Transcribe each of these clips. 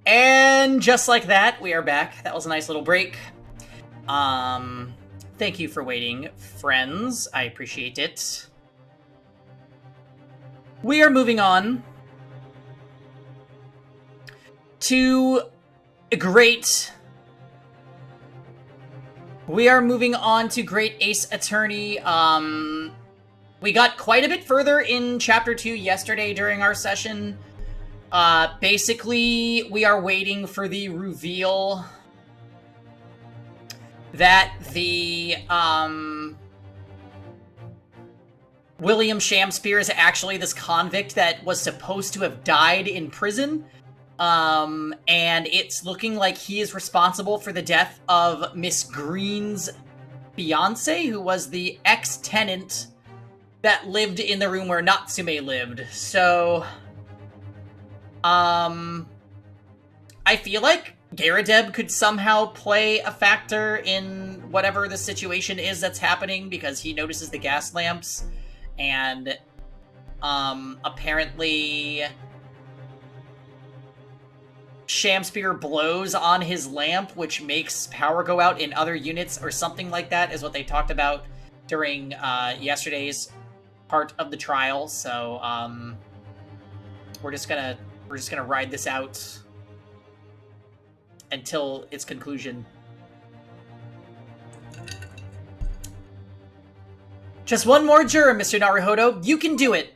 And just like that, we are back. That was a nice little break. Thank you for waiting, friends. I appreciate it. We are moving on to Great Ace Attorney. We got quite a bit further in Chapter 2 yesterday during our session. Basically, we are waiting for the reveal that the, William Shamspear is actually this convict that was supposed to have died in prison. And it's looking like he is responsible for the death of Miss Green's fiance, who was the ex-tenant that lived in the room where Natsume lived. So, I feel like Garadeb could somehow play a factor in whatever the situation is that's happening, because he notices the gas lamps, and, apparently Shamspear blows on his lamp, which makes power go out in other units, or something like that, is what they talked about during, yesterday's part of the trial. So, we're just gonna ride this out until its conclusion. Just one more juror, Mr. Naruhodo. You can do it.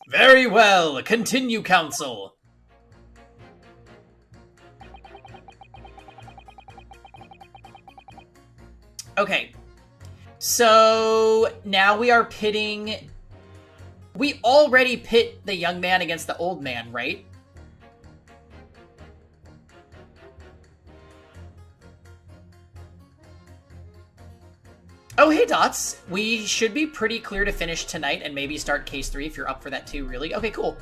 Very well. Continue, counsel. Okay. So now we are pitting... We already pit the young man against the old man, right? Oh, hey, Dots. We should be pretty clear to finish tonight and maybe start case 3 if you're up for that too, really. Okay, cool.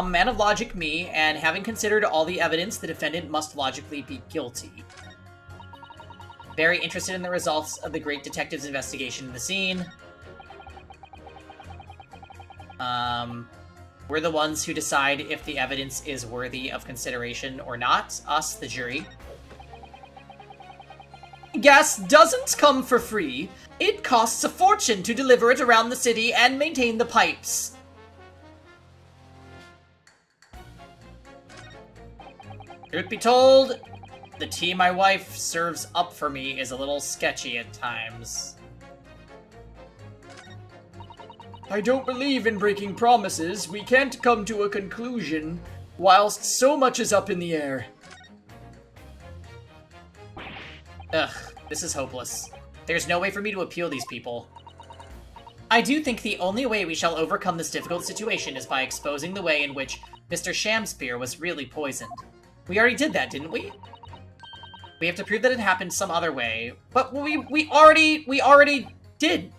Man of logic, me, and having considered all the evidence, the defendant must logically be guilty. Very interested in the results of the great detective's investigation in the scene. We're the ones who decide if the evidence is worthy of consideration or not. Us, the jury. Gas doesn't come for free. It costs a fortune to deliver it around the city and maintain the pipes. Truth be told, the tea my wife serves up for me is a little sketchy at times. I don't believe in breaking promises. We can't come to a conclusion whilst so much is up in the air. Ugh, this is hopeless. There's no way for me to appeal these people. I do think the only way we shall overcome this difficult situation is by exposing the way in which Mr. Shamspear was really poisoned. We already did that, didn't we? We have to prove that it happened some other way. But we already did.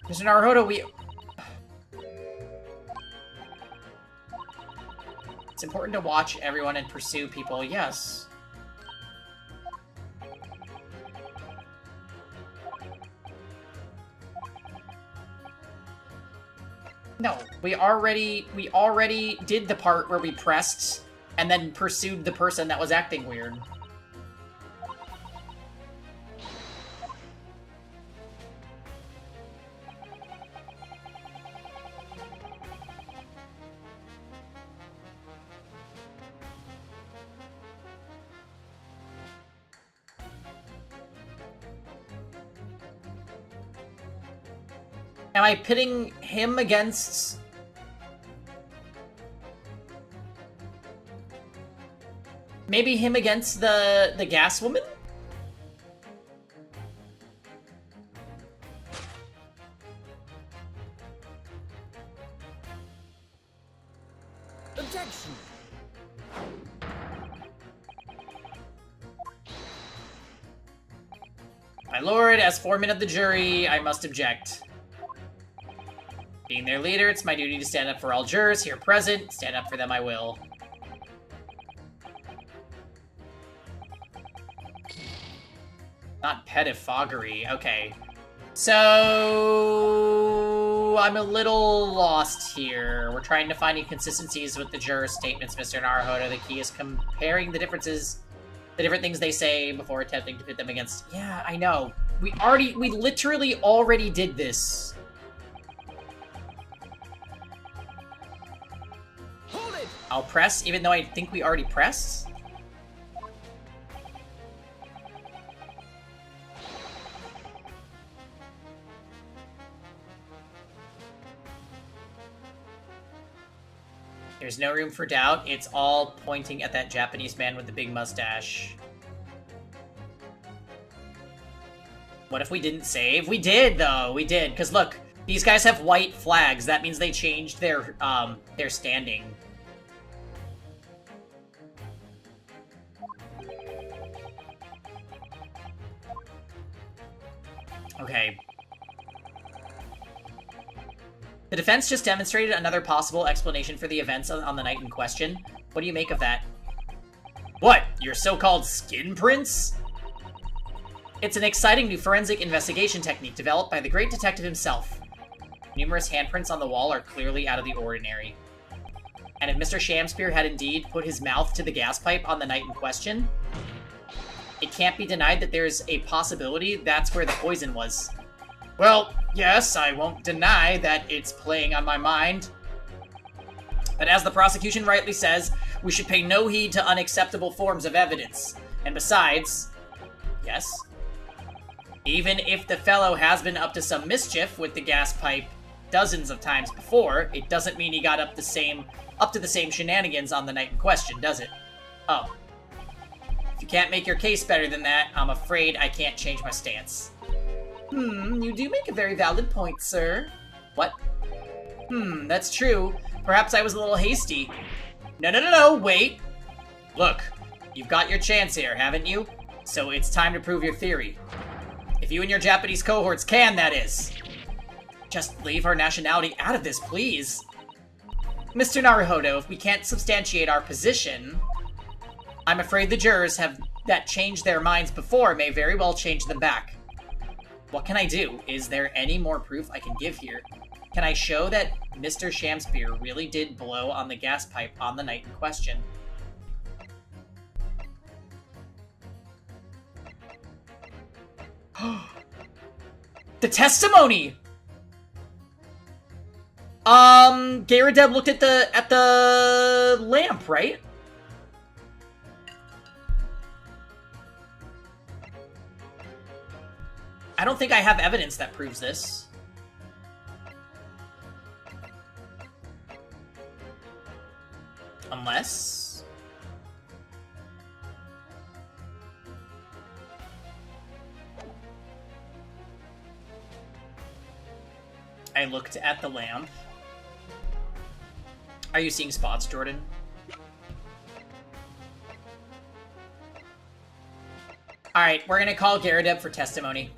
Mr. Naruhodo, It's important to watch everyone and pursue people, yes. No, we already did the part where we pressed and then pursued the person that was acting weird. Am I pitting him against... Maybe him against the gas woman? Objection! My lord, as foreman of the jury, I must object. Being their leader, it's my duty to stand up for all jurors here present. Stand up for them I will. Not pettifoggery. Okay. So... I'm a little lost here. We're trying to find inconsistencies with the jurors' statements, Mr. Naruhodo. The key is comparing the differences, the different things they say before attempting to pit them against... Yeah, I know. We literally already did this. Hold it! I'll press, even though I think we already pressed. There's no room for doubt. It's all pointing at that Japanese man with the big mustache. What if we didn't save? We did, though. We did. Because, look, these guys have white flags. That means they changed their standing. Okay. The defense just demonstrated another possible explanation for the events on the night in question. What do you make of that? What? Your so-called skin prints? It's an exciting new forensic investigation technique developed by the great detective himself. Numerous handprints on the wall are clearly out of the ordinary. And if Mr. Shamspear had indeed put his mouth to the gas pipe on the night in question, it can't be denied that there's a possibility that's where the poison was. Well, yes, I won't deny that it's playing on my mind. But as the prosecution rightly says, we should pay no heed to unacceptable forms of evidence. And besides, yes, even if the fellow has been up to some mischief with the gas pipe dozens of times before, it doesn't mean he got up to the same shenanigans on the night in question, does it? Oh. If you can't make your case better than that, I'm afraid I can't change my stance. You do make a very valid point, sir. What? That's true. Perhaps I was a little hasty. No, wait. Look, you've got your chance here, haven't you? So it's time to prove your theory. If you and your Japanese cohorts can, that is. Just leave our nationality out of this, please. Mr. Naruhodo, if we can't substantiate our position, I'm afraid the jurors that changed their minds before may very well change them back. What can I do? Is there any more proof I can give here? Can I show that Mr. Shamspear really did blow on the gas pipe on the night in question? The testimony! Garadeb looked at the lamp, right? I don't think I have evidence that proves this. Unless... I looked at the lamp. Are you seeing spots, Jordan? Alright, we're gonna call Garadeb for testimony.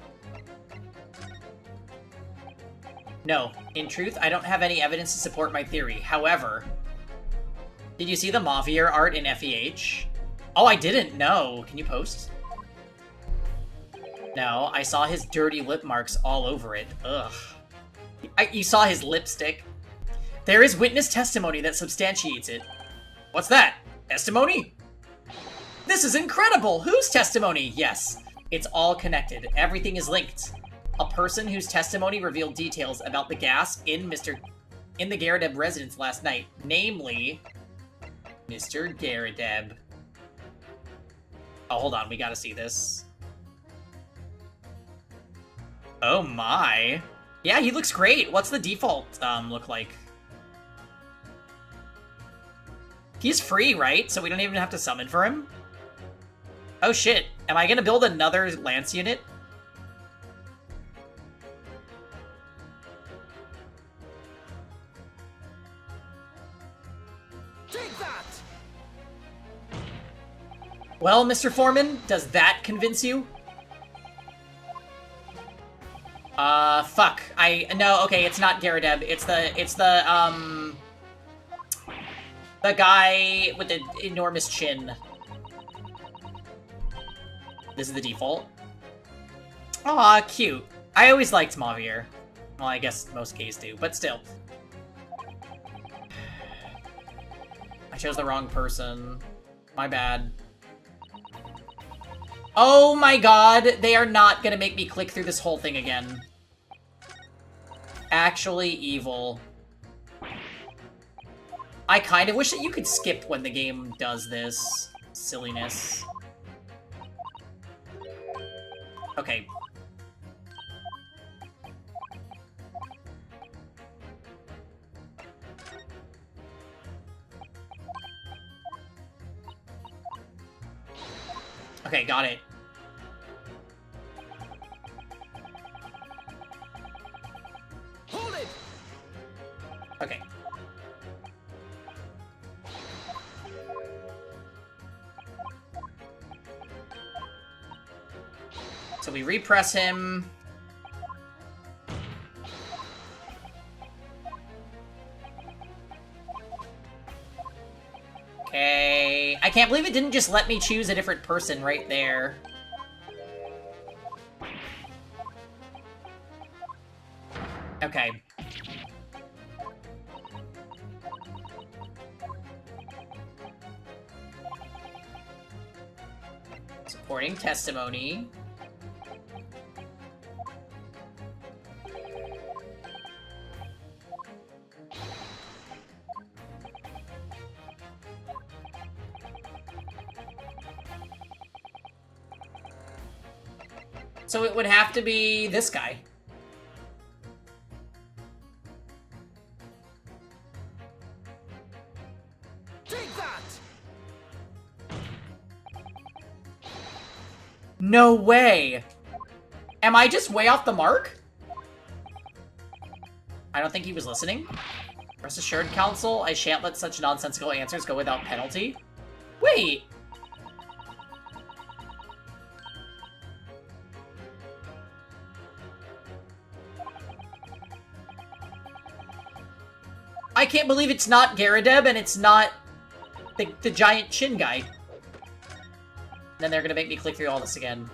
No, in truth, I don't have any evidence to support my theory. However, did you see the Mavier art in FEH? Oh, I didn't. No. Can you post? No, I saw his dirty lip marks all over it. Ugh. You saw his lipstick. There is witness testimony that substantiates it. What's that? Testimony? This is incredible! Whose testimony? Yes, it's all connected. Everything is linked. A person whose testimony revealed details about the gas in the Garadeb residence last night, namely, Mr. Garadeb. Oh, hold on, we gotta see this. Oh my. Yeah, he looks great. What's the default look like? He's free, right? So we don't even have to summon for him? Oh shit, am I gonna build another Lance unit? Take that! Well, Mr. Foreman, does that convince you? Fuck. No, okay, it's not Garadeb. It's the guy with the enormous chin. This is the default. Aw, cute. I always liked Mavier. Well, I guess most Ks do, but still. I chose the wrong person. My bad. Oh my god, they are not gonna make me click through this whole thing again. Actually evil. I kind of wish that you could skip when the game does this silliness. Okay. Okay, got it. Hold it! Okay. So we repress him. Okay. I can't believe it didn't just let me choose a different person right there. Okay. Supporting testimony. So it would have to be this guy. Take that! No way! Am I just way off the mark? I don't think he was listening. Rest assured, counsel, I shan't let such nonsensical answers go without penalty. Wait! I can't believe it's not Garadeb and it's not the giant chin guy. Then they're gonna make me click through all this again.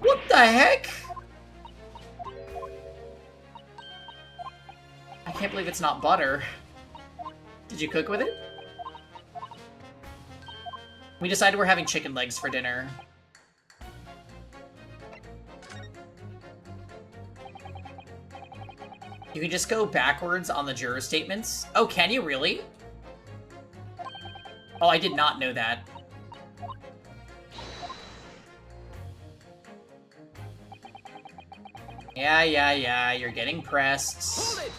What the heck? I can't believe it's not butter. Did you cook with it? We decided we're having chicken legs for dinner. You can just go backwards on the juror statements. Oh, can you really? Oh, I did not know that. Yeah, you're getting pressed. Hold it!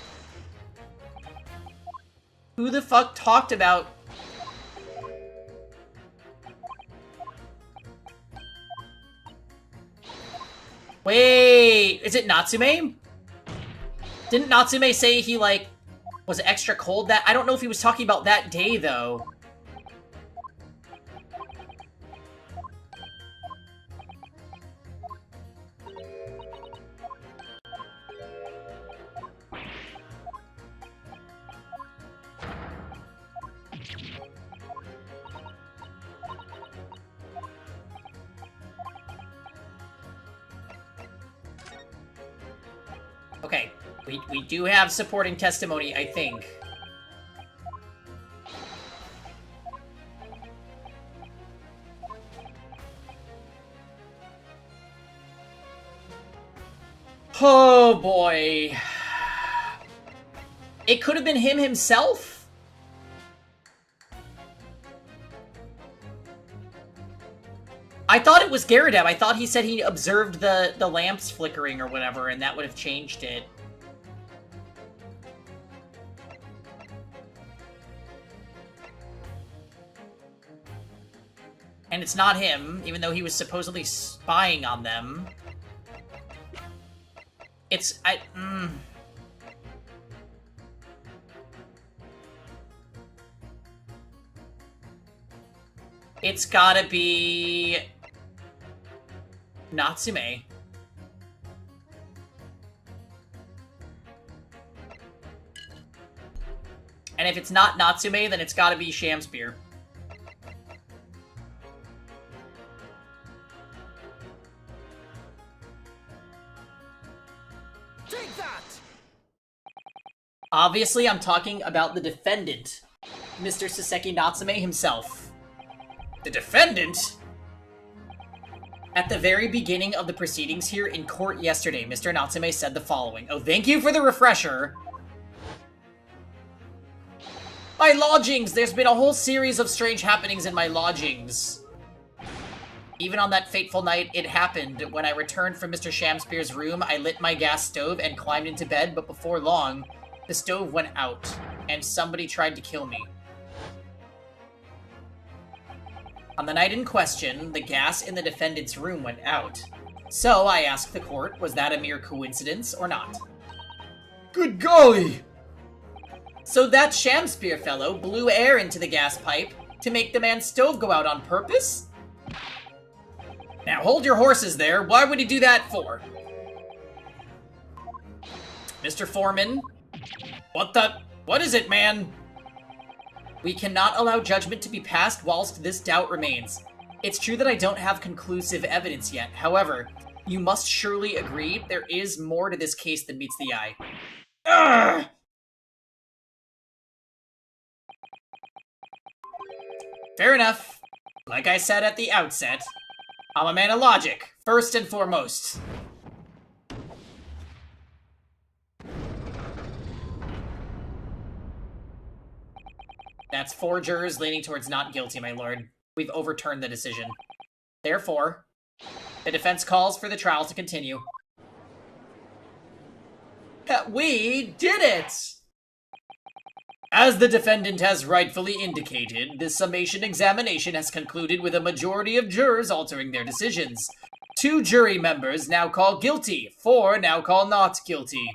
Who the fuck talked about... Wait, is it Natsume? Didn't Natsume say he, like, was extra cold that... I don't know if he was talking about that day, though. Okay, we do have supporting testimony, I think. Oh boy. It could have been him himself? I thought it was Garadeb. I thought he said he observed the lamps flickering or whatever, and that would have changed it. And it's not him, even though he was supposedly spying on them. It's... It's gotta be... Natsume. And if it's not Natsume, then it's gotta be Shamspear. Take that! Obviously, I'm talking about the defendant, Mr. Saseki Natsume himself. The defendant? At the very beginning of the proceedings here in court yesterday, Mr. Natsume said the following. Oh, thank you for the refresher. My lodgings! There's been a whole series of strange happenings in my lodgings. Even on that fateful night, it happened. When I returned from Mr. Shamspear's room, I lit my gas stove and climbed into bed, but before long, the stove went out, and somebody tried to kill me. On the night in question, the gas in the defendant's room went out. So I asked the court, was that a mere coincidence or not? Good golly! So that Shamspear fellow blew air into the gas pipe to make the man's stove go out on purpose? Now hold your horses there. Why would he do that for? Mr. Foreman? What is it, man? We cannot allow judgment to be passed whilst this doubt remains. It's true that I don't have conclusive evidence yet. However, you must surely agree there is more to this case than meets the eye. Ugh! Fair enough. Like I said at the outset, I'm a man of logic, first and foremost. That's 4 jurors leaning towards not guilty, my lord. We've overturned the decision. Therefore, the defense calls for the trial to continue. We did it! As the defendant has rightfully indicated, the summation examination has concluded with a majority of jurors altering their decisions. 2 jury members now call guilty, 4 now call not guilty.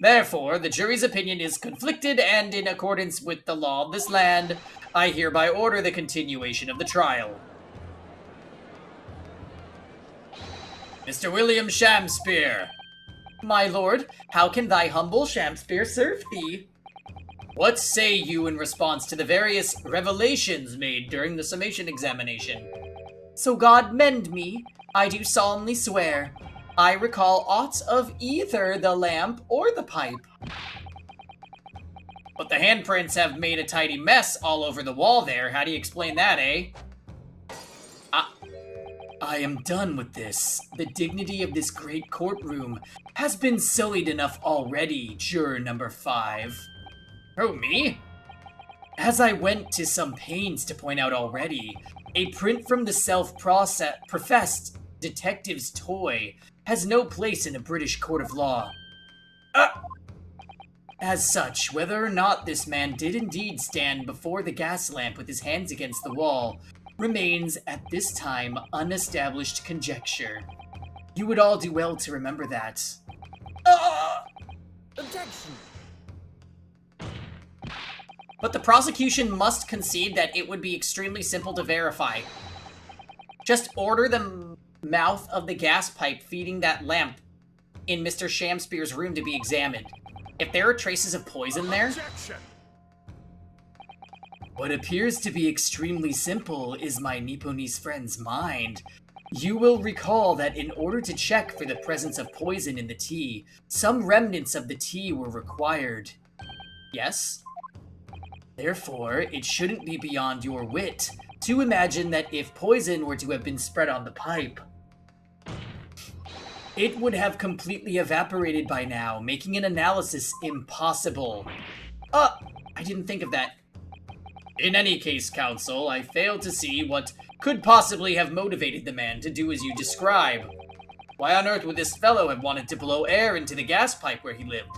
Therefore, the jury's opinion is conflicted, and in accordance with the law of this land, I hereby order the continuation of the trial. Mr. William Shamspear. My lord, how can thy humble Shamspear serve thee? What say you in response to the various revelations made during the summation examination? So God mend me, I do solemnly swear, I recall aught of either the lamp or the pipe. But the handprints have made a tidy mess all over the wall there. How do you explain that, eh? I am done with this. The dignity of this great courtroom has been sullied enough already, juror number 5. Oh, me? As I went to some pains to point out already, a print from the self-professed detective's toy has no place in a British court of law. As such, whether or not this man did indeed stand before the gas lamp with his hands against the wall remains, at this time, unestablished conjecture. You would all do well to remember that. Objection! But the prosecution must concede that it would be extremely simple to verify. Just order the mouth of the gas pipe feeding that lamp in Mr. Shamspear's room to be examined. If there are traces of poison there... Objection! What appears to be extremely simple is my Nipponese friend's mind. You will recall that in order to check for the presence of poison in the tea, some remnants of the tea were required. Yes? Therefore, it shouldn't be beyond your wit to imagine that if poison were to have been spread on the pipe, it would have completely evaporated by now, making an analysis impossible. I didn't think of that. In any case, counsel, I fail to see what could possibly have motivated the man to do as you describe. Why on earth would this fellow have wanted to blow air into the gas pipe where he lived?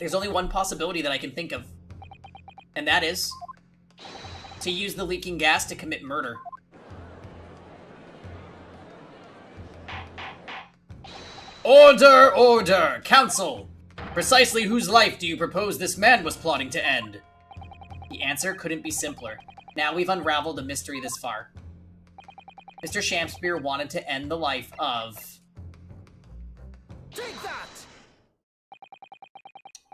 There's only one possibility that I can think of, and that is to use the leaking gas to commit murder. Order, order! Counsel! Precisely whose life do you propose this man was plotting to end? The answer couldn't be simpler. Now we've unraveled the mystery this far. Mr. Shamspear wanted to end the life of... Take that!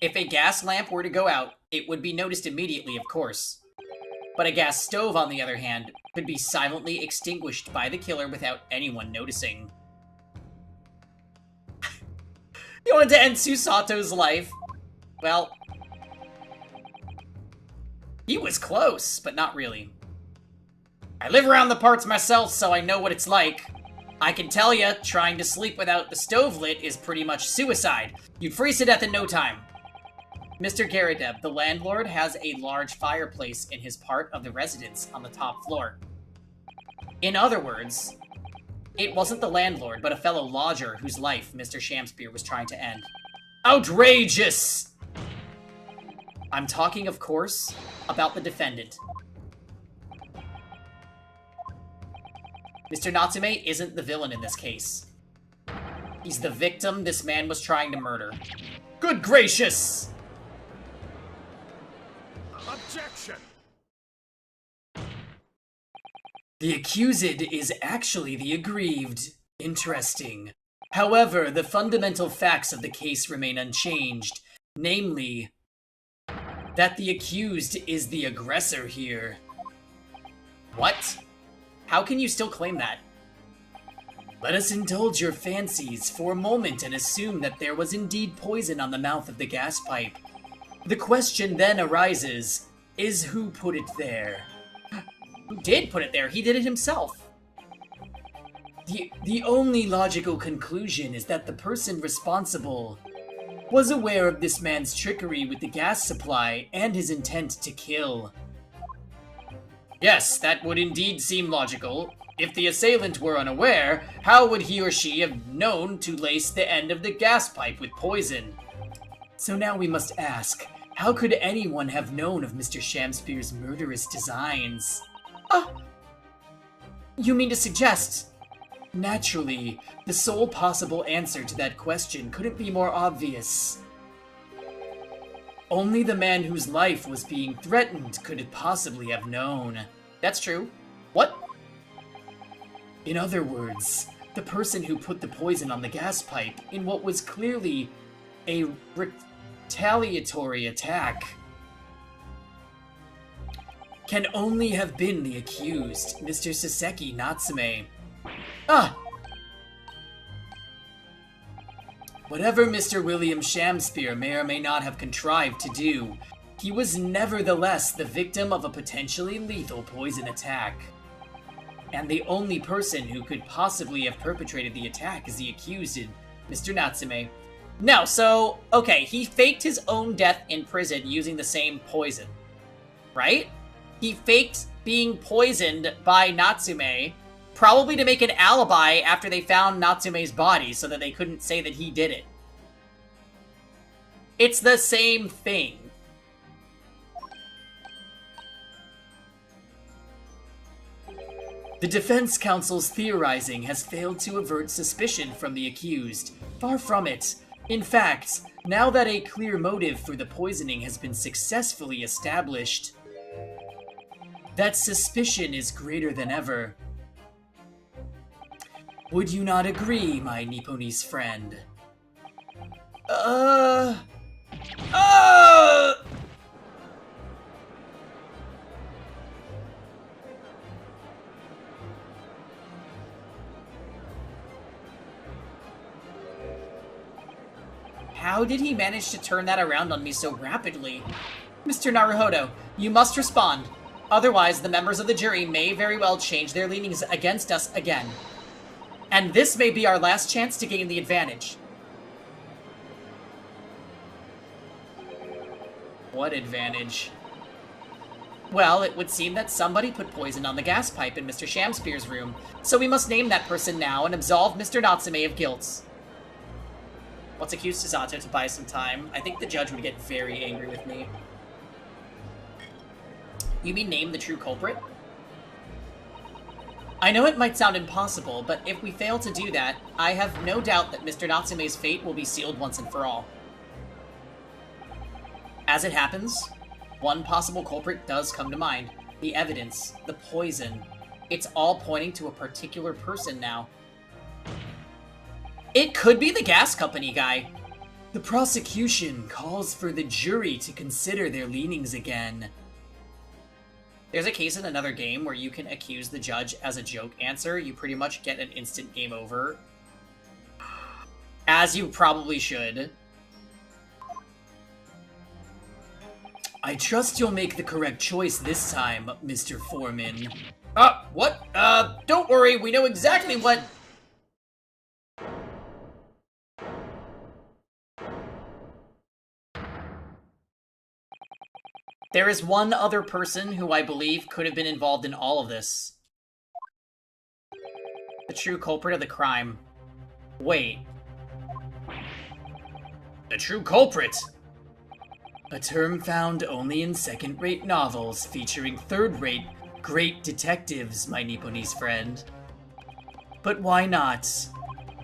If a gas lamp were to go out, it would be noticed immediately, of course. But a gas stove, on the other hand, could be silently extinguished by the killer without anyone noticing. He wanted to end Susato's life. Well, he was close, but not really. I live around the parts myself, so I know what it's like. I can tell ya, trying to sleep without the stove lit is pretty much suicide. You'd freeze to death in no time. Mr. Garadeb, the landlord, has a large fireplace in his part of the residence on the top floor. In other words, it wasn't the landlord, but a fellow lodger whose life Mr. Shamspear was trying to end. Outrageous! I'm talking, of course, about the defendant. Mr. Natsume isn't the villain in this case. He's the victim this man was trying to murder. Good gracious! Objection! The accused is actually the aggrieved. Interesting. However, the fundamental facts of the case remain unchanged. Namely, that the accused is the aggressor here. What? How can you still claim that? Let us indulge your fancies for a moment and assume that there was indeed poison on the mouth of the gas pipe. The question then arises, is who put it there? Who did put it there? He did it himself. The only logical conclusion is that the person responsible was aware of this man's trickery with the gas supply and his intent to kill. Yes, that would indeed seem logical. If the assailant were unaware, how would he or she have known to lace the end of the gas pipe with poison? So now we must ask, how could anyone have known of Mr. Shamspear's murderous designs? You mean to suggest? Naturally, the sole possible answer to that question couldn't be more obvious. Only the man whose life was being threatened could it possibly have known. That's true. What? In other words, the person who put the poison on the gas pipe in what was clearly a retaliatory attack can only have been the accused, Mr. Saseki Natsume. Whatever Mr. William Shamspear may or may not have contrived to do, he was nevertheless the victim of a potentially lethal poison attack. And the only person who could possibly have perpetrated the attack is the accused, Mr. Natsume. No, so, okay, he faked his own death in prison using the same poison, right? He faked being poisoned by Natsume, probably to make an alibi after they found Natsume's body so that they couldn't say that he did it. It's the same thing. The defense counsel's theorizing has failed to avert suspicion from the accused. Far from it. In fact, now that a clear motive for the poisoning has been successfully established, that suspicion is greater than ever. Would you not agree, my Nipponese friend? How did he manage to turn that around on me so rapidly? Mr. Naruhodo, you must respond. Otherwise, the members of the jury may very well change their leanings against us again. And this may be our last chance to gain the advantage. What advantage? Well, it would seem that somebody put poison on the gas pipe in Mr. Shamspear's room, so we must name that person now and absolve Mr. Natsume of guilt. Let's accuse Susato to buy some time. I think the judge would get very angry with me. You mean name the true culprit? I know it might sound impossible, but if we fail to do that, I have no doubt that Mr. Natsume's fate will be sealed once and for all. As it happens, one possible culprit does come to mind. The evidence, the poison. It's all pointing to a particular person now. It could be the gas company guy. The prosecution calls for the jury to consider their leanings again. There's a case in another game where you can accuse the judge as a joke answer. You pretty much get an instant game over. as you probably should. I trust you'll make the correct choice this time, Mr. Foreman. What? Don't worry, we know exactly what... There is one other person who I believe could have been involved in all of this. The true culprit of the crime. Wait. The true culprit! A term found only in second-rate novels featuring third-rate great detectives, my Nipponese friend. But why not?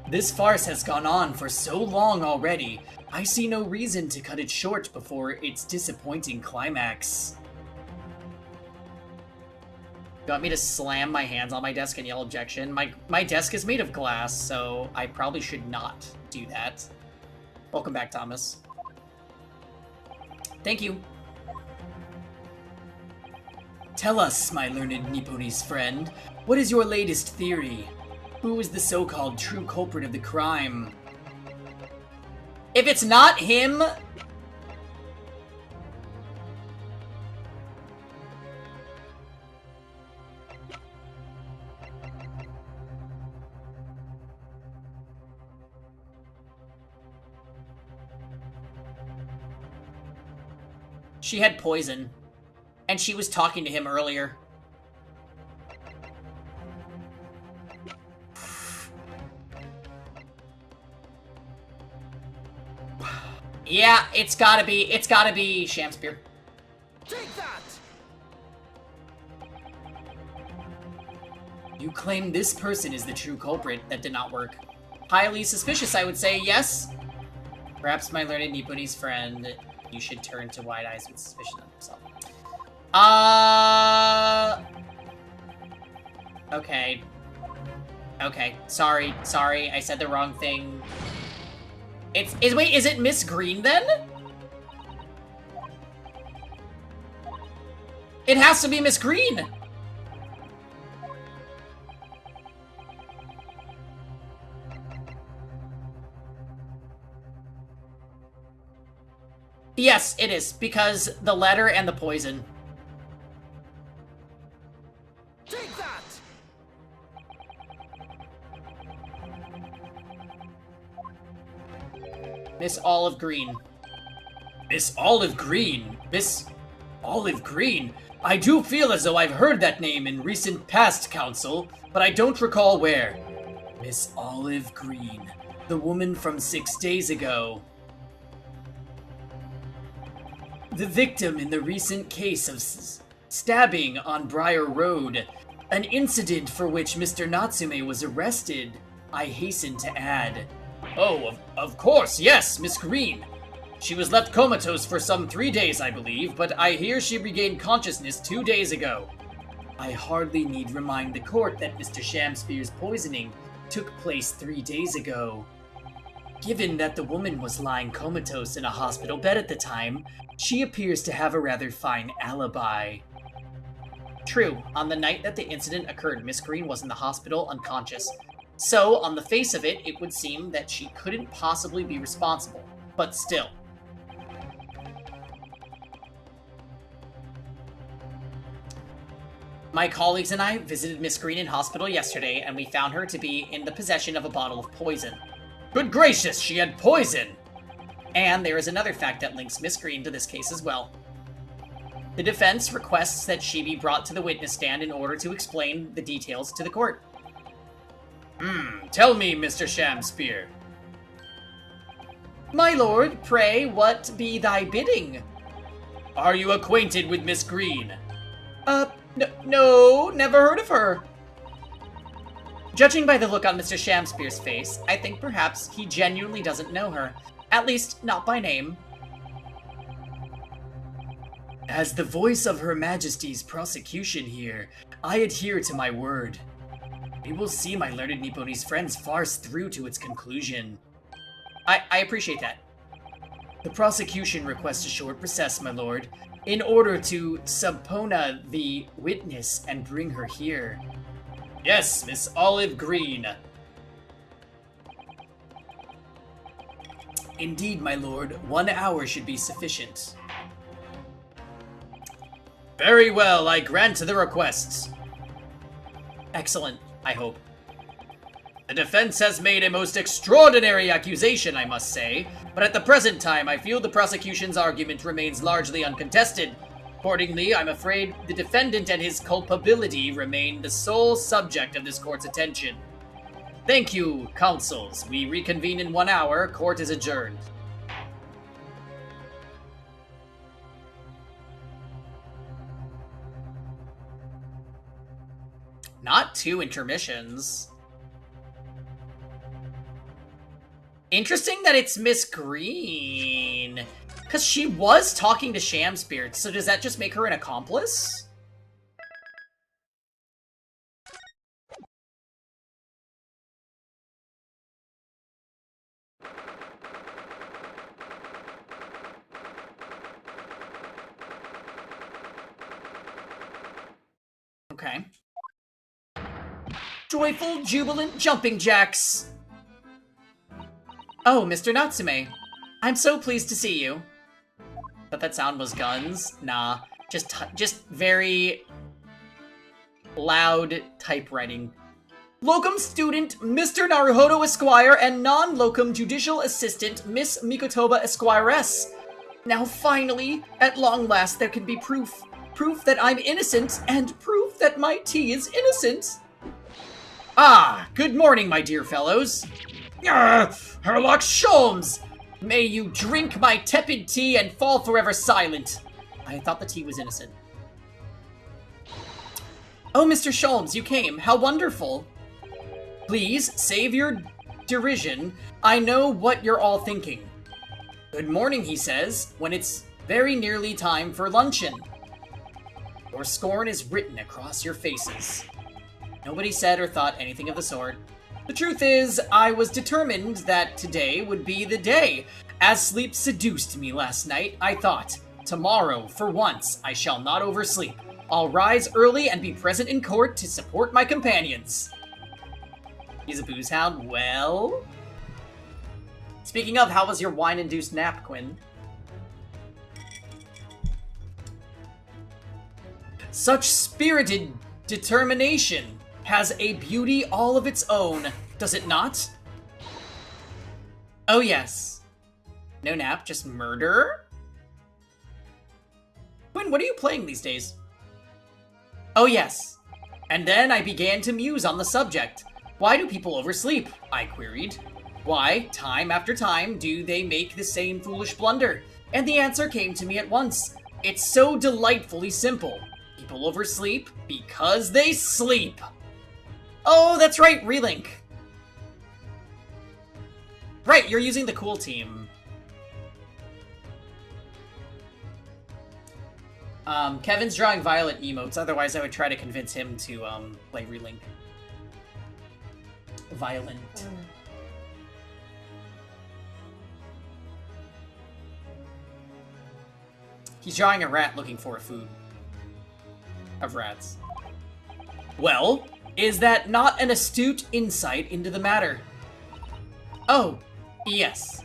This farce has gone on for so long already, I see no reason to cut it short before its disappointing climax. You want me to slam my hands on my desk and yell objection? My desk is made of glass, so I probably should not do that. Welcome back, Thomas. Thank you. Tell us, my learned Nipponese friend, what is your latest theory? Who is the so-called true culprit of the crime? If it's not him... She had poison. And she was talking to him earlier. Yeah, it's gotta be Shamspear. Take that! You claim this person is the true culprit. That did not work. Highly suspicious, I would say, yes. Perhaps my learned Nipponese friend, you should turn to wide eyes with suspicion of himself. Okay. Okay, sorry, I said the wrong thing. Wait, is it Miss Green then? It has to be Miss Green! Yes, it is, because the letter and the poison. Take that! Miss Olive Green. Miss Olive Green? Miss Olive Green? I do feel as though I've heard that name in recent past, Council, but I don't recall where. Miss Olive Green, the woman from 6 days ago. The victim in the recent case of stabbing on Briar Road, an incident for which Mr. Natsume was arrested, I hasten to add. Oh, of course, yes, Miss Green. She was left comatose for some 3 days, I believe, but I hear she regained consciousness 2 days ago. I hardly need remind the court that Mr. Shamspear's poisoning took place 3 days ago. Given that the woman was lying comatose in a hospital bed at the time, she appears to have a rather fine alibi. True, on the night that the incident occurred, Miss Green was in the hospital unconscious. So, on the face of it, it would seem that she couldn't possibly be responsible. But still. My colleagues and I visited Miss Green in hospital yesterday, and we found her to be in the possession of a bottle of poison. Good gracious, she had poison! And there is another fact that links Miss Green to this case as well. The defense requests that she be brought to the witness stand in order to explain the details to the court. Tell me, Mr. Shamspear. My lord, pray, what be thy bidding? Are you acquainted with Miss Green? No, never heard of her. Judging by the look on Mr. Shamspear's face, I think perhaps he genuinely doesn't know her. At least, not by name. As the voice of Her Majesty's prosecution here, I adhere to my word. We will see my learned Nipponese friend's farce through to its conclusion. I appreciate that. The prosecution requests a short recess, my lord, in order to subpoena the witness and bring her here. Yes, Miss Olive Green. Indeed, my lord, 1 hour should be sufficient. Very well, I grant the requests. Excellent, I hope. The defense has made a most extraordinary accusation, I must say, but at the present time I feel the prosecution's argument remains largely uncontested. Accordingly, I'm afraid the defendant and his culpability remain the sole subject of this court's attention. Thank you, counsels. We reconvene in 1 hour. Court is adjourned. Not 2 intermissions. Interesting that it's Miss Green. Because she was talking to Sham Spirit, so does that just make her an accomplice? Okay. Joyful, jubilant jumping jacks! Oh, Mr. Natsume. I'm so pleased to see you. Thought that sound was guns? Nah. Just very loud typewriting. Locum student Mr. Naruhodo Esquire and non-locum judicial assistant Miss Mikotoba Esquiress. Now finally, at long last, there can be proof. Proof that I'm innocent, and proof that my tea is innocent. Ah, good morning, my dear fellows. Herlock Sholmes! May you drink my tepid tea and fall forever silent. I thought the tea was innocent. Oh, Mr. Sholmes, you came. How wonderful. Please, save your derision. I know what you're all thinking. Good morning, he says, when it's very nearly time for luncheon. Your scorn is written across your faces. Nobody said or thought anything of the sort. The truth is, I was determined that today would be the day. As sleep seduced me last night, I thought, tomorrow, for once, I shall not oversleep. I'll rise early and be present in court to support my companions. He's a booze hound? Well... Speaking of, how was your wine-induced nap, Quinn? Such spirited determination has a beauty all of its own, does it not? Oh yes. No nap, just murder? Quinn, what are you playing these days? Oh yes. And then I began to muse on the subject. Why do people oversleep? I queried. Why, time after time, do they make the same foolish blunder? And the answer came to me at once. It's so delightfully simple. People oversleep because they sleep. Oh, that's right, Relink. Right, you're using the cool team. Kevin's drawing Violet emotes, otherwise I would try to convince him to, play Relink. Violent. He's drawing a rat looking for a food. Of rats. Well, is that not an astute insight into the matter? Oh, yes.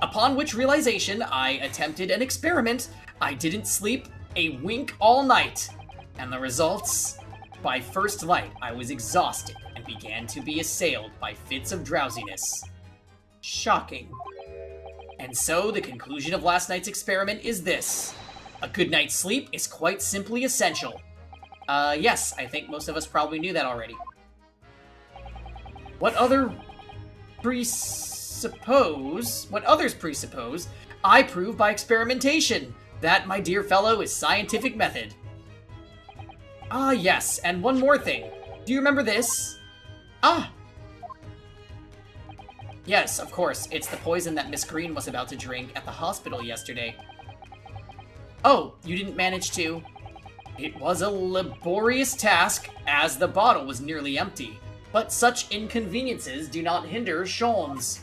Upon which realization, I attempted an experiment. I didn't sleep a wink all night. And the results? By first light, I was exhausted and began to be assailed by fits of drowsiness. Shocking. And so, the conclusion of last night's experiment is this. A good night's sleep is quite simply essential. Yes, I think most of us probably knew that already. What others presuppose, I prove by experimentation. That, my dear fellow, is scientific method. Ah, yes, and one more thing. Do you remember this? Ah! Yes, of course, it's the poison that Miss Green was about to drink at the hospital yesterday. Oh, you didn't manage to... It was a laborious task, as the bottle was nearly empty. But such inconveniences do not hinder Sholmes.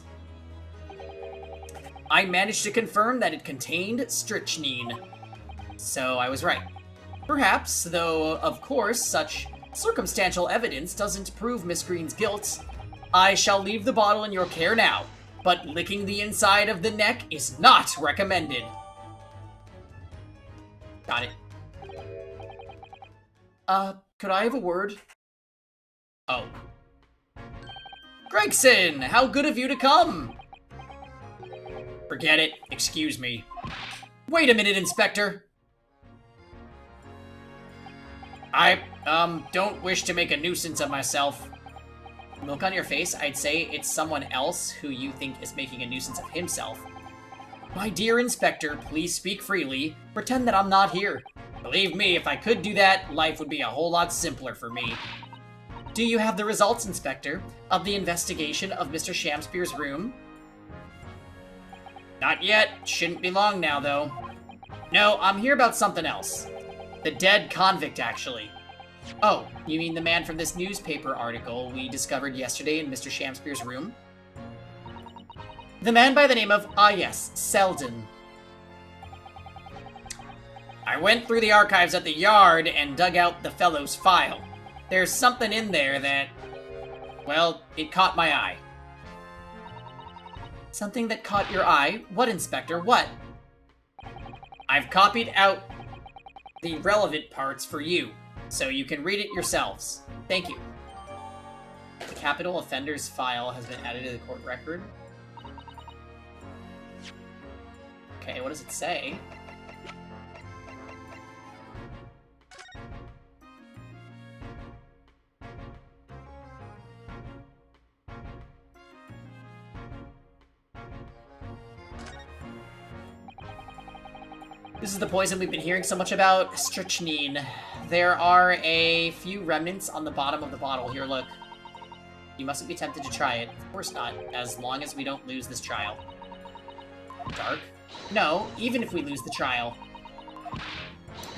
I managed to confirm that it contained strychnine. So I was right. Perhaps, though, of course, such circumstantial evidence doesn't prove Miss Green's guilt. I shall leave the bottle in your care now. but licking the inside of the neck is not recommended. Got it. Could I have a word? Oh. Gregson, how good of you to come! Forget it. Excuse me. Wait a minute, Inspector. I, don't wish to make a nuisance of myself. Look on your face, I'd say it's someone else who you think is making a nuisance of himself. My dear Inspector, please speak freely. Pretend that I'm not here. Believe me, if I could do that, life would be a whole lot simpler for me. Do you have the results, Inspector, of the investigation of Mr. Shamspeare's room? Not yet. Shouldn't be long now, though. No, I'm here about something else. The dead convict, actually. Oh, you mean the man from this newspaper article we discovered yesterday in Mr. Shamspeare's room? The man by the name of, yes, Selden. I went through the archives at the yard and dug out the fellow's file. There's something in there that, well, it caught my eye. Something that caught your eye? What, Inspector? What? I've copied out the relevant parts for you, so you can read it yourselves. Thank you. The capital offenders file has been added to the court record. Okay, what does it say? This is the poison we've been hearing so much about, strychnine. There are a few remnants on the bottom of the bottle. Here, look. You mustn't be tempted to try it. Of course not, as long as we don't lose this trial. Dark? No, even if we lose the trial.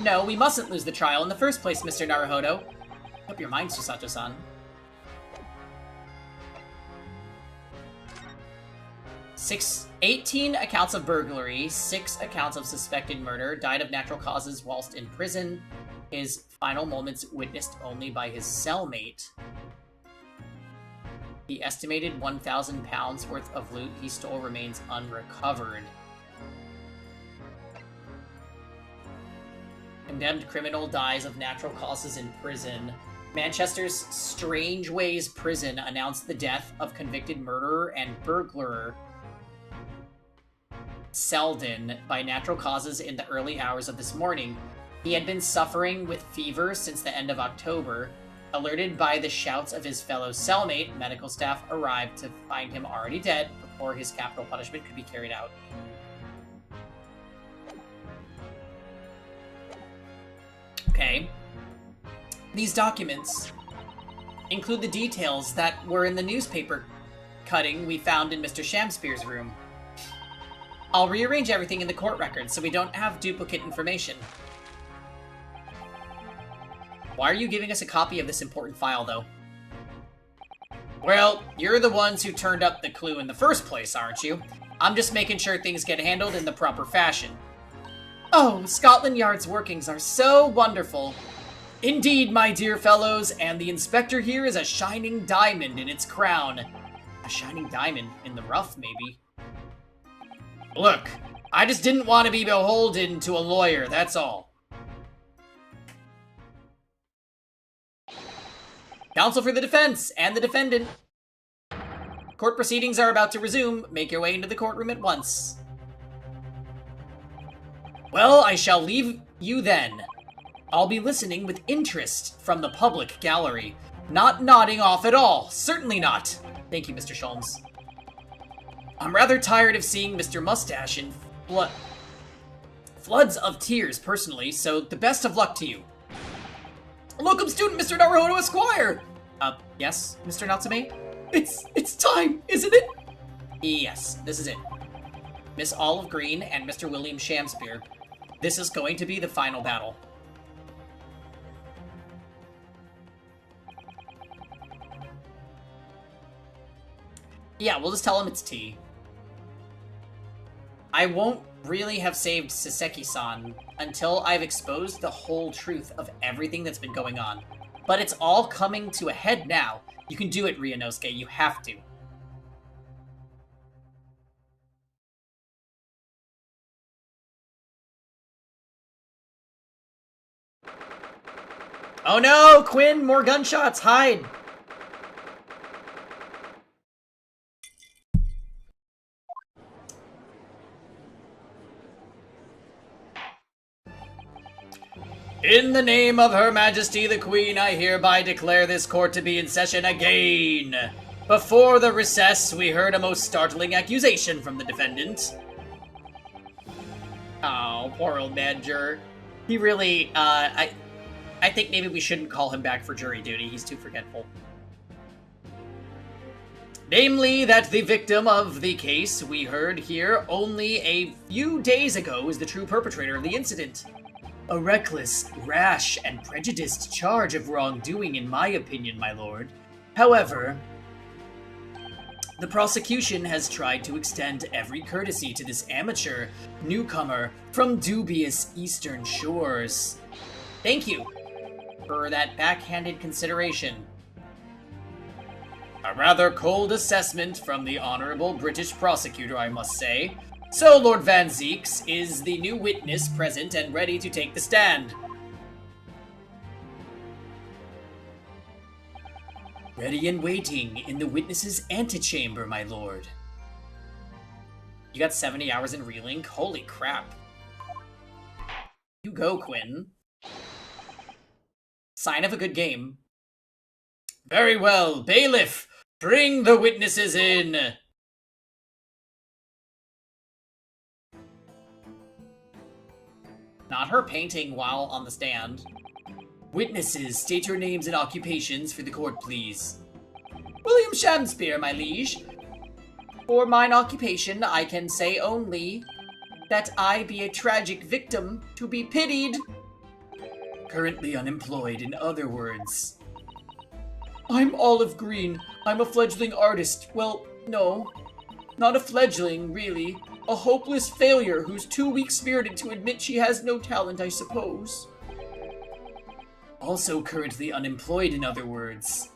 No, we mustn't lose the trial in the first place, Mr. Naruhodo. Up your mind, Susato-san. 18 accounts of burglary, 6 accounts of suspected murder, died of natural causes whilst in prison, his final moments witnessed only by his cellmate. The estimated 1,000 pounds worth of loot he stole remains unrecovered. Condemned criminal dies of natural causes in prison. Manchester's Strange Ways prison announced the death of convicted murderer and burglar Selden by natural causes in the early hours of this morning. He had been suffering with fever since the end of October. Alerted by the shouts of his fellow cellmate, medical staff arrived to find him already dead before his capital punishment could be carried out. Okay. These documents include the details that were in the newspaper cutting we found in Mr. Shamspeare's room. I'll rearrange everything in the court record so we don't have duplicate information. Why are you giving us a copy of this important file, though? Well, you're the ones who turned up the clue in the first place, aren't you? I'm just making sure things get handled in the proper fashion. Oh, Scotland Yard's workings are so wonderful. Indeed, my dear fellows, and the inspector here is a shining diamond in its crown. A shining diamond in the rough, maybe. Look, I just didn't want to be beholden to a lawyer, that's all. Counsel for the defense and the defendant. Court proceedings are about to resume. Make your way into the courtroom at once. Well, I shall leave you then. I'll be listening with interest from the public gallery. Not nodding off at all. Certainly not. Thank you, Mr. Sholmes. I'm rather tired of seeing Mr. Mustache in floods of tears, personally, so the best of luck to you. Locum student, Mr. Naruhodo Esquire! Yes, Mr. Natsume? It's time, isn't it? Yes, this is it. Miss Olive Green and Mr. William Shamspeare. This is going to be the final battle. Yeah, we'll just tell him it's tea. I won't really have saved Saseki-san until I've exposed the whole truth of everything that's been going on. But it's all coming to a head now. You can do it, Ryunosuke. You have to. Oh no, Quinn, more gunshots, hide! In the name of Her Majesty the Queen, I hereby declare this court to be in session again. Before the recess, we heard a most startling accusation from the defendant. Oh, poor old manager. He really, I think maybe we shouldn't call him back for jury duty. He's too forgetful. Namely, that the victim of the case we heard here only a few days ago is the true perpetrator of the incident. A reckless, rash, and prejudiced charge of wrongdoing, in my opinion, my lord. However, the prosecution has tried to extend every courtesy to this amateur newcomer from dubious eastern shores. Thank you for that backhanded consideration. A rather cold assessment from the honorable British prosecutor, I must say. So, Lord Van Zeeks is the new witness present and ready to take the stand. Ready and waiting in the witness's antechamber, my lord. You got 70 hours in Relink? Holy crap. You go, Quinn. Sign of a good game. Very well, bailiff, bring the witnesses in. Not her painting while on the stand. Witnesses, state your names and occupations for the court, please. William Shakespeare, my liege. For mine occupation, I can say only that I be a tragic victim to be pitied. Currently unemployed, in other words. I'm Olive Green. I'm a fledgling artist. Well, no. Not a fledgling, really. A hopeless failure who's too weak-spirited to admit she has no talent, I suppose. Also currently unemployed, in other words.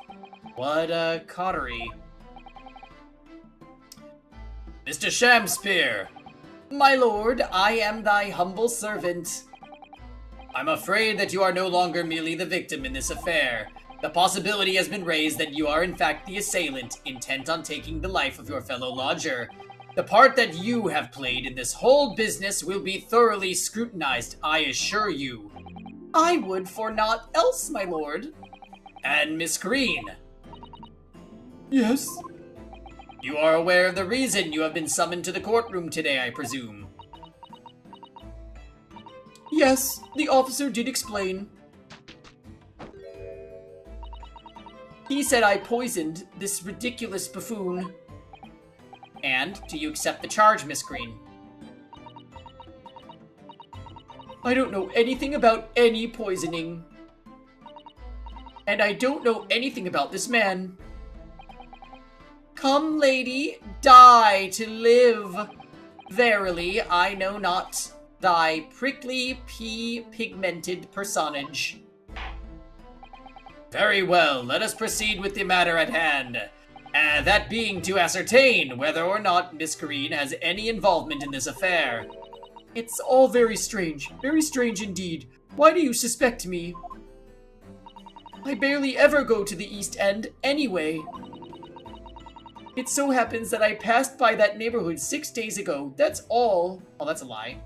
What a coterie. Mr. Shakespeare! My lord, I am thy humble servant. I'm afraid that you are no longer merely the victim in this affair. The possibility has been raised that you are in fact the assailant, intent on taking the life of your fellow lodger. The part that you have played in this whole business will be thoroughly scrutinized, I assure you. I would for naught else, my lord. And Miss Green. Yes? You are aware of the reason you have been summoned to the courtroom today, I presume? Yes, the officer did explain. He said I poisoned this ridiculous buffoon. And, do you accept the charge, Miss Green? I don't know anything about any poisoning. And I don't know anything about this man. Come, lady, die to live. Verily, I know not thy prickly pea-pigmented personage. Very well, let us proceed with the matter at hand. That being to ascertain whether or not Miss Green has any involvement in this affair. It's all very strange indeed. Why do you suspect me? I barely ever go to the East End anyway. It so happens that I passed by that neighborhood 6 days ago, that's all. Oh, that's a lie.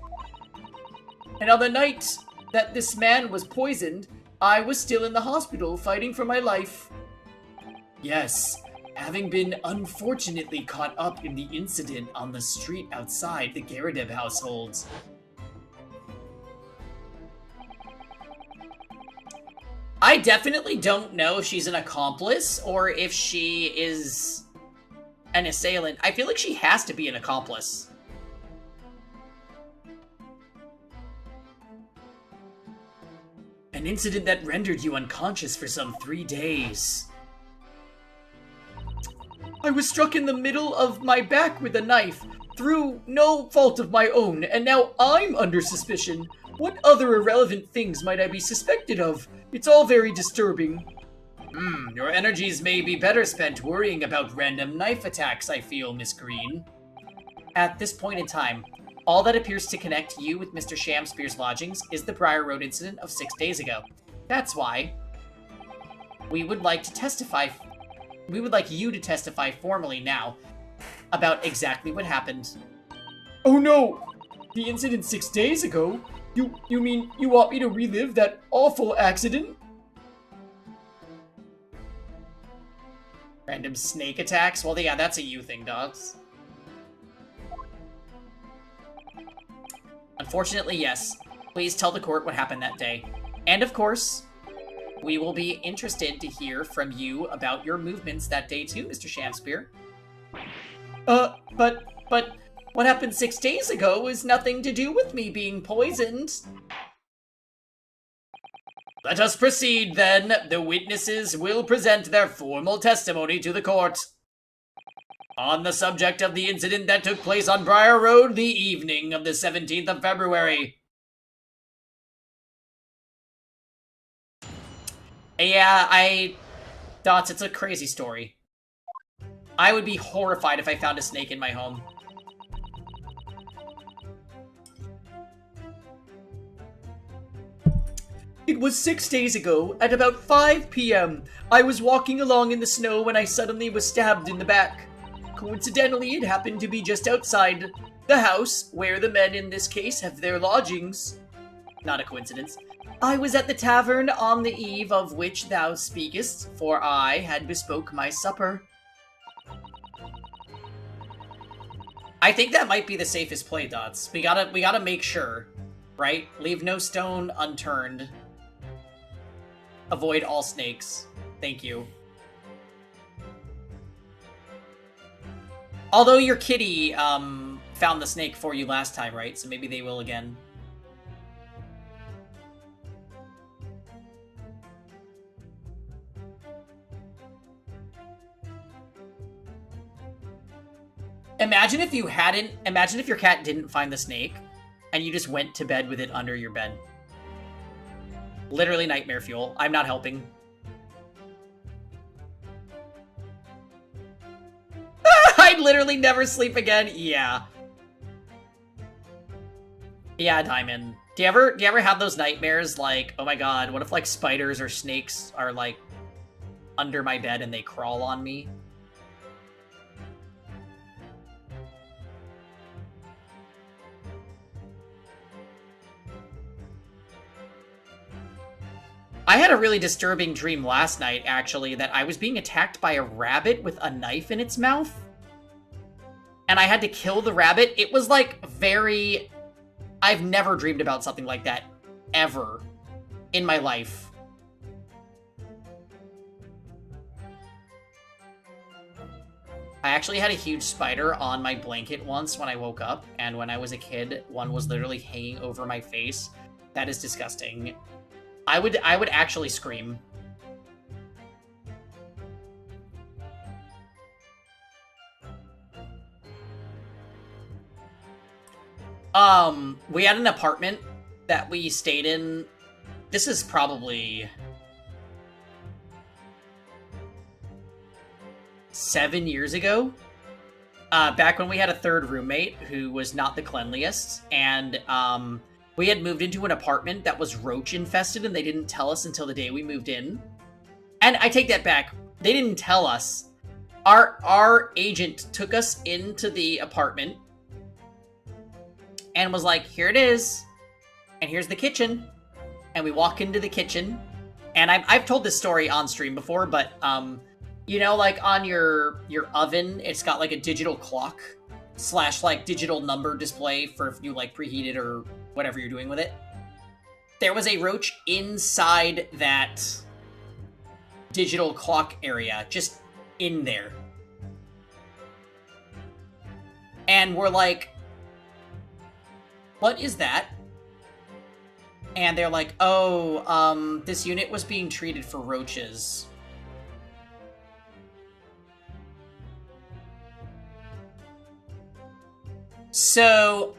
And on the night that this man was poisoned, I was still in the hospital fighting for my life. Yes, having been unfortunately caught up in the incident on the street outside the Garadeb household. I definitely don't know if she's an accomplice or if she is an assailant. I feel like she has to be an accomplice. An incident that rendered you unconscious for some 3 days. I was struck in the middle of my back with a knife, through no fault of my own, and now I'm under suspicion. What other irrelevant things might I be suspected of? It's all very disturbing. Your energies may be better spent worrying about random knife attacks, I feel, Miss Green. At this point in time, all that appears to connect you with Mr. Shakespeare's lodgings is the Briar Road incident of 6 days ago. That's why, we would like to testify. We would like you to testify formally now about exactly what happened. Oh no! The incident 6 days ago? You mean you want me to relive that awful accident? Random snake attacks? Well, yeah, that's a you thing, dogs. Unfortunately, yes. Please tell the court what happened that day. And of course, we will be interested to hear from you about your movements that day too, Mr. Shamspear. But what happened 6 days ago is nothing to do with me being poisoned. Let us proceed, then. The witnesses will present their formal testimony to the court on the subject of the incident that took place on Briar Road the evening of the 17th of February. Yeah, Dots, it's a crazy story. I would be horrified if I found a snake in my home. It was 6 days ago, at about 5 p.m. I was walking along in the snow when I suddenly was stabbed in the back. Coincidentally, it happened to be just outside the house where the men in this case have their lodgings. Not a coincidence. I was at the tavern on the eve of which thou speakest, for I had bespoke my supper. I think that might be the safest play, Dots. We gotta make sure, right? Leave no stone unturned. Avoid all snakes. Thank you. Although your kitty, found the snake for you last time, right? So maybe they will again. Imagine if your cat didn't find the snake, and you just went to bed with it under your bed. Literally nightmare fuel. I'm not helping. I'd literally never sleep again. Yeah. Yeah, Diamond. Do you ever have those nightmares like, oh my god, what if like spiders or snakes are like under my bed and they crawl on me? I had a really disturbing dream last night, actually, that I was being attacked by a rabbit with a knife in its mouth. And I had to kill the rabbit. It was, like, very... I've never dreamed about something like that, ever, in my life. I actually had a huge spider on my blanket once when I woke up, and when I was a kid, one was literally hanging over my face. That is disgusting. I would actually scream. We had an apartment that we stayed in. This is probably 7 years ago. Back when we had a third roommate who was not the cleanliest, and we had moved into an apartment that was roach infested, and they didn't tell us until the day we moved in. And I take that back. They didn't tell us. Our agent took us into the apartment and was like, here it is, and here's the kitchen. And we walk into the kitchen, and I've told this story on stream before, but you know, like on your oven, it's got like a digital clock / like digital number display for if you like preheat it or whatever you're doing with it. There was a roach inside that digital clock area, just in there. And we're like, what is that? And they're like, oh, this unit was being treated for roaches. So,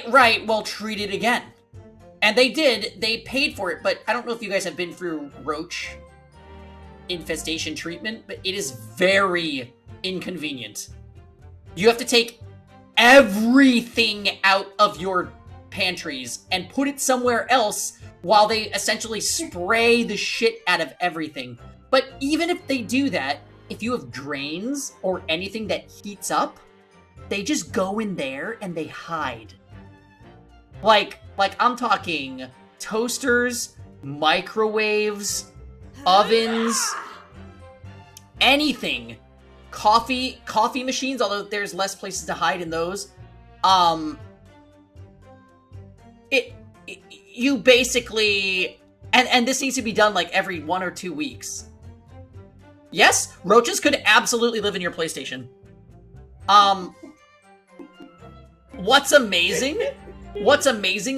Right, well, treat it again. And they did, they paid for it, but I don't know if you guys have been through roach infestation treatment, but it is very inconvenient. You have to take everything out of your pantries and put it somewhere else while they essentially spray the shit out of everything. But even if they do that, if you have drains or anything that heats up, they just go in there and they hide. Like I'm talking toasters, microwaves, ovens, anything. Coffee machines, although there's less places to hide in those. You basically, and this needs to be done like every 1 or 2 weeks. Yes, roaches could absolutely live in your PlayStation. What's amazing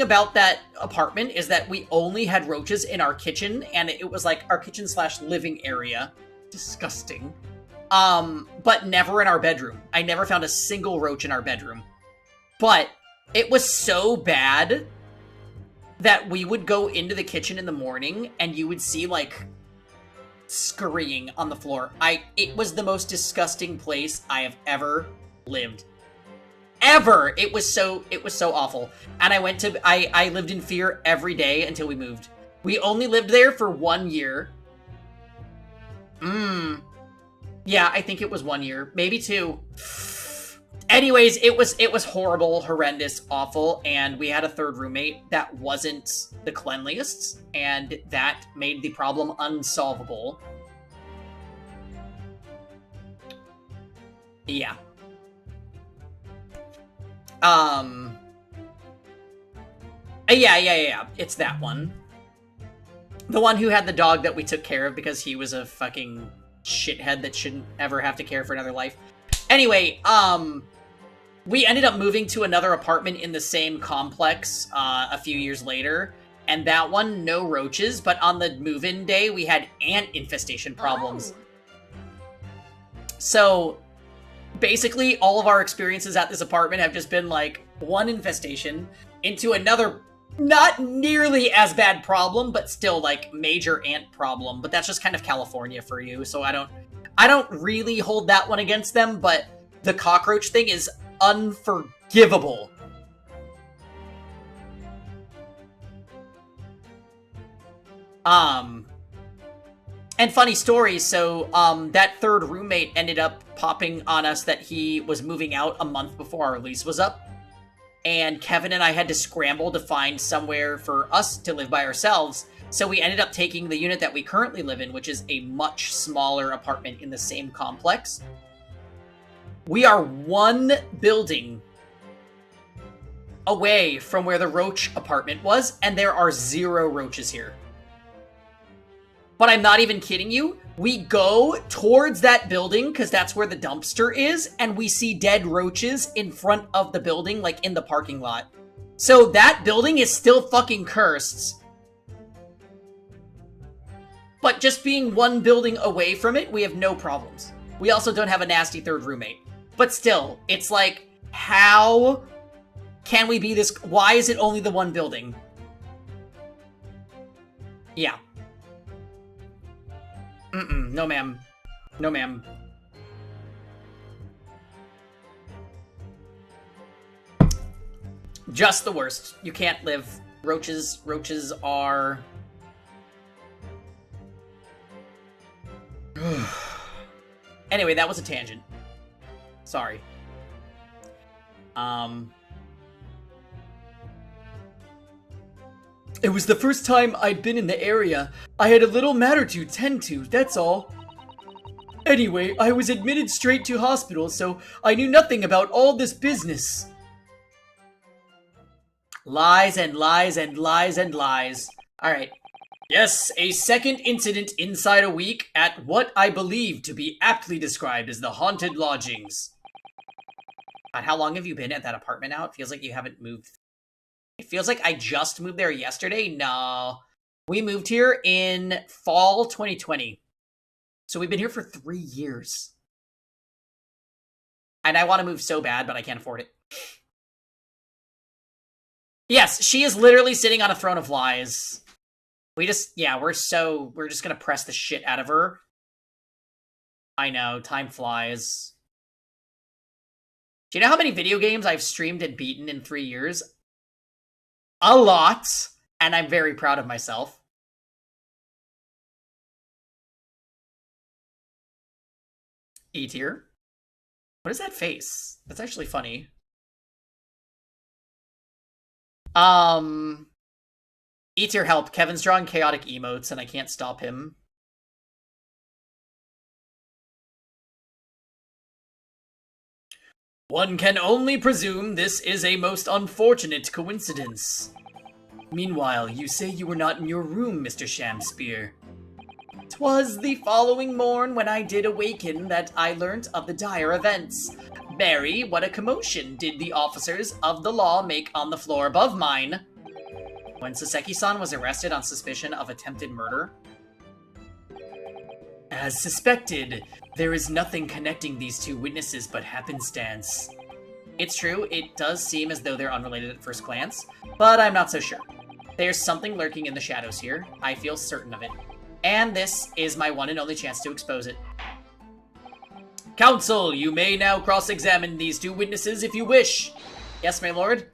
about that apartment is that we only had roaches in our kitchen, and it was like our kitchen / living area. Disgusting. But never in our bedroom. I never found a single roach in our bedroom. But it was so bad that we would go into the kitchen in the morning and you would see, like, scurrying on the floor. It was the most disgusting place I have ever lived. Ever! It was so awful. And I lived in fear every day until we moved. We only lived there for 1 year. Yeah, I think it was 1 year. Maybe 2. Anyways, it was horrible, horrendous, awful, and we had a third roommate that wasn't the cleanliest, and that made the problem unsolvable. Yeah. Yeah. It's that one. The one who had the dog that we took care of because he was a fucking shithead that shouldn't ever have to care for another life. Anyway, we ended up moving to another apartment in the same complex a few years later, and that one, no roaches, but on the move-in day, we had ant infestation problems. So, basically, all of our experiences at this apartment have just been, like, one infestation into another, not nearly as bad problem, but still, like, major ant problem. But that's just kind of California for you, so I don't really hold that one against them, but the cockroach thing is unforgivable. And funny story, so, that third roommate ended up popping on us that he was moving out a month before our lease was up. And Kevin and I had to scramble to find somewhere for us to live by ourselves. So we ended up taking the unit that we currently live in, which is a much smaller apartment in the same complex. We are one building away from where the roach apartment was, and there are 0 roaches here. But I'm not even kidding you. We go towards that building, because that's where the dumpster is, and we see dead roaches in front of the building, like in the parking lot. So that building is still fucking cursed. But just being one building away from it, we have no problems. We also don't have a nasty third roommate. But still, it's like, how can we be this? Why is it only the one building? Yeah. No ma'am. No ma'am. Just the worst. You can't live. Roaches are... Anyway, that was a tangent. Sorry. It was the first time I'd been in the area. I had a little matter to tend to, that's all. Anyway, I was admitted straight to hospital, so I knew nothing about all this business. Lies and lies and lies and lies. Alright. Yes, a second incident inside a week at what I believe to be aptly described as the haunted lodgings. God, how long have you been at that apartment now? It feels like you haven't moved. It feels like I just moved there yesterday. No. We moved here in fall 2020. So we've been here for 3 years. And I want to move so bad, but I can't afford it. Yes, she is literally sitting on a throne of lies. We're just gonna press the shit out of her. I know, time flies. Do you know how many video games I've streamed and beaten in 3 years? a lot, and I'm very proud of myself. E tier. What is that face? That's actually funny. E tier help. Kevin's drawing chaotic emotes, and I can't stop him. One can only presume this is a most unfortunate coincidence. Meanwhile, you say you were not in your room, Mr. Shamspear. 'Twas the following morn when I did awaken that I learnt of the dire events. Mary, what a commotion did the officers of the law make on the floor above mine. When Saseki-san was arrested on suspicion of attempted murder. As suspected, there is nothing connecting these two witnesses but happenstance. It's true, it does seem as though they're unrelated at first glance, but I'm not so sure. There's something lurking in the shadows here. I feel certain of it. And this is my one and only chance to expose it. Counsel, you may now cross-examine these two witnesses if you wish. Yes, my lord?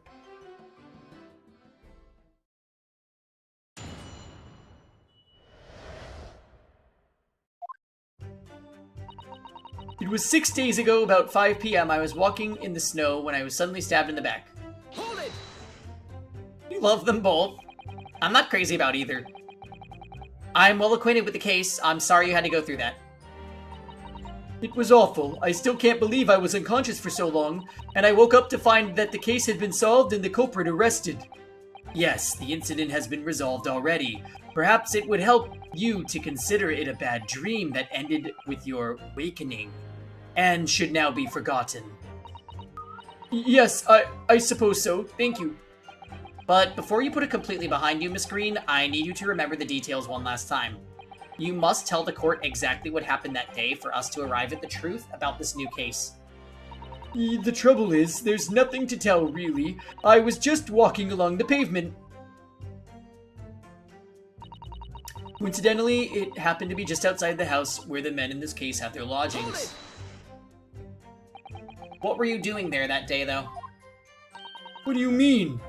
It was 6 days ago, about 5 p.m. I was walking in the snow when I was suddenly stabbed in the back. Hold it! You love them both. I'm not crazy about either. I'm well acquainted with the case. I'm sorry you had to go through that. It was awful. I still can't believe I was unconscious for so long, and I woke up to find that the case had been solved and the culprit arrested. Yes, the incident has been resolved already. Perhaps it would help you to consider it a bad dream that ended with your awakening, and should now be forgotten. Yes, I suppose so. Thank you. But before you put it completely behind you, Miss Green, I need you to remember the details one last time. You must tell the court exactly what happened that day for us to arrive at the truth about this new case. The trouble is, there's nothing to tell, really. I was just walking along the pavement. Coincidentally, it happened to be just outside the house where the men in this case have their lodgings. What were you doing there that day, though? What do you mean?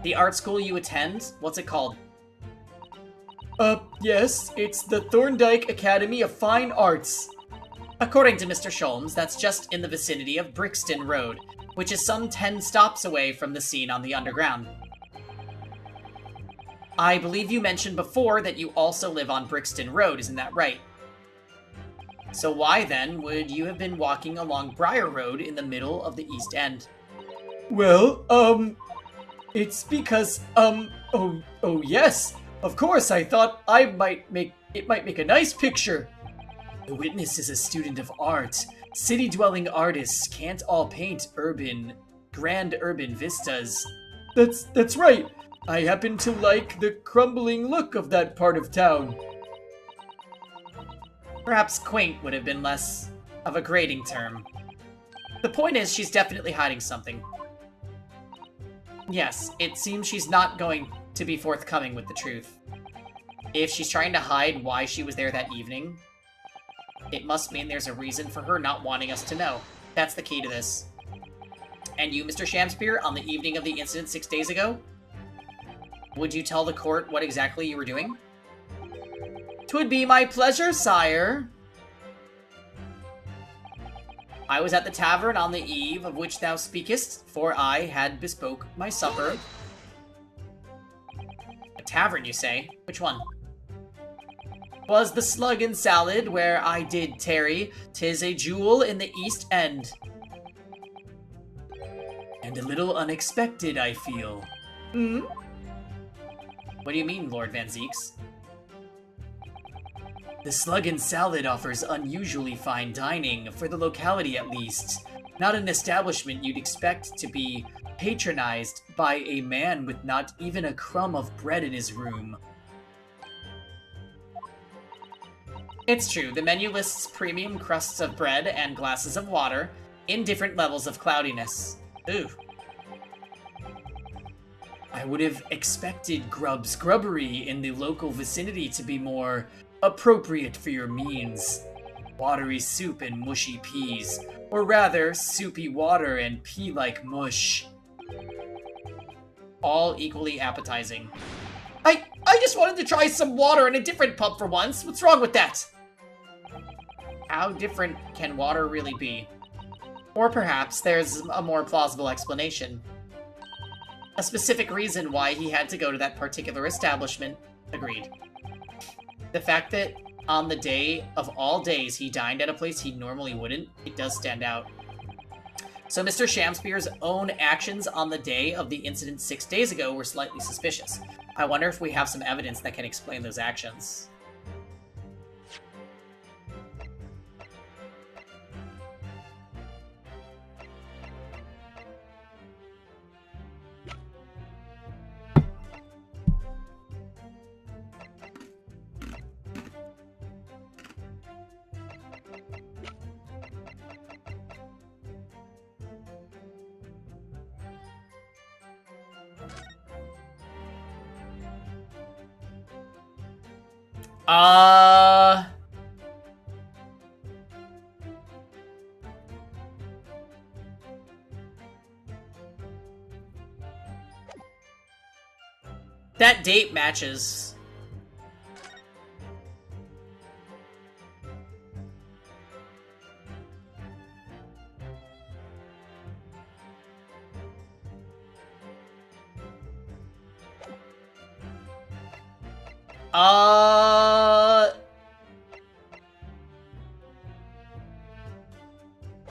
The art school you attend? What's it called? Yes, it's the Thorndike Academy of Fine Arts. According to Mr. Sholmes, that's just in the vicinity of Brixton Road, which is some 10 stops away from the scene on the Underground. I believe you mentioned before that you also live on Brixton Road, isn't that right? So why, then, would you have been walking along Briar Road in the middle of the East End? Well, it's because, oh yes, of course, I thought it might make a nice picture. The witness is a student of art. City-dwelling artists can't all paint grand urban vistas. That's right. I happen to like the crumbling look of that part of town. Perhaps quaint would have been less of a grading term. The point is, she's definitely hiding something. Yes, it seems she's not going to be forthcoming with the truth. If she's trying to hide why she was there that evening, it must mean there's a reason for her not wanting us to know. That's the key to this. And you, Mr. Shamspear, on the evening of the incident 6 days ago? Would you tell the court what exactly you were doing? 'Twould be my pleasure, sire. I was at the tavern on the eve of which thou speakest, for I had bespoke my supper. A tavern, you say? Which one? 'Twas the Slug and Salad where I did tarry. 'Tis a jewel in the East End. And a little unexpected, I feel. Hmm? What do you mean, Lord Van Zeeks? The Slug and Salad offers unusually fine dining, for the locality at least. Not an establishment you'd expect to be patronized by a man with not even a crumb of bread in his room. It's true, the menu lists premium crusts of bread and glasses of water in different levels of cloudiness. Ooh. I would have expected Grub's Grubbery in the local vicinity to be more appropriate for your means. Watery soup and mushy peas, or rather, soupy water and pea-like mush. all equally appetizing. I just wanted to try some water in a different pub for once. What's wrong with that? How different can water really be? Or perhaps there's a more plausible explanation. A specific reason why he had to go to that particular establishment. Agreed. The fact that on the day of all days he dined at a place he normally wouldn't, it does stand out. So Mr. Shamspear's own actions on the day of the incident 6 days ago were slightly suspicious. I wonder if we have some evidence that can explain those actions. That date matches.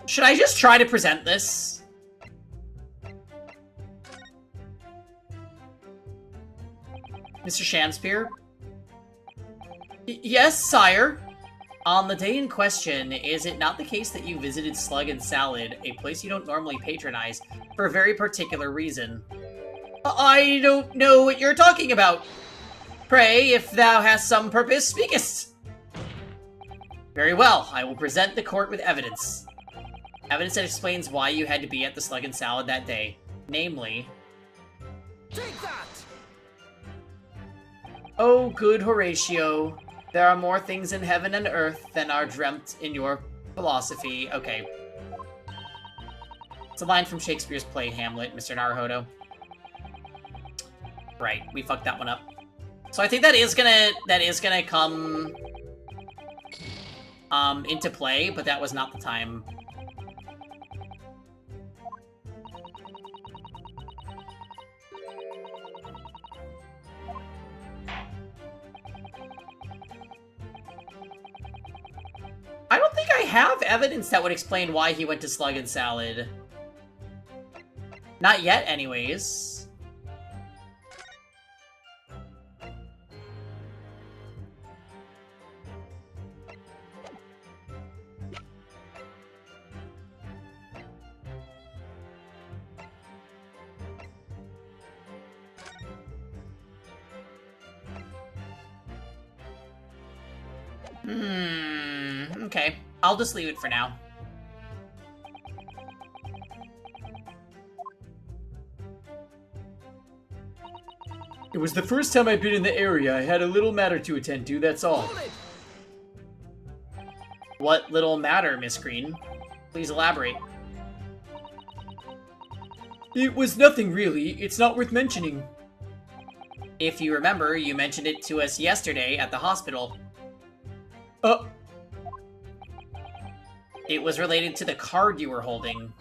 Should I just try to present this? Mr. Shamspear? Yes, sire? On the day in question, is it not the case that you visited Slug and Salad, a place you don't normally patronize, for a very particular reason? I don't know what you're talking about. Pray, if thou hast some purpose, speakest. Very well, I will present the court with evidence. Evidence that explains why you had to be at the Slug and Salad that day. Namely... Take that! Oh, good Horatio. There are more things in heaven and earth than are dreamt in your philosophy. Okay. It's a line from Shakespeare's play Hamlet, Mr. Naruhodo. Right, we fucked that one up. So I think that is gonna come into play, but that was not the time. I don't think I have evidence that would explain why he went to Slug and Salad. Not yet, anyways. Okay. I'll just leave it for now. It was the first time I'd been in the area. I had a little matter to attend to, that's all. What little matter, Miss Green? Please elaborate. It was nothing, really. It's not worth mentioning. If you remember, you mentioned it to us yesterday at the hospital. It was related to the card you were holding.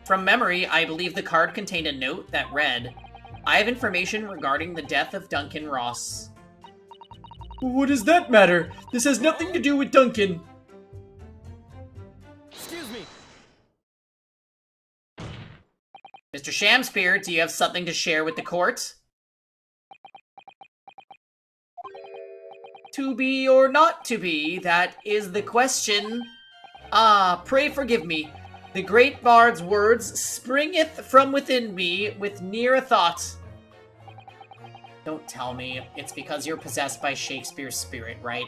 From memory, I believe the card contained a note that read, I have information regarding the death of Duncan Ross. What does that matter? This has nothing to do with Duncan. Excuse me. Mr. Shamspear, do you have something to share with the court? To be or not to be, that is the question. Ah, pray forgive me. The great bard's words springeth from within me with near a thought. Don't tell me it's because you're possessed by Shakespeare's spirit, right?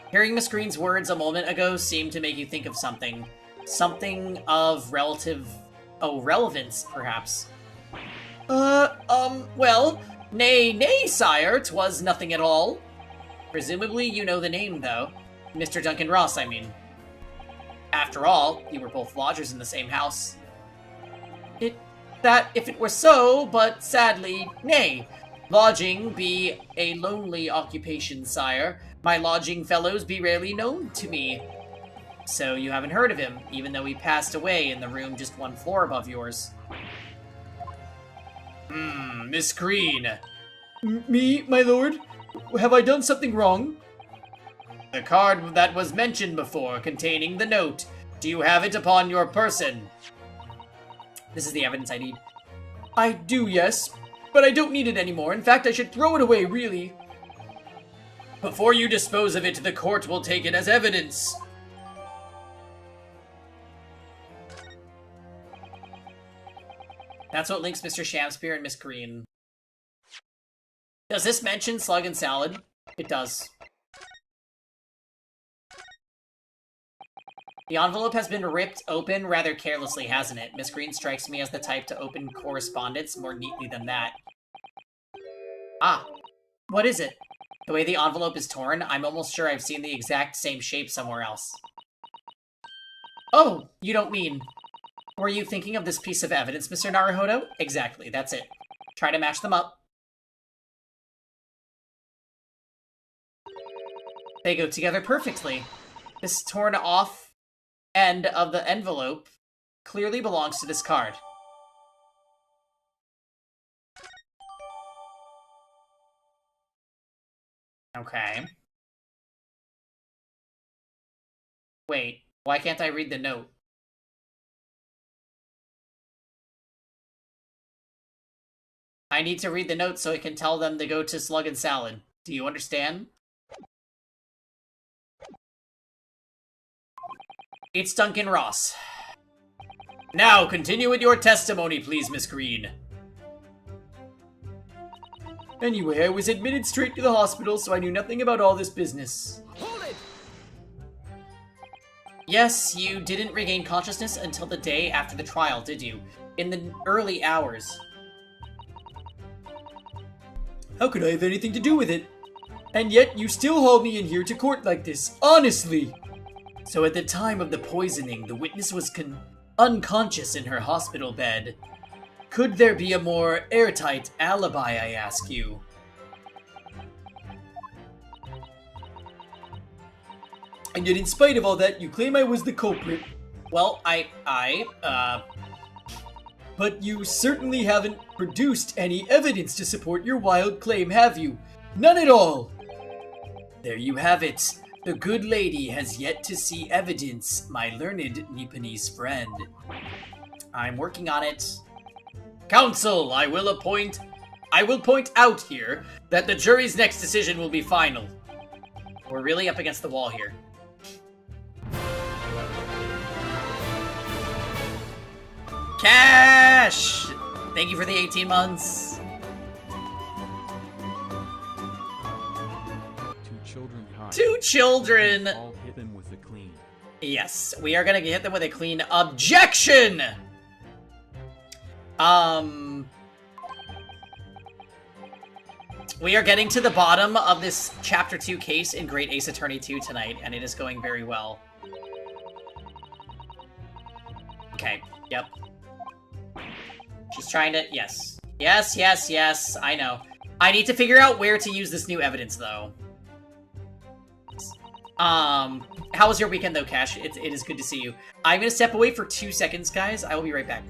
Hearing Miss Green's words a moment ago seemed to make you think of something. Something of relative Oh, relevance, perhaps. Well, nay, sire, 'twas nothing at all. Presumably you know the name, though. Mr. Duncan Ross, I mean. After all, you were both lodgers in the same house. If it were so, but sadly, nay. Lodging be a lonely occupation, sire. My lodging fellows be rarely known to me. So you haven't heard of him, even though he passed away in the room just one floor above yours. Miss Green. Me, my lord? Have I done something wrong? The card that was mentioned before, containing the note. Do you have it upon your person? This is the evidence I need. I do, yes. But I don't need it anymore. In fact, I should throw it away, really. Before you dispose of it, the court will take it as evidence. That's what links Mr. Shamspear and Miss Green. Does this mention Slug and Salad? It does. The envelope has been ripped open rather carelessly, hasn't it? Miss Green strikes me as the type to open correspondence more neatly than that. Ah, what is it? The way the envelope is torn, I'm almost sure I've seen the exact same shape somewhere else. Oh, you don't mean... Were you thinking of this piece of evidence, Mr. Naruhodo? Exactly, that's it. Try to match them up. They go together perfectly. This torn off end of the envelope clearly belongs to this card. Okay. Wait, why can't I read the note? I need to read the note so I can tell them to go to Slug and Salad. Do you understand? It's Duncan Ross. Now, continue with your testimony, please, Miss Green. Anyway, I was admitted straight to the hospital, so I knew nothing about all this business. Hold it! Yes, you didn't regain consciousness until the day after the trial, did you? In the early hours. How could I have anything to do with it? And yet, you still hauled me in here to court like this, honestly! So at the time of the poisoning, the witness was unconscious in her hospital bed. Could there be a more airtight alibi, I ask you? And yet in spite of all that, you claim I was the culprit. Well, But you certainly haven't produced any evidence to support your wild claim, have you? None at all! There you have it. The good lady has yet to see evidence, my learned Nipponese friend. I'm working on it. Counsel, I will point out here that the jury's next decision will be final. We're really up against the wall here. Cash! Thank you for the 18 months. Two children! All hit them with a clean. Yes, we are gonna hit them with a clean objection! We are getting to the bottom of this Chapter 2 case in Great Ace Attorney 2 tonight, and it is going very well. Okay, yep. She's trying to... Yes. Yes, I know. I need to figure out where to use this new evidence, though. How was your weekend, though, Cash? It is good to see you. I'm gonna step away for 2 seconds, guys. I will be right back.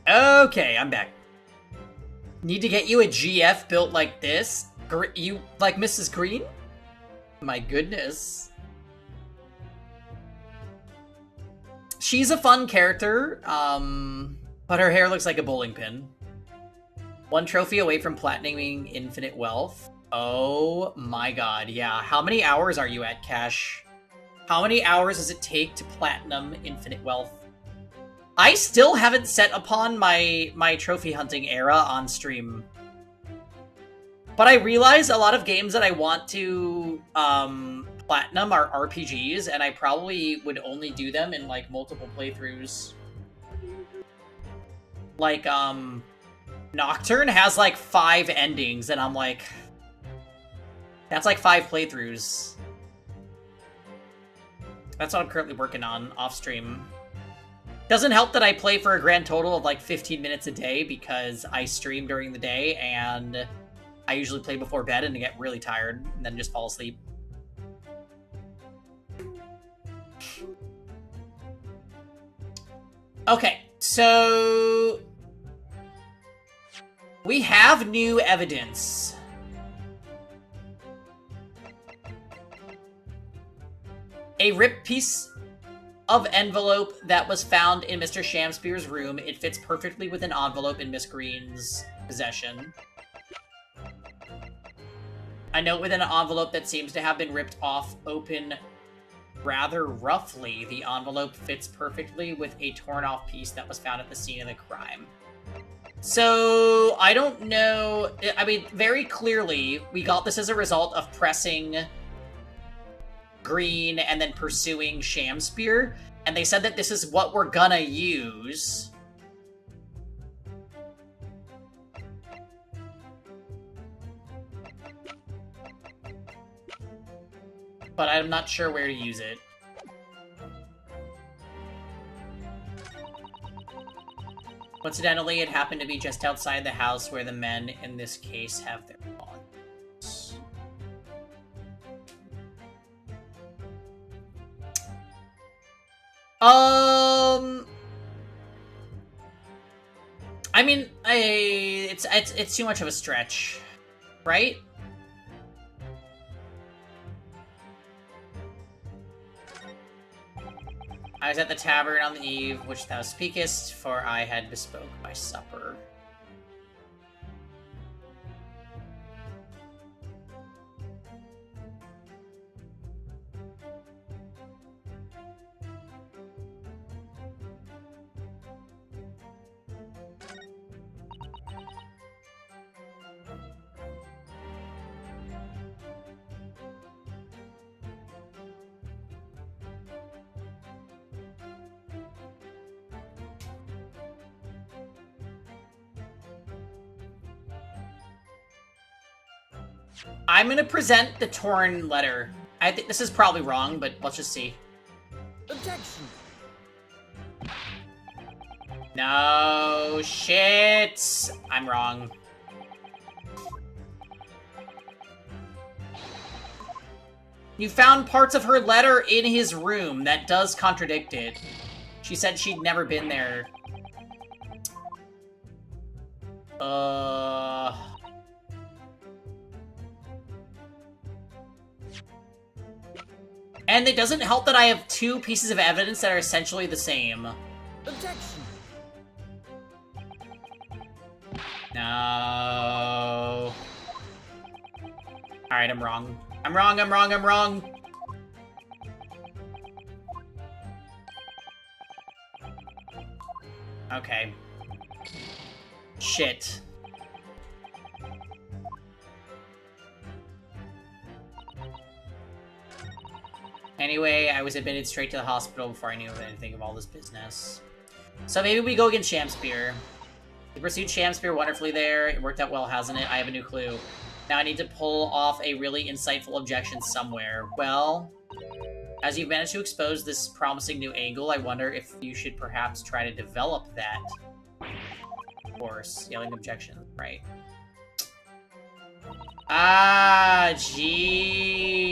Okay, I'm back. Need to get you a GF built like this? You like Mrs. Green? My goodness. She's a fun character, but her hair looks like a bowling pin. 1 trophy away from platinuming infinite wealth. Oh my god, yeah. How many hours are you at, Cash? How many hours does it take to platinum infinite wealth? I still haven't set upon my trophy hunting era on stream. But I realize a lot of games that I want to platinum are RPGs, and I probably would only do them in, like, multiple playthroughs. Like, Nocturne has, like, 5 endings, and I'm like... That's like 5 playthroughs. That's what I'm currently working on, off-stream. Doesn't help that I play for a grand total of like 15 minutes a day because I stream during the day and I usually play before bed and get really tired and then just fall asleep. Okay, so we have new evidence. A ripped piece of envelope that was found in Mr. Shamspeare's room. It fits perfectly with an envelope in Miss Green's possession. A note with an envelope that seems to have been ripped off open rather roughly. The envelope fits perfectly with a torn-off piece that was found at the scene of the crime. So, I don't know... I mean, very clearly, we got this as a result of pressing Green and then pursuing Shamspeare, and they said that this is what we're gonna use. But I'm not sure where to use it. Coincidentally, it happened to be just outside the house where the men in this case have their bonds. I mean, it's too much of a stretch, right? I was at the tavern on the eve which thou speakest, for I had bespoke my supper. I'm gonna present the torn letter. I think this is probably wrong, but let's just see. Objection. No shit. I'm wrong. You found parts of her letter in his room. That does contradict it. She said she'd never been there. And it doesn't help that I have two pieces of evidence that are essentially the same. Objection. No. Alright, I'm wrong. I'm wrong, I'm wrong, I'm wrong! Okay. Shit. Anyway, I was admitted straight to the hospital before I knew of anything of all this business. So maybe we go against Shamspear. We pursued Shamspear wonderfully there. It worked out well, hasn't it? I have a new clue. Now I need to pull off a really insightful objection somewhere. Well, as you've managed to expose this promising new angle, I wonder if you should perhaps try to develop that. Of course, yelling objection, right. Ah, jeez.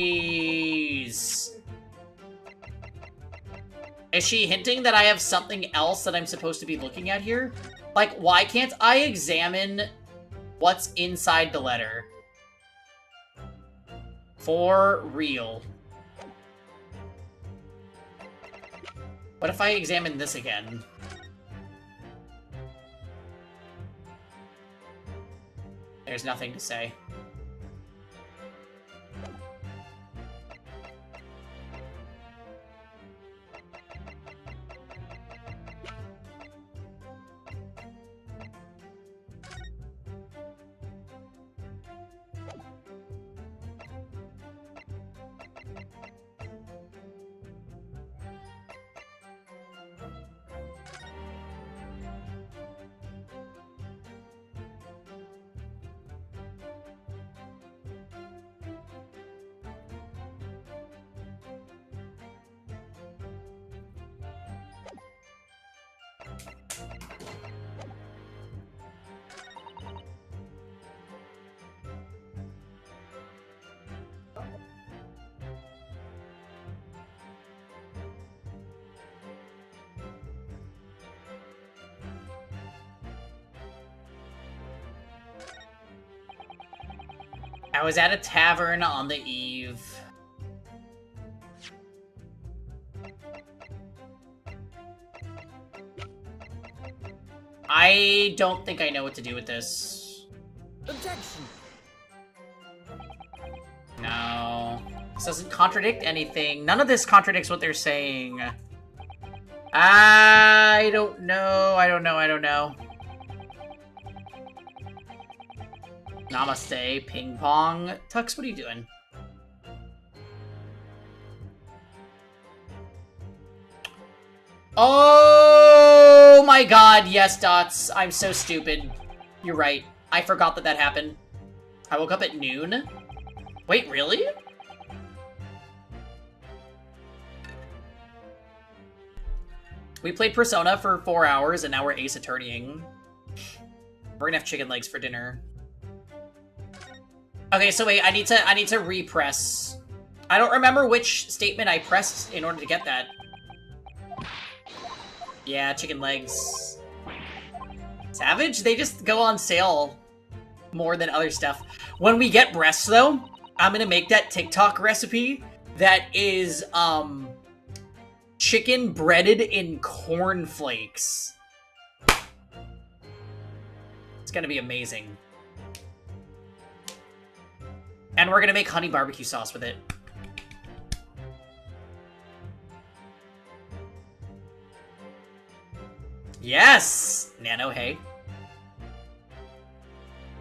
Is she hinting that I have something else that I'm supposed to be looking at here? Like, why can't I examine what's inside the letter? For real. What if I examine this again? There's nothing to say. I was at a tavern on the eve. I don't think I know what to do with this. Objection. No. This doesn't contradict anything. None of this contradicts what they're saying. I don't know. I don't know. I don't know. Namaste, ping pong. Tux, what are you doing? Oh my god, yes, Dots. I'm so stupid. You're right. I forgot that that happened. I woke up at noon? Wait, really? We played Persona for 4 hours and now we're Ace Attorneying. We're gonna have chicken legs for dinner. Okay, so wait, I need to repress. I don't remember which statement I pressed in order to get that. Yeah, chicken legs. Savage? They just go on sale more than other stuff. When we get breasts, though, I'm gonna make that TikTok recipe that is, chicken breaded in cornflakes. It's gonna be amazing. And we're gonna make honey barbecue sauce with it. Yes! Nano, hey.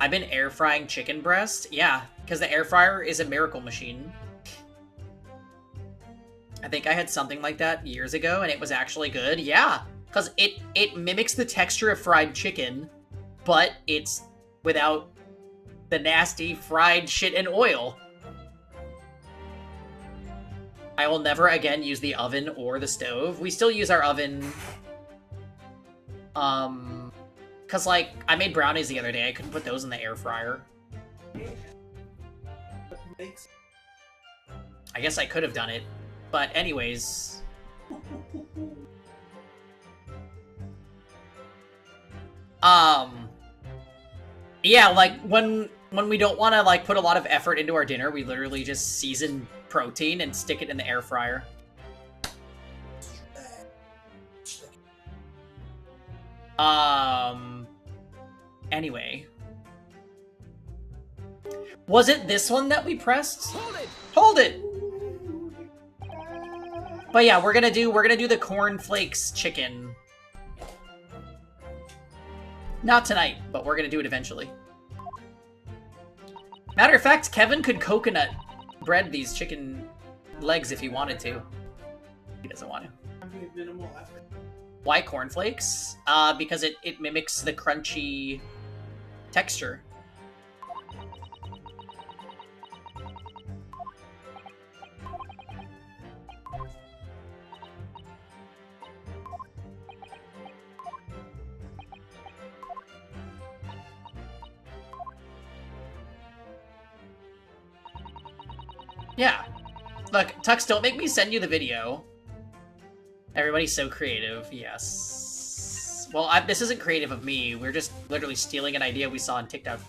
I've been air frying chicken breast. Yeah, because the air fryer is a miracle machine. I think I had something like that years ago and it was actually good. Yeah, because it mimics the texture of fried chicken, but it's without the nasty fried shit and oil. I will never again use the oven or the stove. We still use our oven. Cause like, I made brownies the other day. I couldn't put those in the air fryer. I guess I could have done it. But anyways... Yeah, like, when we don't want to, like, put a lot of effort into our dinner, we literally just season protein and stick it in the air fryer. Anyway. Was it this one that we pressed? Hold it! Hold it! But yeah, we're gonna do the cornflakes chicken. Not tonight, but we're gonna do it eventually. Matter of fact, Kevin could coconut bread these chicken legs if he wanted to. He doesn't want to. Why cornflakes? Because it mimics the crunchy texture. Yeah. Look, Tux, don't make me send you the video. Everybody's so creative, yes. Well, this isn't creative of me. We're just literally stealing an idea we saw on TikTok.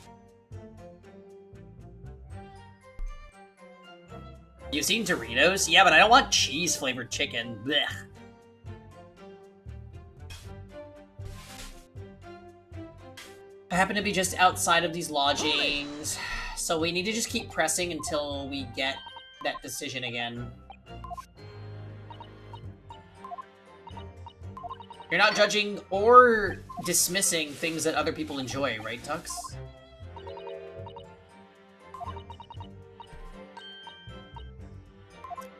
You've seen Doritos? Yeah, but I don't want cheese-flavored chicken. Blech. I happen to be just outside of these lodgings, so we need to just keep pressing until we get that decision again. You're not judging or dismissing things that other people enjoy, right, Tux?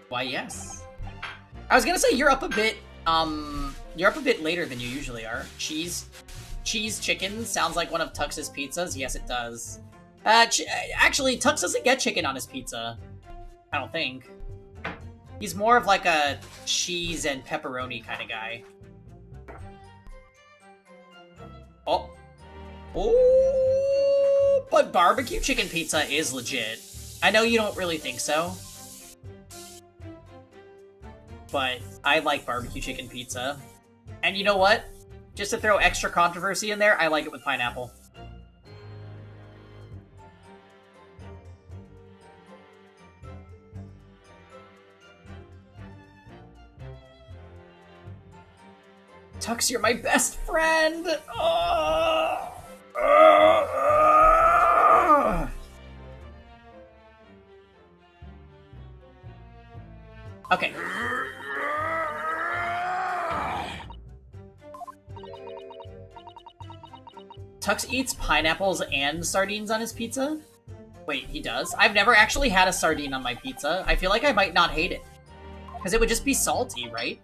Why, yes. I was gonna say you're up a bit later than you usually are. Cheese chicken sounds like one of Tux's pizzas. Yes, it does. Actually, Tux doesn't get chicken on his pizza. I don't think. He's more of like a cheese and pepperoni kind of guy. Oh. Oh, but barbecue chicken pizza is legit. I know you don't really think so. But I like barbecue chicken pizza. And you know what? Just to throw extra controversy in there, I like it with pineapple. Tux, you're my best friend! Okay. Tux eats pineapples and sardines on his pizza? Wait, he does? I've never actually had a sardine on my pizza. I feel like I might not hate it. Because it would just be salty, right?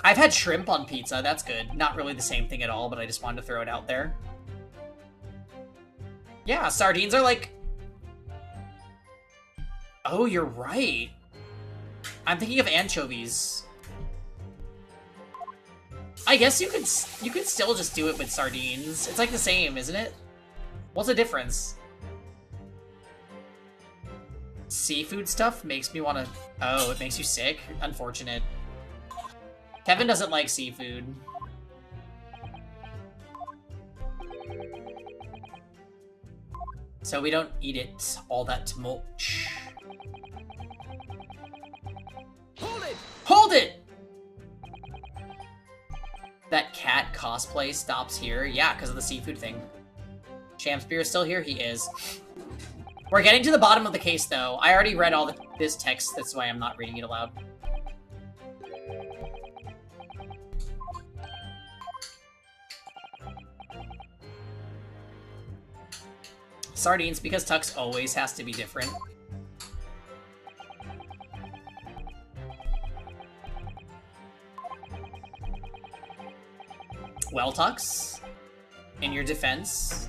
I've had shrimp on pizza, that's good. Not really the same thing at all, but I just wanted to throw it out there. Yeah, sardines are like... Oh, you're right. I'm thinking of anchovies. I guess you could still just do it with sardines. It's like the same, isn't it? What's the difference? Seafood stuff makes me want to... Oh, it makes you sick? Unfortunate. Kevin doesn't like seafood. So we don't eat it all that much. Hold it! Hold it! That cat cosplay stops here. Yeah, because of the seafood thing. Shamspear is still here? He is. We're getting to the bottom of the case, though. I already read all this text, that's why I'm not reading it aloud. Sardines, because Tux always has to be different. Well, Tux, in your defense...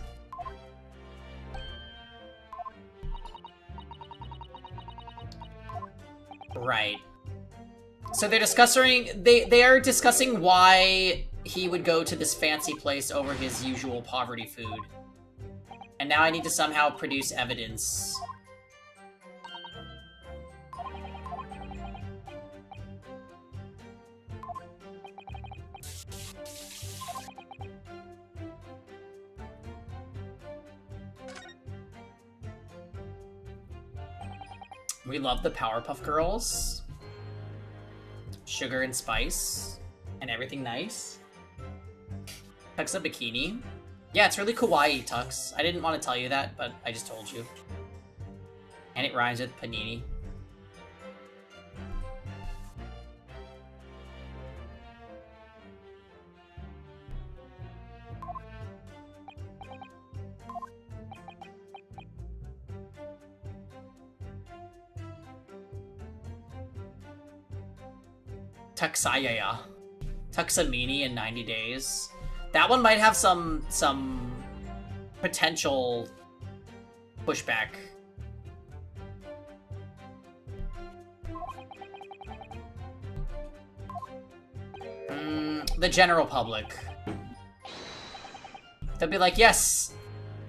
Right. So they're discussing... They are discussing why he would go to this fancy place over his usual poverty food. And now I need to somehow produce evidence. We love the Powerpuff Girls. Sugar and spice. And everything nice. Tux a bikini. Yeah, it's really kawaii, Tux. I didn't want to tell you that, but I just told you. And it rhymes with panini. Tuxayaya. Tuxamini in 90 days. That one might have some potential pushback. The general public. They'll be like, yes,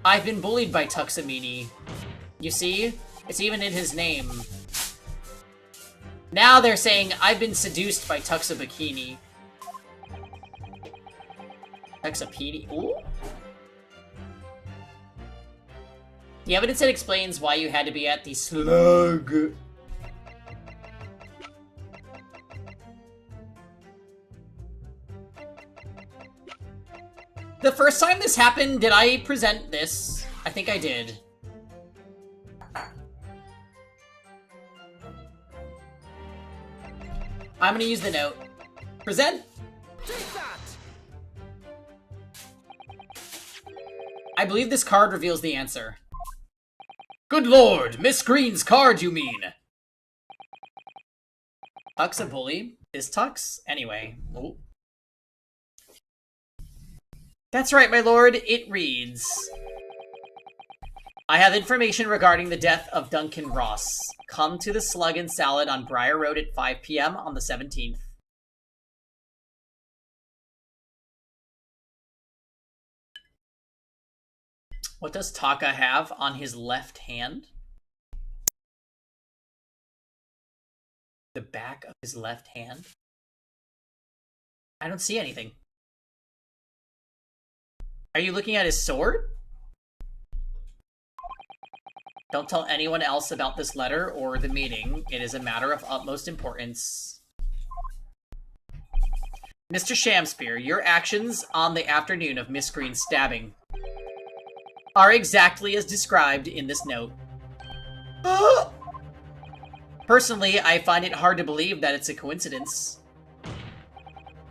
I've been bullied by Tuxamini. You see? It's even in his name. Now they're saying, I've been seduced by Tuxabikini. Tuxapini? Ooh? The evidence that explains why you had to be at the slug. The first time this happened, did I present this? I think I did. I'm gonna use the note. Present! Take that! I believe this card reveals the answer. Good lord! Miss Green's card, you mean? Tux a bully? Is Tux? Anyway. Ooh. That's right, my lord. It reads... I have information regarding the death of Duncan Ross. Come to the Slug and Salad on Briar Road at 5 p.m. on the 17th. What does Taka have on his left hand? The back of his left hand? I don't see anything. Are you looking at his sword? Don't tell anyone else about this letter or the meeting. It is a matter of utmost importance. Mr. Shamspear, your actions on the afternoon of Miss Green's stabbing are exactly as described in this note. Personally, I find it hard to believe that it's a coincidence.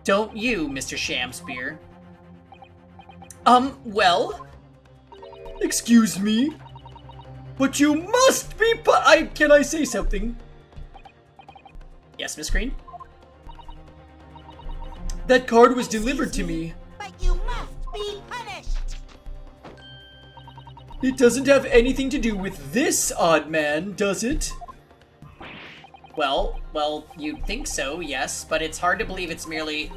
Don't you, Mr. Shamspear? Well? Excuse me? But you must be can I say something? Yes, Miss Green? That card was delivered to me. But you must be punished! It doesn't have anything to do with this odd man, does it? Well, you'd think so, yes, but it's hard to believe it's merely...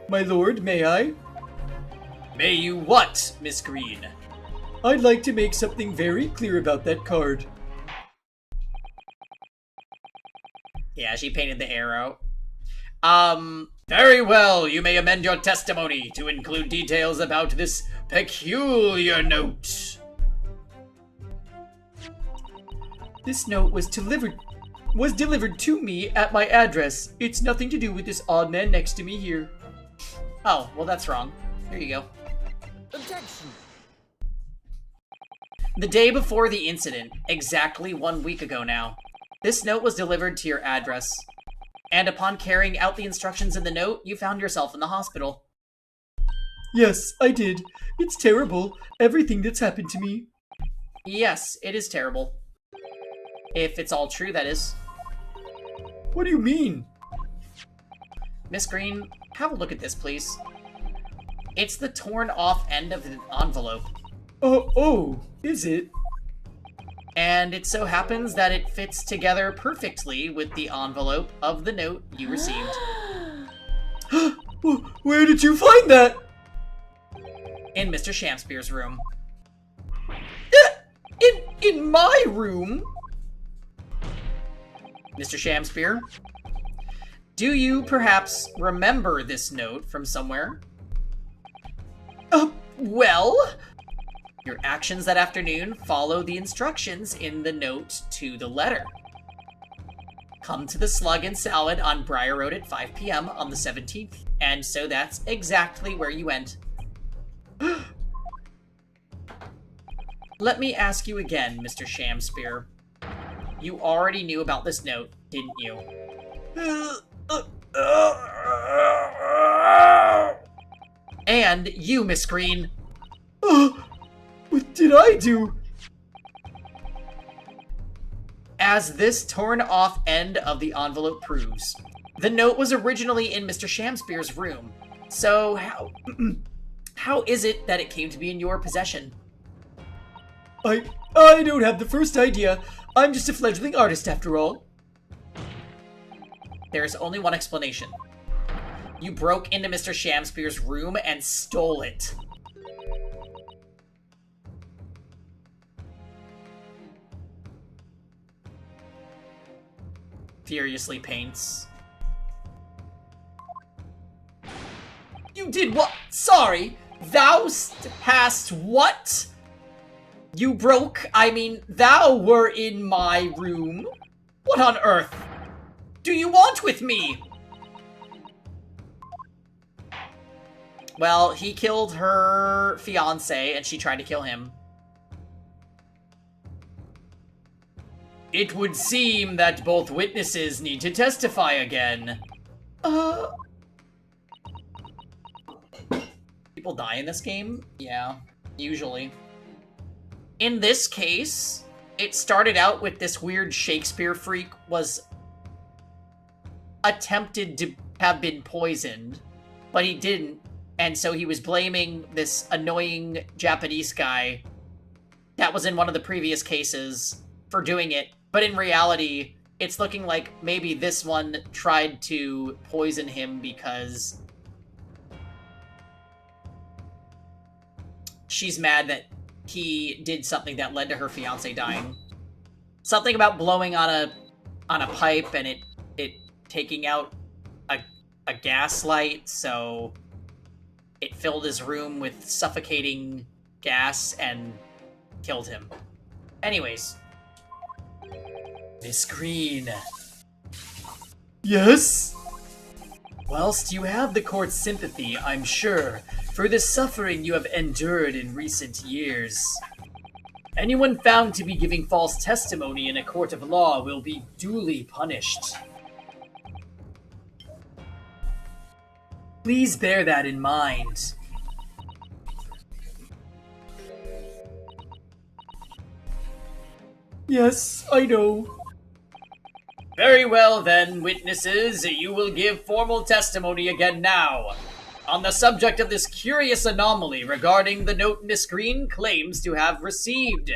My lord, may I? May you what, Miss Green? I'd like to make something very clear about that card. Yeah, she painted the arrow. Very well, you may amend your testimony to include details about this peculiar note. This note was delivered to me at my address. It's nothing to do with this odd man next to me here. Oh, well that's wrong. Here you go. Objection! The day before the incident, exactly 1 week ago now, this note was delivered to your address. And upon carrying out the instructions in the note, you found yourself in the hospital. Yes, I did. It's terrible, everything that's happened to me. Yes, it is terrible. If it's all true, that is. What do you mean? Miss Green, have a look at this, please. It's the torn off end of the envelope. Oh, is it? And it so happens that it fits together perfectly with the envelope of the note you received. Where did you find that? In Mr. Shamspear's room. In my room? Mr. Shamspear, do you perhaps remember this note from somewhere? Well? Your actions that afternoon follow the instructions in the note to the letter. come to the Slug and Salad on Briar Road at 5 p.m. on the 17th. And so that's exactly where you went. Let me ask you again, Mr. Shamspear. You already knew about this note, didn't you? And you, Miss Green. What did I do? As this torn-off end of the envelope proves, the note was originally in Mr. Shamspear's room. So how is it that it came to be in your possession? I don't have the first idea. I'm just a fledgling artist after all. There's only one explanation. You broke into Mr. Shamspear's room and stole it. Furiously paints. You did what? Sorry, thou hast what? You broke, thou were in my room? What on earth do you want with me? Well, he killed her fiancé and she tried to kill him. It would seem that both witnesses need to testify again. People die in this game? Yeah, usually. In this case, it started out with this weird Shakespeare freak was attempted to have been poisoned, but he didn't, and so he was blaming this annoying Japanese guy that was in one of the previous cases for doing it, but in reality, it's looking like maybe this one tried to poison him because she's mad that he did something that led to her fiancé dying. Something about blowing on a pipe and it taking out a gas light, so it filled his room with suffocating gas and killed him. Anyways. Miss Green. Yes? Whilst you have the court's sympathy, I'm sure, for the suffering you have endured in recent years, anyone found to be giving false testimony in a court of law will be duly punished. Please bear that in mind. Yes, I know. Very well then, witnesses, you will give formal testimony again now on the subject of this curious anomaly regarding the note Miss Green claims to have received.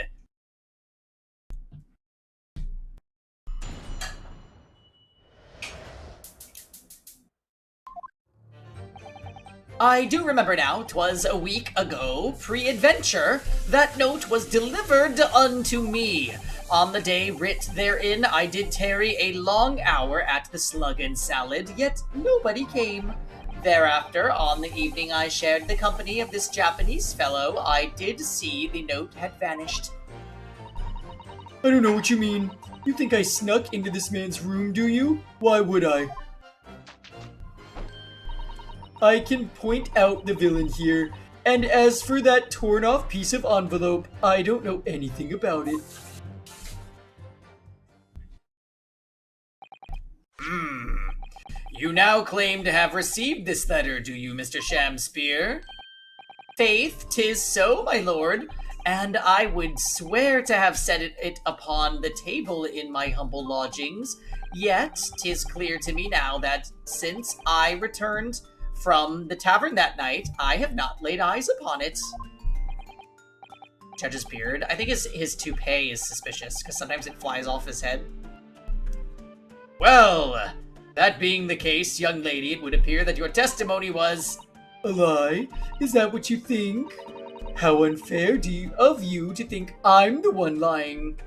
I do remember now, 'twas a week ago, pre-adventure, that note was delivered unto me. On the day writ therein, I did tarry a long hour at the Slug and Salad, yet nobody came. Thereafter, on the evening I shared the company of this Japanese fellow, I did see the note had vanished. I don't know what you mean. You think I snuck into this man's room, do you? Why would I? I can point out the villain here, and as for that torn-off piece of envelope, I don't know anything about it. You now claim to have received this letter, do you, Mr. Shamspear? Faith, 'tis so, my lord, and I would swear to have set it upon the table in my humble lodgings, yet 'tis clear to me now that since I returned from the tavern that night, I have not laid eyes upon it. Judge's beard. I think his toupee is suspicious, because sometimes it flies off his head. Well, that being the case, young lady, it would appear that your testimony was... A lie? Is that what you think? How unfair of you to think I'm the one lying.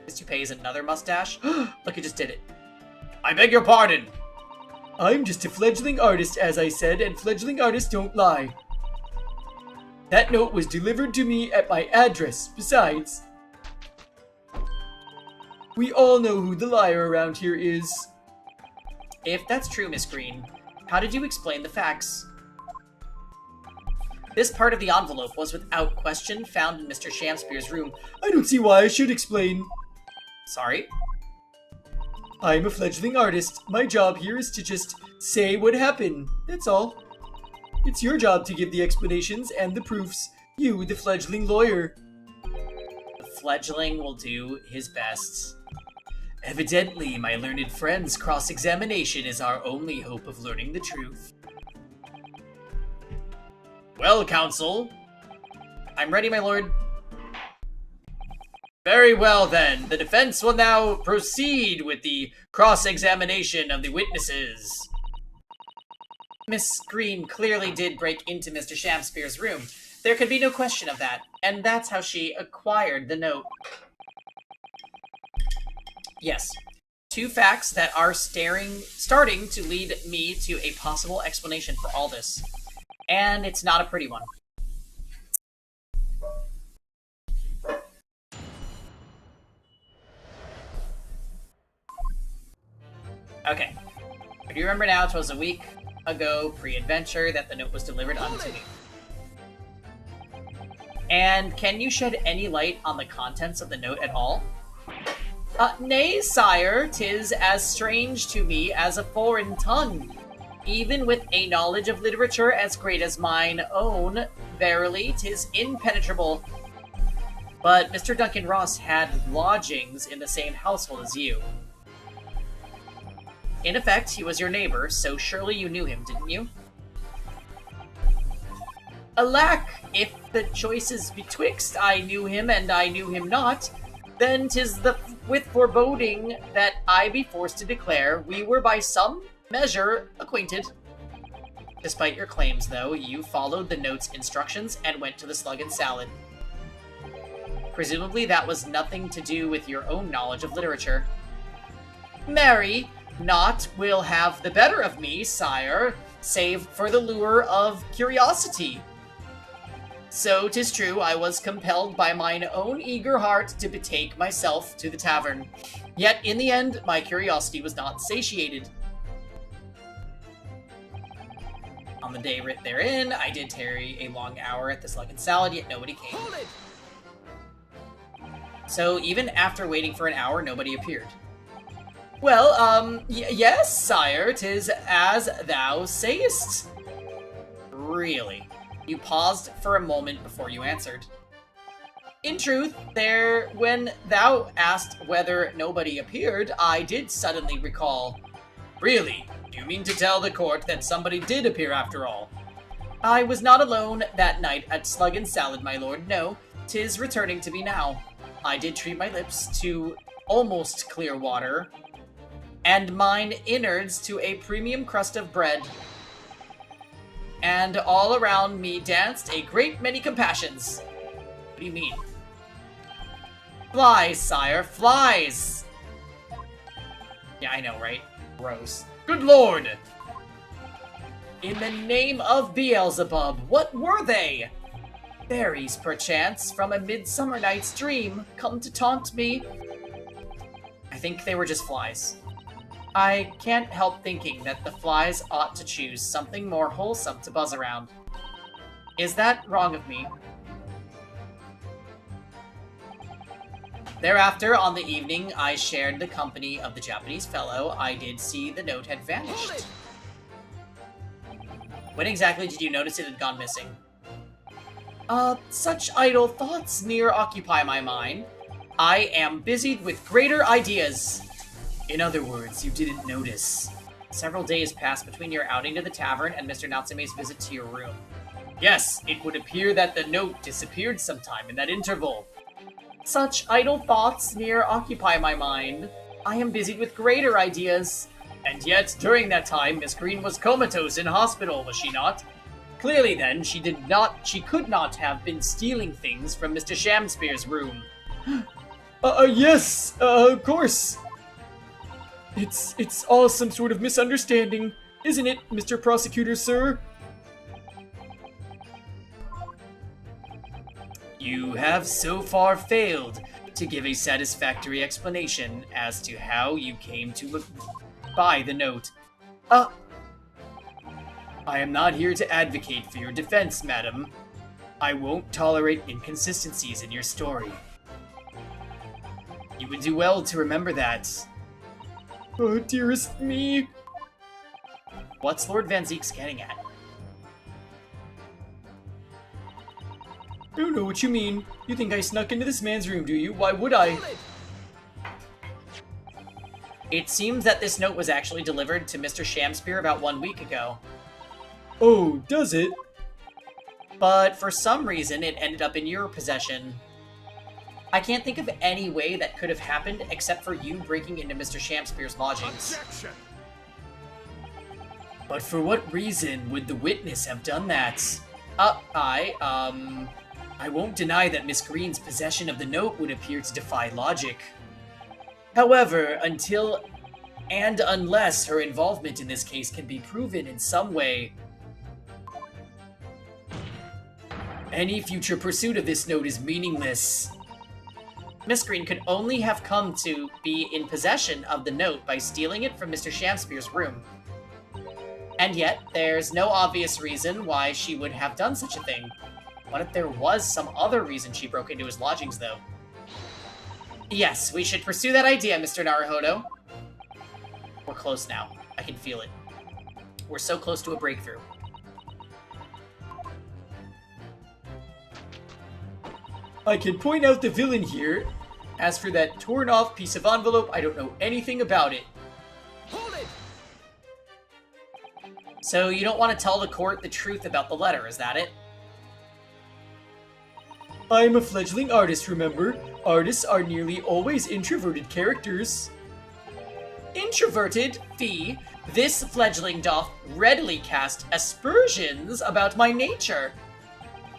His toupee is another mustache? Look, he just did it. I beg your pardon! I'm just a fledgling artist, as I said, and fledgling artists don't lie. That note was delivered to me at my address, besides. We all know who the liar around here is. If that's true, Miss Green, how did you explain the facts? This part of the envelope was without question found in Mr. Shamspeare's room. I don't see why I should explain. Sorry? I'm a fledgling artist. My job here is to just say what happened. That's all. It's your job to give the explanations and the proofs. You, the fledgling lawyer. The fledgling will do his best. Evidently, my learned friend's cross-examination is our only hope of learning the truth. Well, counsel. I'm ready, my lord. Very well, then. The defense will now proceed with the cross-examination of the witnesses. Miss Green clearly did break into Mr. Shamspeare's room. There could be no question of that, and that's how she acquired the note. Yes. Two facts that are starting to lead me to a possible explanation for all this. And it's not a pretty one. Okay. I do remember now, it was a week ago, pre-adventure, that the note was delivered unto me. And can you shed any light on the contents of the note at all? Nay, sire, 'tis as strange to me as a foreign tongue. Even with a knowledge of literature as great as mine own, verily, 'tis impenetrable. But Mr. Duncan Ross had lodgings in the same household as you. In effect, he was your neighbor, so surely you knew him, didn't you? Alack, if the choice is betwixt I knew him and I knew him not, then 'tis with foreboding that I be forced to declare we were by some measure acquainted. Despite your claims, though, you followed the note's instructions and went to the Slug and Salad. Presumably that was nothing to do with your own knowledge of literature. Marry, naught will have the better of me, sire, save for the lure of curiosity. So 'tis true, I was compelled by mine own eager heart to betake myself to the tavern. Yet in the end, my curiosity was not satiated. On the day writ therein, I did tarry a long hour at the Slug and Salad, yet nobody came. Hold it! So even after waiting for an hour, nobody appeared. Well, yes, sire, 'tis as thou sayest. Really? You paused for a moment before you answered. In truth, when thou asked whether nobody appeared, I did suddenly recall. Really? Do you mean to tell the court that somebody did appear after all? I was not alone that night at Slug and Salad, my lord, no. 'Tis returning to me now. I did treat my lips to almost clear water, and mine innards to a premium crust of bread. And all around me danced a great many compassions. What do you mean? Flies, sire, flies! Yeah, I know, right? Gross. Good lord! In the name of Beelzebub, what were they? Fairies, perchance, from a midsummer night's dream, come to taunt me. I think they were just flies. I can't help thinking that the flies ought to choose something more wholesome to buzz around. Is that wrong of me? Thereafter, on the evening I shared the company of the Japanese fellow, I did see the note had vanished. When exactly did you notice it had gone missing? Such idle thoughts near occupy my mind. I am busied with greater ideas. In other words, you didn't notice. Several days passed between your outing to the tavern and Mr. Natsume's visit to your room. Yes, it would appear that the note disappeared sometime in that interval. Such idle thoughts near occupy my mind. I am busied with greater ideas. And yet, during that time, Miss Green was comatose in hospital, was she not? Clearly then, she could not have been stealing things from Mr. Shamspeare's room. Yes, of course. It's all some sort of misunderstanding, isn't it, Mr. Prosecutor, sir? You have so far failed to give a satisfactory explanation as to how you came to buy the note. I am not here to advocate for your defense, madam. I won't tolerate inconsistencies in your story. You would do well to remember that. Oh, dearest me. What's Lord Van Zeek's getting at? I don't know what you mean. You think I snuck into this man's room, do you? Why would I? It seems that this note was actually delivered to Mr. Shamspear about 1 week ago. Oh, does it? But for some reason, it ended up in your possession. I can't think of any way that could have happened except for you breaking into Mr. Shamspear's lodgings. Objection! But for what reason would the witness have done that? I won't deny that Miss Green's possession of the note would appear to defy logic. However, until and unless her involvement in this case can be proven in some way, any future pursuit of this note is meaningless. Miss Green could only have come to be in possession of the note by stealing it from Mr. Shamspear's room. And yet, there's no obvious reason why she would have done such a thing. What if there was some other reason she broke into his lodgings, though? Yes, we should pursue that idea, Mr. Naruhodo. We're close now. I can feel it. We're so close to a breakthrough. I can point out the villain here. As for that torn-off piece of envelope, I don't know anything about it. Hold it! So you don't want to tell the court the truth about the letter, is that it? I am a fledgling artist, remember? Artists are nearly always introverted characters. Introverted? Fee, this fledgling doth readily cast aspersions about my nature.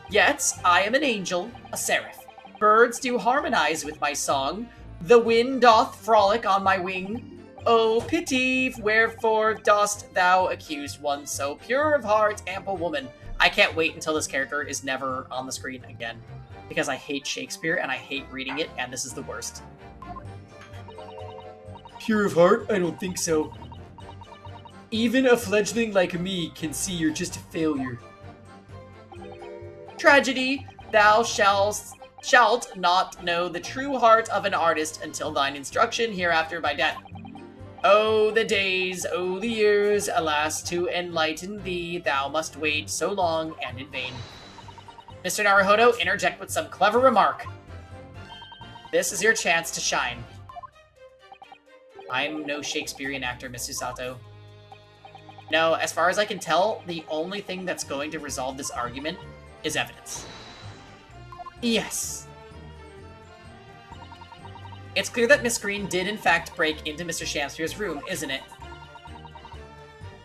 Yet, I am an angel, a seraph. Birds do harmonize with my song. The wind doth frolic on my wing. Oh, pity, wherefore dost thou accuse one so pure of heart, ample woman? I can't wait until this character is never on the screen again. Because I hate Shakespeare, and I hate reading it, and this is the worst. Pure of heart? I don't think so. Even a fledgling like me can see you're just a failure. Tragedy, thou shalt not know the true heart of an artist until thine instruction hereafter by death. Oh, the days, oh, the years, alas, to enlighten thee, thou must wait so long and in vain. Mr. Naruhodo, interject with some clever remark. This is your chance to shine. I'm no Shakespearean actor, Miss Susato. No, as far as I can tell, the only thing that's going to resolve this argument is evidence. Yes. It's clear that Miss Green did in fact break into Mr. Shamspear's room, isn't it?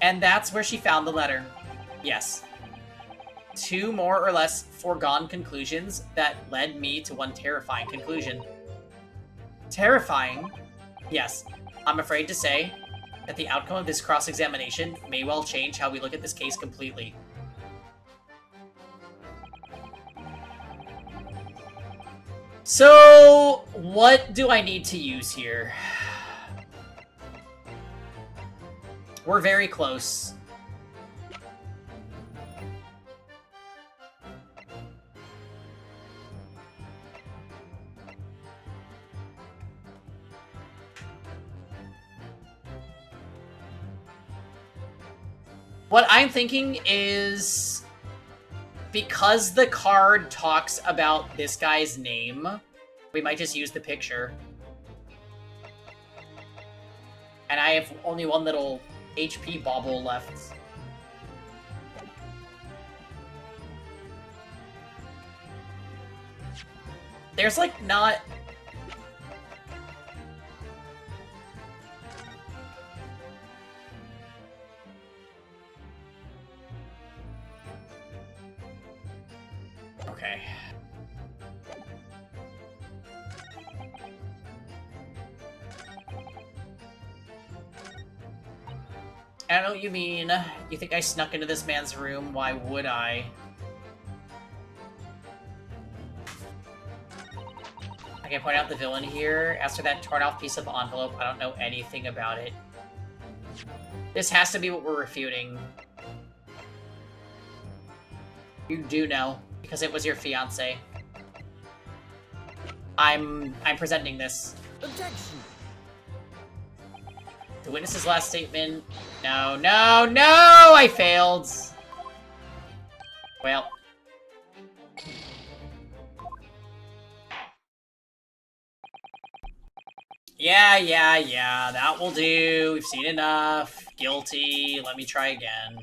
And that's where she found the letter. Yes. Two more or less foregone conclusions that led me to one terrifying conclusion. Terrifying? Yes. I'm afraid to say that the outcome of this cross-examination may well change how we look at this case completely. So, what do I need to use here? We're very close. What I'm thinking is, because the card talks about this guy's name, we might just use the picture. And I have only one little HP bauble left. There's like not... Okay. I know what you mean. You think I snuck into this man's room? Why would I? I can point out the villain here. As for that torn off piece of envelope, I don't know anything about it. This has to be what we're refuting. You do know, because it was your fiancé. I'm presenting this. Objection. The witness's last statement. No, no, no! I failed! Well. Yeah, that will do. We've seen enough. Guilty. Let me try again.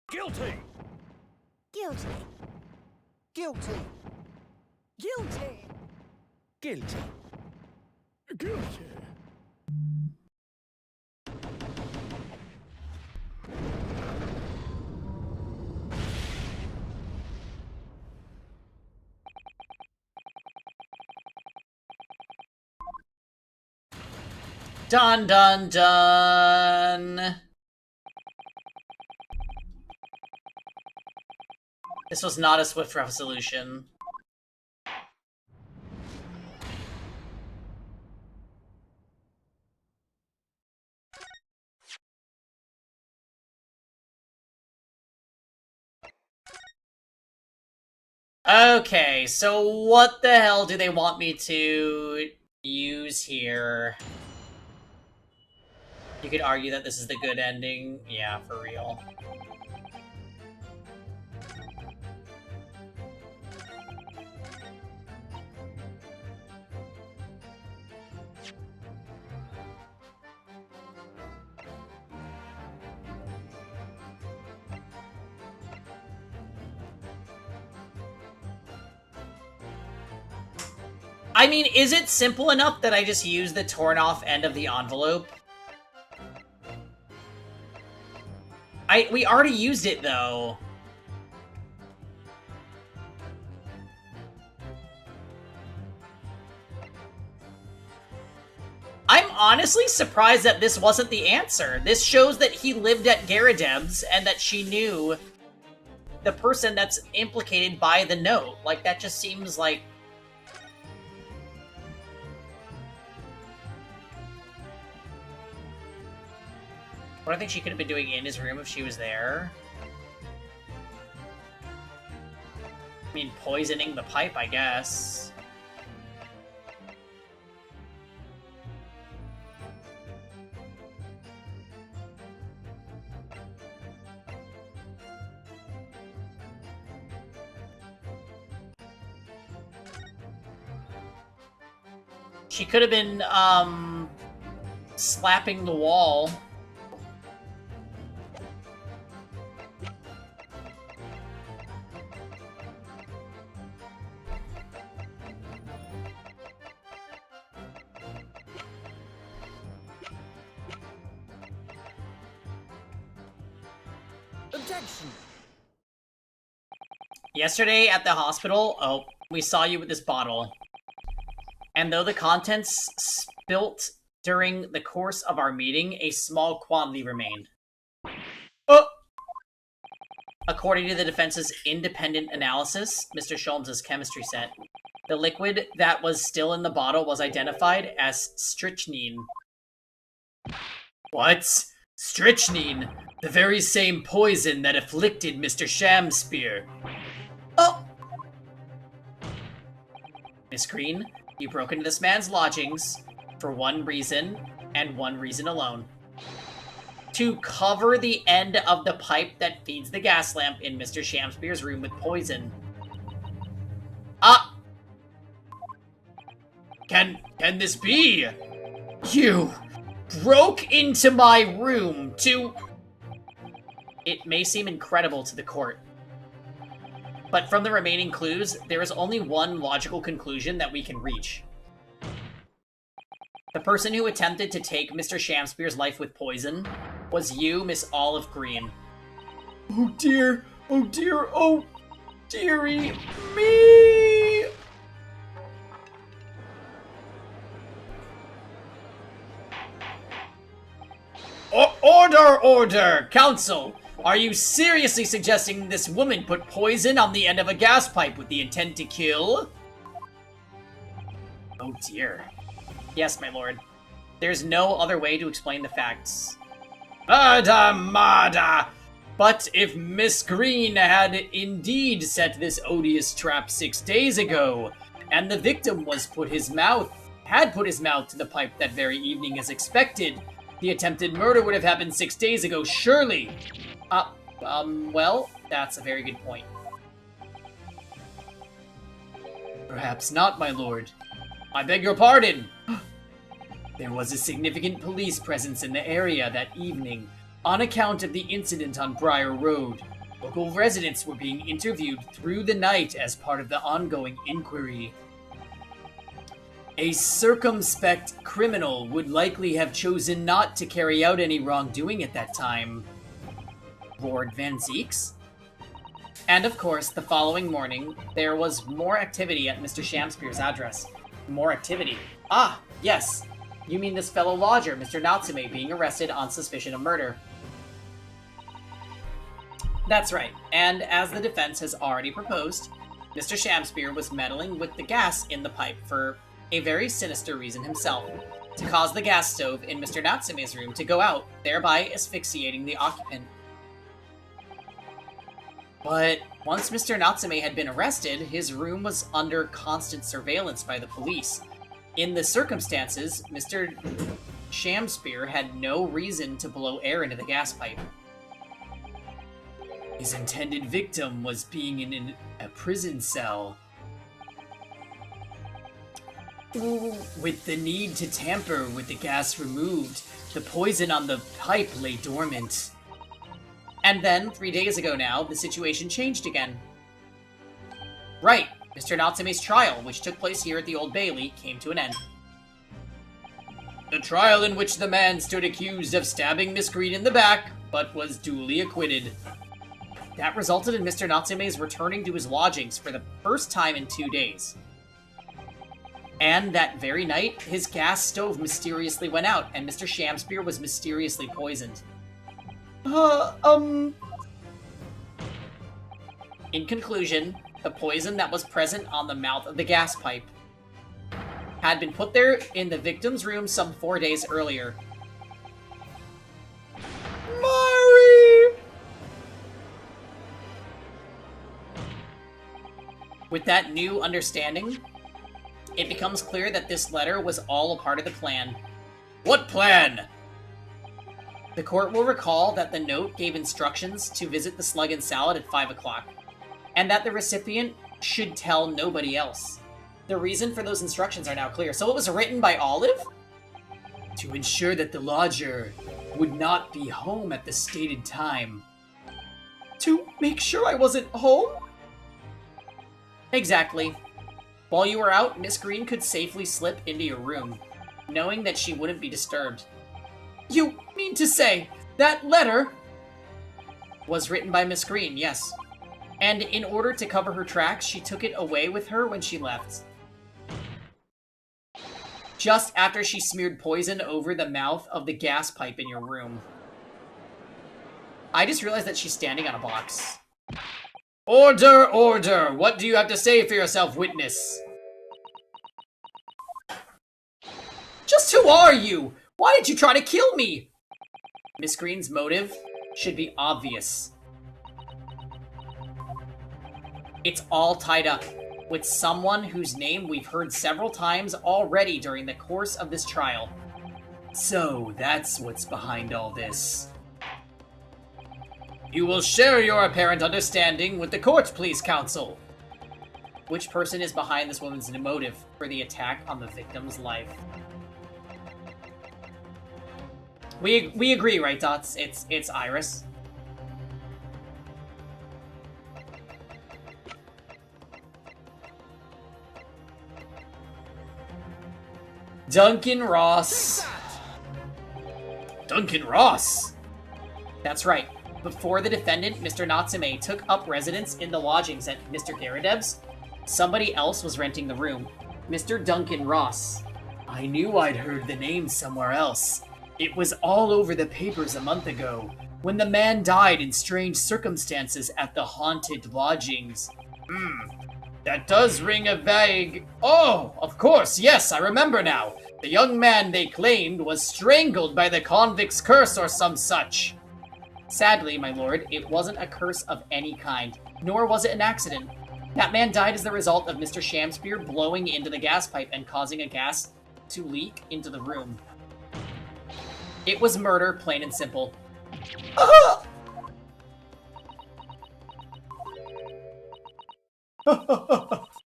Guilty. Guilty. Guilty. Guilty. Guilty. Guilty. Dun dun dun! This was not a swift resolution. Okay, so what the hell do they want me to use here? You could argue that this is the good ending. Yeah, for real. I mean, is it simple enough that I just use the torn off end of the envelope? We already used it, though. I'm honestly surprised that this wasn't the answer. This shows that he lived at Garadeb's and that she knew the person that's implicated by the note. Like, that just seems like... What do I think she could have been doing in his room if she was there? I mean, poisoning the pipe, I guess. She could have been, slapping the wall. Objection. Yesterday at the hospital, we saw you with this bottle. And though the contents spilt during the course of our meeting, a small quantity remained. Oh! According to the defense's independent analysis, Mr. Sholmes' chemistry set, the liquid that was still in the bottle was identified as strychnine. What? Strychnine? The very same poison that afflicted Mr. Shamspear. Oh! Miss Green, you broke into this man's lodgings for one reason, and one reason alone. To cover the end of the pipe that feeds the gas lamp in Mr. Shamspear's room with poison. Ah! Can this be? You broke into my room to... It may seem incredible to the court, but from the remaining clues, there is only one logical conclusion that we can reach. The person who attempted to take Mr. Shamspear's life with poison was you, Miss Olive Green. Oh dear, oh dear, oh dearie me! Order, order! Counsel, are you seriously suggesting this woman put poison on the end of a gas pipe with the intent to kill? Oh dear. Yes, my lord. There's no other way to explain the facts. Mada! But if Miss Green had indeed set this odious trap 6 days ago, and the victim had put his mouth to the pipe that very evening as expected, the attempted murder would have happened 6 days ago, surely. Well, that's a very good point. Perhaps not, my lord. I beg your pardon! There was a significant police presence in the area that evening, on account of the incident on Briar Road. Local residents were being interviewed through the night as part of the ongoing inquiry. A circumspect criminal would likely have chosen not to carry out any wrongdoing at that time. Lord Van Zeeks? And of course, the following morning, there was more activity at Mr. Shamspeare's address. More activity. Ah, yes. You mean this fellow lodger, Mr. Natsume, being arrested on suspicion of murder. That's right, and as the defense has already proposed, Mr. Shamspeare was meddling with the gas in the pipe for a very sinister reason himself, to cause the gas stove in Mr. Natsume's room to go out, thereby asphyxiating the occupant. But once Mr. Natsume had been arrested, his room was under constant surveillance by the police. In the circumstances, Mr. Shamspeare had no reason to blow air into the gas pipe. His intended victim was being in a prison cell, with the need to tamper with the gas removed. The poison on the pipe lay dormant. And then, 3 days ago now, the situation changed again. Right, Mr. Natsume's trial, which took place here at the Old Bailey, came to an end. The trial in which the man stood accused of stabbing Miss Green in the back, but was duly acquitted. That resulted in Mr. Natsume's returning to his lodgings for the first time in 2 days. And that very night, his gas stove mysteriously went out, and Mr. Shamspeare was mysteriously poisoned. In conclusion, the poison that was present on the mouth of the gas pipe had been put there in the victim's room some 4 days earlier. Mari! With that new understanding, it becomes clear that this letter was all a part of the plan. What plan? The court will recall that the note gave instructions to visit the Slug and Salad at 5 o'clock, and that the recipient should tell nobody else. The reason for those instructions are now clear. So it was written by Olive? To ensure that the lodger would not be home at the stated time. To make sure I wasn't home? Exactly. While you were out, Miss Green could safely slip into your room, knowing that she wouldn't be disturbed. You mean to say that letter was written by Miss Green, yes. And in order to cover her tracks, she took it away with her when she left. Just after she smeared poison over the mouth of the gas pipe in your room. I just realized that she's standing on a box. Order, order! What do you have to say for yourself, witness? Just who are you? Why did you try to kill me? Miss Green's motive should be obvious. It's all tied up with someone whose name we've heard several times already during the course of this trial. So, that's what's behind all this. You will share your apparent understanding with the court, please, counsel. Which person is behind this woman's motive for the attack on the victim's life? We agree, right, Dots? It's Iris. Duncan Ross. Duncan Ross? That's right. Before the defendant, Mr. Natsume, took up residence in the lodgings at Mr. Garadeb's, somebody else was renting the room. Mr. Duncan Ross. I knew I'd heard the name somewhere else. It was all over the papers a month ago, when the man died in strange circumstances at the haunted lodgings. That does ring a vague... Oh, of course, yes, I remember now. The young man they claimed was strangled by the convict's curse or some such. Sadly, my lord, it wasn't a curse of any kind, nor was it an accident. That man died as the result of Mr. Shamspear blowing into the gas pipe and causing a gas to leak into the room. It was murder, plain and simple.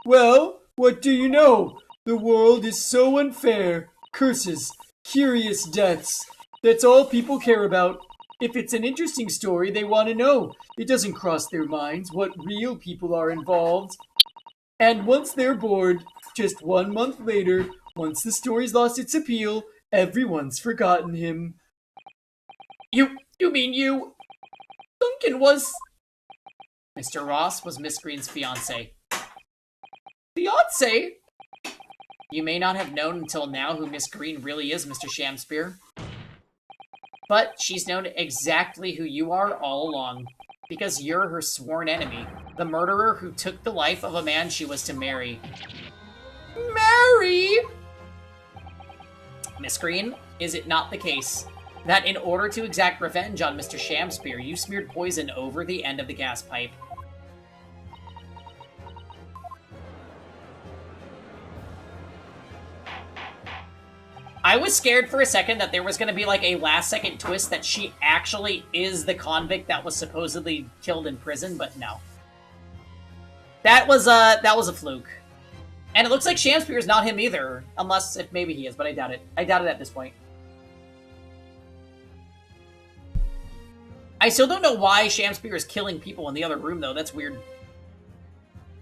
Well, what do you know? The world is so unfair. Curses, curious deaths. That's all people care about. If it's an interesting story, they want to know. It doesn't cross their minds what real people are involved. And once they're bored, just 1 month later, once the story's lost its appeal, everyone's forgotten him. You mean you... Duncan was... Mr. Ross was Miss Green's fiancé. Fiancé? You may not have known until now who Miss Green really is, Mr. Shamspear. But she's known exactly who you are all along, because you're her sworn enemy, the murderer who took the life of a man she was to marry. Marry? Miss Green, is it not the case that in order to exact revenge on Mr. Shamspear, you smeared poison over the end of the gas pipe? I was scared for a second that there was going to be like a last-second twist that she actually is the convict that was supposedly killed in prison, but no. That was a fluke. And it looks like Shamspear is not him either, unless if maybe he is, but I doubt it. I doubt it at this point. I still don't know why Shamspear is killing people in the other room, though. That's weird.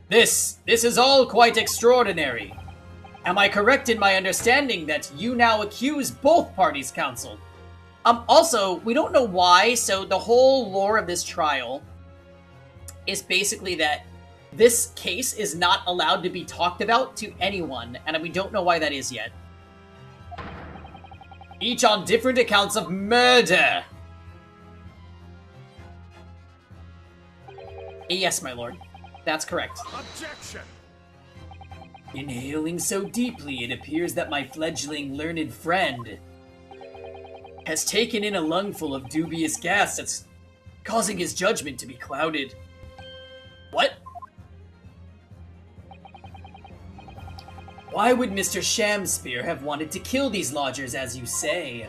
This is all quite extraordinary. Am I correct in my understanding that you now accuse both parties, counsel? Also, we don't know why, so the whole lore of this trial is basically that this case is not allowed to be talked about to anyone, and we don't know why that is yet. Each on different accounts of murder. Yes, my lord. That's correct. Objection! Inhaling so deeply, it appears that my fledgling learned friend has taken in a lungful of dubious gas that's causing his judgment to be clouded. What? Why would Mr. Shamspear have wanted to kill these lodgers, as you say?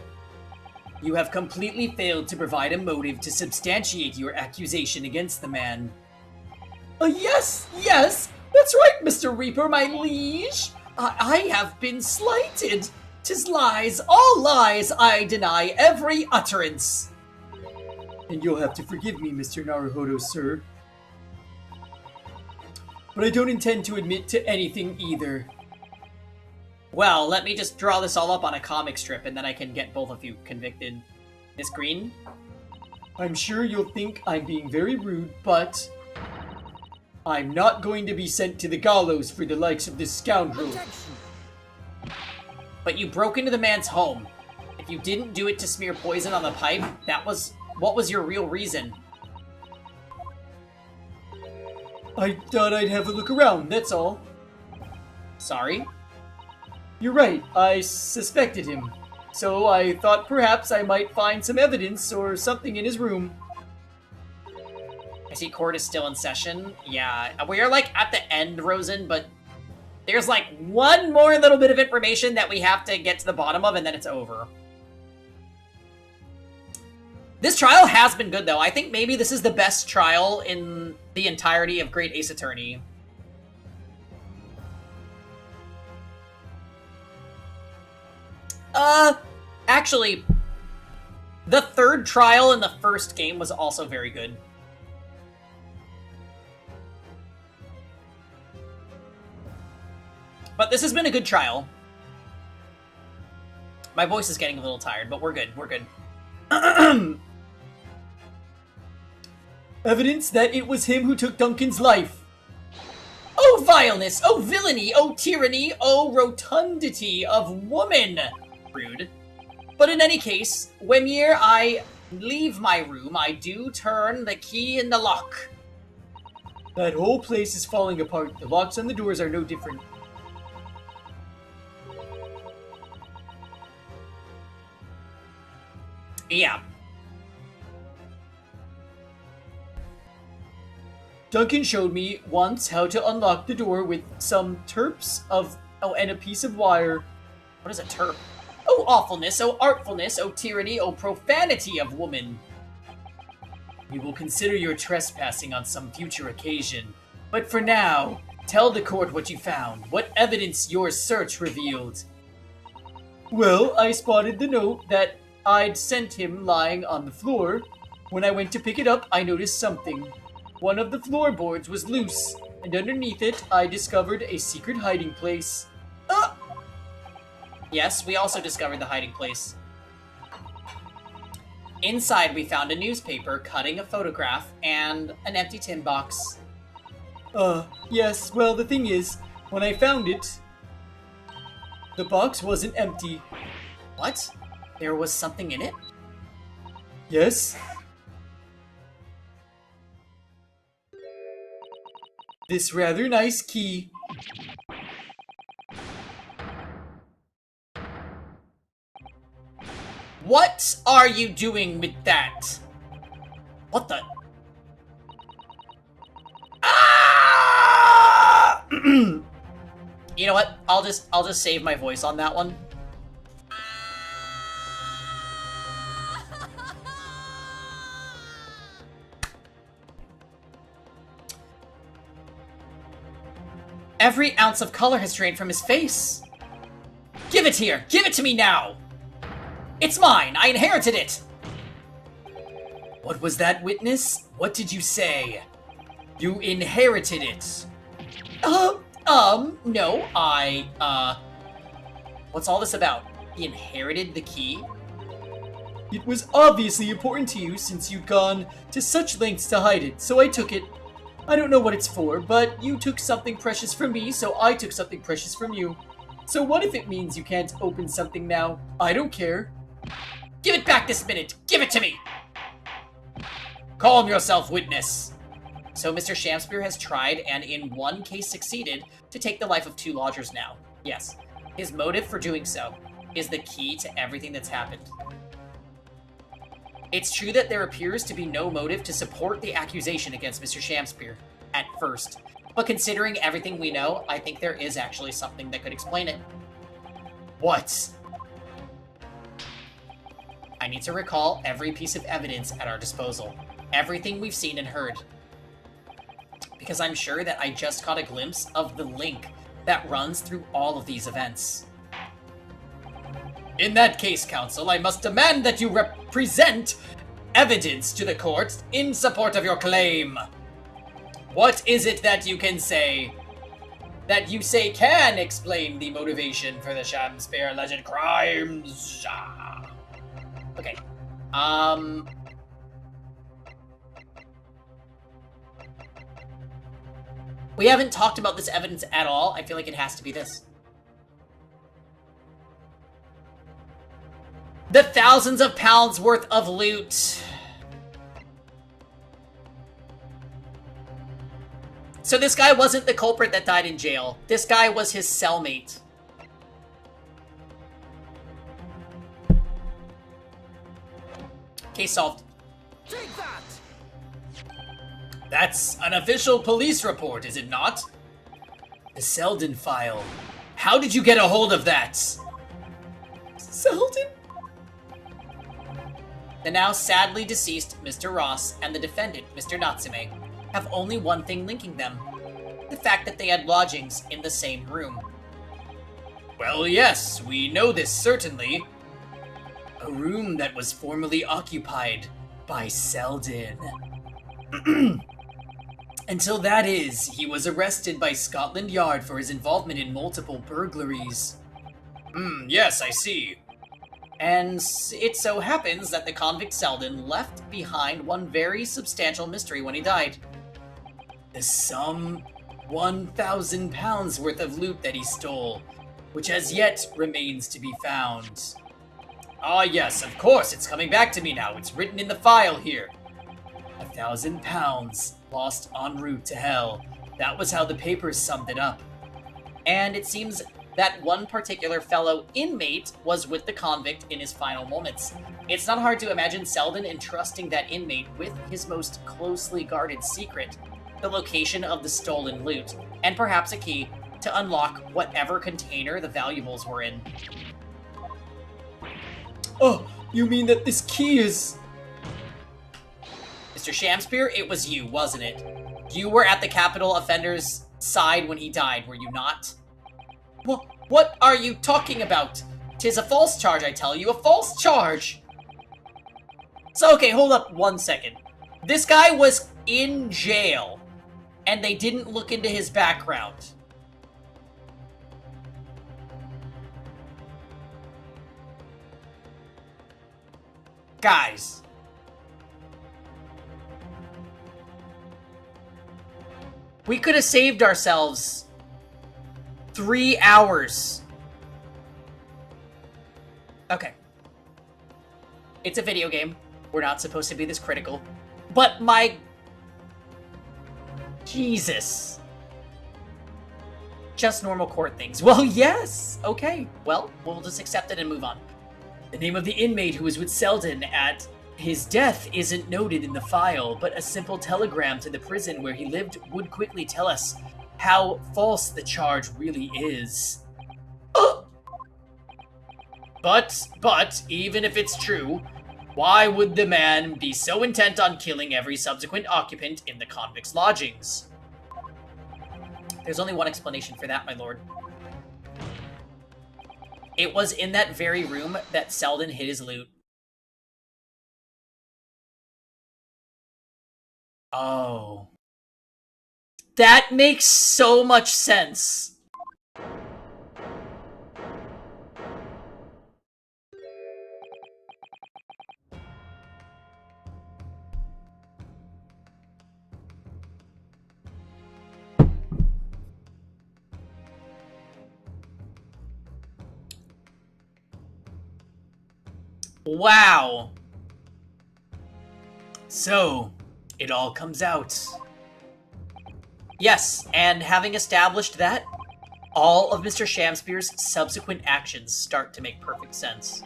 You have completely failed to provide a motive to substantiate your accusation against the man. Yes! That's right, Mr. Reaper, my liege! I have been slighted! 'Tis lies, all lies, I deny every utterance! And you'll have to forgive me, Mr. Naruhodo, sir. But I don't intend to admit to anything either. Well, let me just draw this all up on a comic strip, and then I can get both of you convicted. Miss Green? I'm sure you'll think I'm being very rude, but I'm not going to be sent to the gallows for the likes of this scoundrel. Objection! But you broke into the man's home. If you didn't do it to smear poison on the pipe, what was your real reason? I thought I'd have a look around, that's all. Sorry? You're right, I suspected him. So I thought perhaps I might find some evidence or something in his room. I see court is still in session. Yeah, we are like at the end, Rosen, but there's like one more little bit of information that we have to get to the bottom of, and then it's over. This trial has been good, though. I think maybe this is the best trial in the entirety of Great Ace Attorney. Actually, the third trial in the first game was also very good. But this has been a good trial. My voice is getting a little tired, but we're good, we're good. Evidence that it was him who took Duncan's life. Oh vileness, oh villainy, oh tyranny, oh rotundity of woman! Rude. But in any case, when I leave my room, I do turn the key in the lock. That whole place is falling apart. The locks on the doors are no different. Yeah. Duncan showed me once how to unlock the door with some terps and a piece of wire. What is a terp? Oh, awfulness, oh, artfulness, oh, tyranny, oh, profanity of woman. We will consider your trespassing on some future occasion. But for now, tell the court what you found. What evidence your search revealed? Well, I spotted the note that I'd sent him lying on the floor. When I went to pick it up, I noticed something. One of the floorboards was loose, and underneath it, I discovered a secret hiding place. Yes, we also discovered the hiding place. Inside, we found a newspaper, cutting a photograph, and an empty tin box. Yes, well, the thing is, when I found it, the box wasn't empty. What? There was something in it? Yes? This rather nice key. What are you doing with that? What the? Ah! You know what? I'll just save my voice on that one. Every ounce of color has drained from his face. Give it here! Give it to me now! It's mine! I inherited it! What was that, witness? What did you say? You inherited it. No, what's all this about? He inherited the key? It was obviously important to you since you'd gone to such lengths to hide it, so I took it. I don't know what it's for, but you took something precious from me, so I took something precious from you. So what if it means you can't open something now? I don't care. Give it back this minute! Give it to me! Calm yourself, witness. So Mr. Shamspear has tried, and in one case succeeded, to take the life of 2 lodgers now. Yes. His motive for doing so is the key to everything that's happened. It's true that there appears to be no motive to support the accusation against Mr. Shamspear, at first. But considering everything we know, I think there is actually something that could explain it. What? I need to recall every piece of evidence at our disposal. Everything we've seen and heard. Because I'm sure that I just caught a glimpse of the link that runs through all of these events. In that case, counsel, I must demand that you present evidence to the court in support of your claim. What is it that you can say? That you say can explain the motivation for the Shamspear alleged crimes? Okay. We haven't talked about this evidence at all. I feel like it has to be this. The thousands of pounds worth of loot. So this guy wasn't the culprit that died in jail. This guy was his cellmate. Case solved. Take that! That's an official police report, is it not? The Selden file. How did you get a hold of that? Selden? The now sadly deceased Mr. Ross and the defendant, Mr. Natsume, have only one thing linking them. The fact that they had lodgings in the same room. Well, yes, we know this certainly. A room that was formerly occupied by Selden. Until that is, he was arrested by Scotland Yard for his involvement in multiple burglaries. Yes, I see. And it so happens that the convict Selden left behind one very substantial mystery when he died. The sum 1,000 pounds worth of loot that he stole, which as yet remains to be found. Ah, yes, of course, it's coming back to me now. It's written in the file here. 1,000 pounds lost en route to hell. That was how the papers summed it up. And it seems that one particular fellow inmate was with the convict in his final moments. It's not hard to imagine Selden entrusting that inmate with his most closely guarded secret, the location of the stolen loot, and perhaps a key to unlock whatever container the valuables were in. Oh, you mean that this key is... Mr. Shamspear, it was you, wasn't it? You were at the capital offender's side when he died, were you not? What are you talking about? 'Tis a false charge, I tell you, a false charge! So, okay, hold up 1 second. This guy was in jail, and they didn't look into his background. Guys. We could have saved ourselves 3 hours. Okay. It's a video game. We're not supposed to be this critical. But my... Jesus. Just normal court things. Well, yes! Okay. Well, we'll just accept it and move on. The name of the inmate who was with Selden at his death isn't noted in the file, but a simple telegram to the prison where he lived would quickly tell us how false the charge really is. But, even if it's true, why would the man be so intent on killing every subsequent occupant in the convict's lodgings? There's only one explanation for that, my lord. It was in that very room that Selden hid his loot. Oh. That makes so much sense. Wow. So, it all comes out. Yes, and having established that, all of Mr. Shamspear's subsequent actions start to make perfect sense.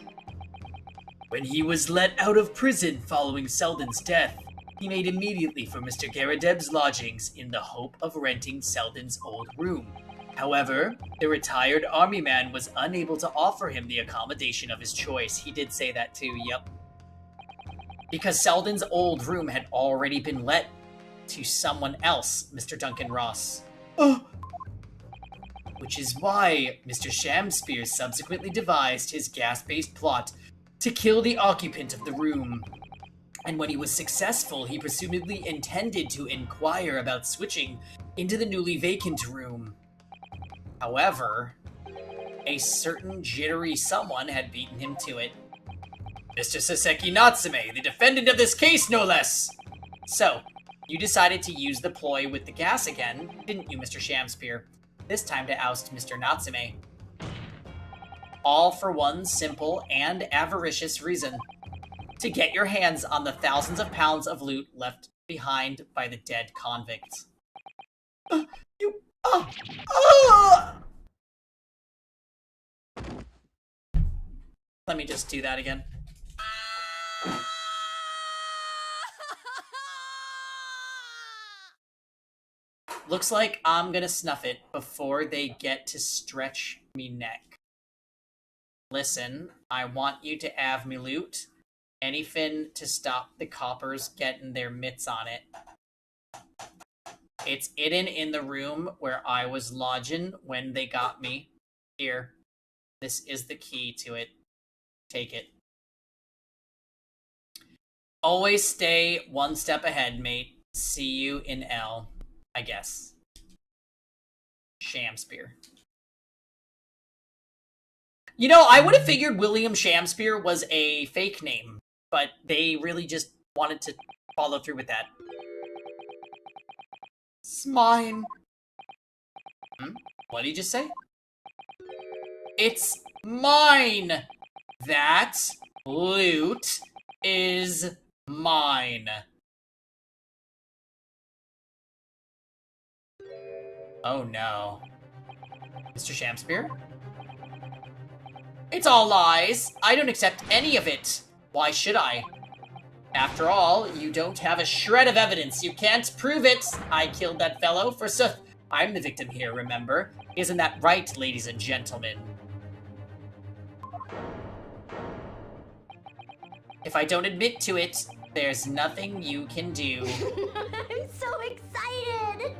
When he was let out of prison following Selden's death, he made immediately for Mr. Garadeb's lodgings in the hope of renting Selden's old room. However, the retired army man was unable to offer him the accommodation of his choice. He did say that too, yep. Because Selden's old room had already been let to someone else, Mr. Duncan Ross. Which is why Mr. Shamspear subsequently devised his gas-based plot to kill the occupant of the room. And when he was successful, he presumably intended to inquire about switching into the newly vacant room. However, a certain jittery someone had beaten him to it. Mr. Saseki Natsume, the defendant of this case, no less! So, you decided to use the ploy with the gas again, didn't you, Mr. Shamspear? This time to oust Mr. Natsume. All for one simple and avaricious reason. To get your hands on the thousands of pounds of loot left behind by the dead convicts. Let me just do that again. Looks like I'm gonna snuff it before they get to stretch me neck. Listen, I want you to have me loot. Anything to stop the coppers getting their mitts on it. It's hidden in the room where I was lodging when they got me. Here. This is the key to it. Take it. Always stay one step ahead, mate. See you in L, I guess. Shamspear. You know, I would have figured William Shamspear was a fake name, but they really just wanted to follow through with that. It's mine. What did you just say? It's mine! That loot is mine. Oh no. Mr. Shamspear? It's all lies. I don't accept any of it. Why should I? After all, you don't have a shred of evidence. You can't prove it. I killed that fellow for I'm the victim here, remember? Isn't that right, ladies and gentlemen? If I don't admit to it, there's nothing you can do. I'm so excited!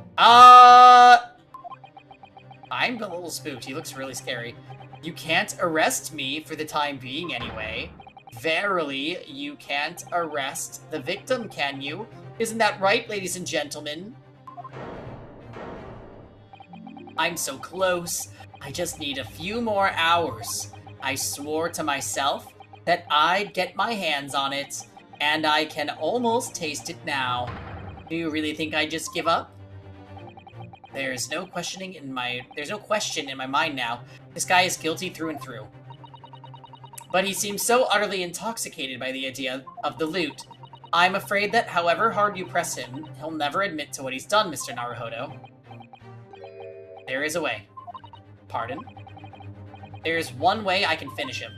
I'm a little spooked. He looks really scary. You can't arrest me for the time being anyway. Verily, you can't arrest the victim, can you? Isn't that right, ladies and gentlemen? I'm so close. I just need a few more hours. I swore to myself that I'd get my hands on it, and I can almost taste it now. Do you really think I'd just give up? There's no question in my mind now. This guy is guilty through and through. But he seems so utterly intoxicated by the idea of the loot. I'm afraid that however hard you press him, he'll never admit to what he's done, Mr. Naruhodo. There is a way. Pardon? There's one way I can finish him.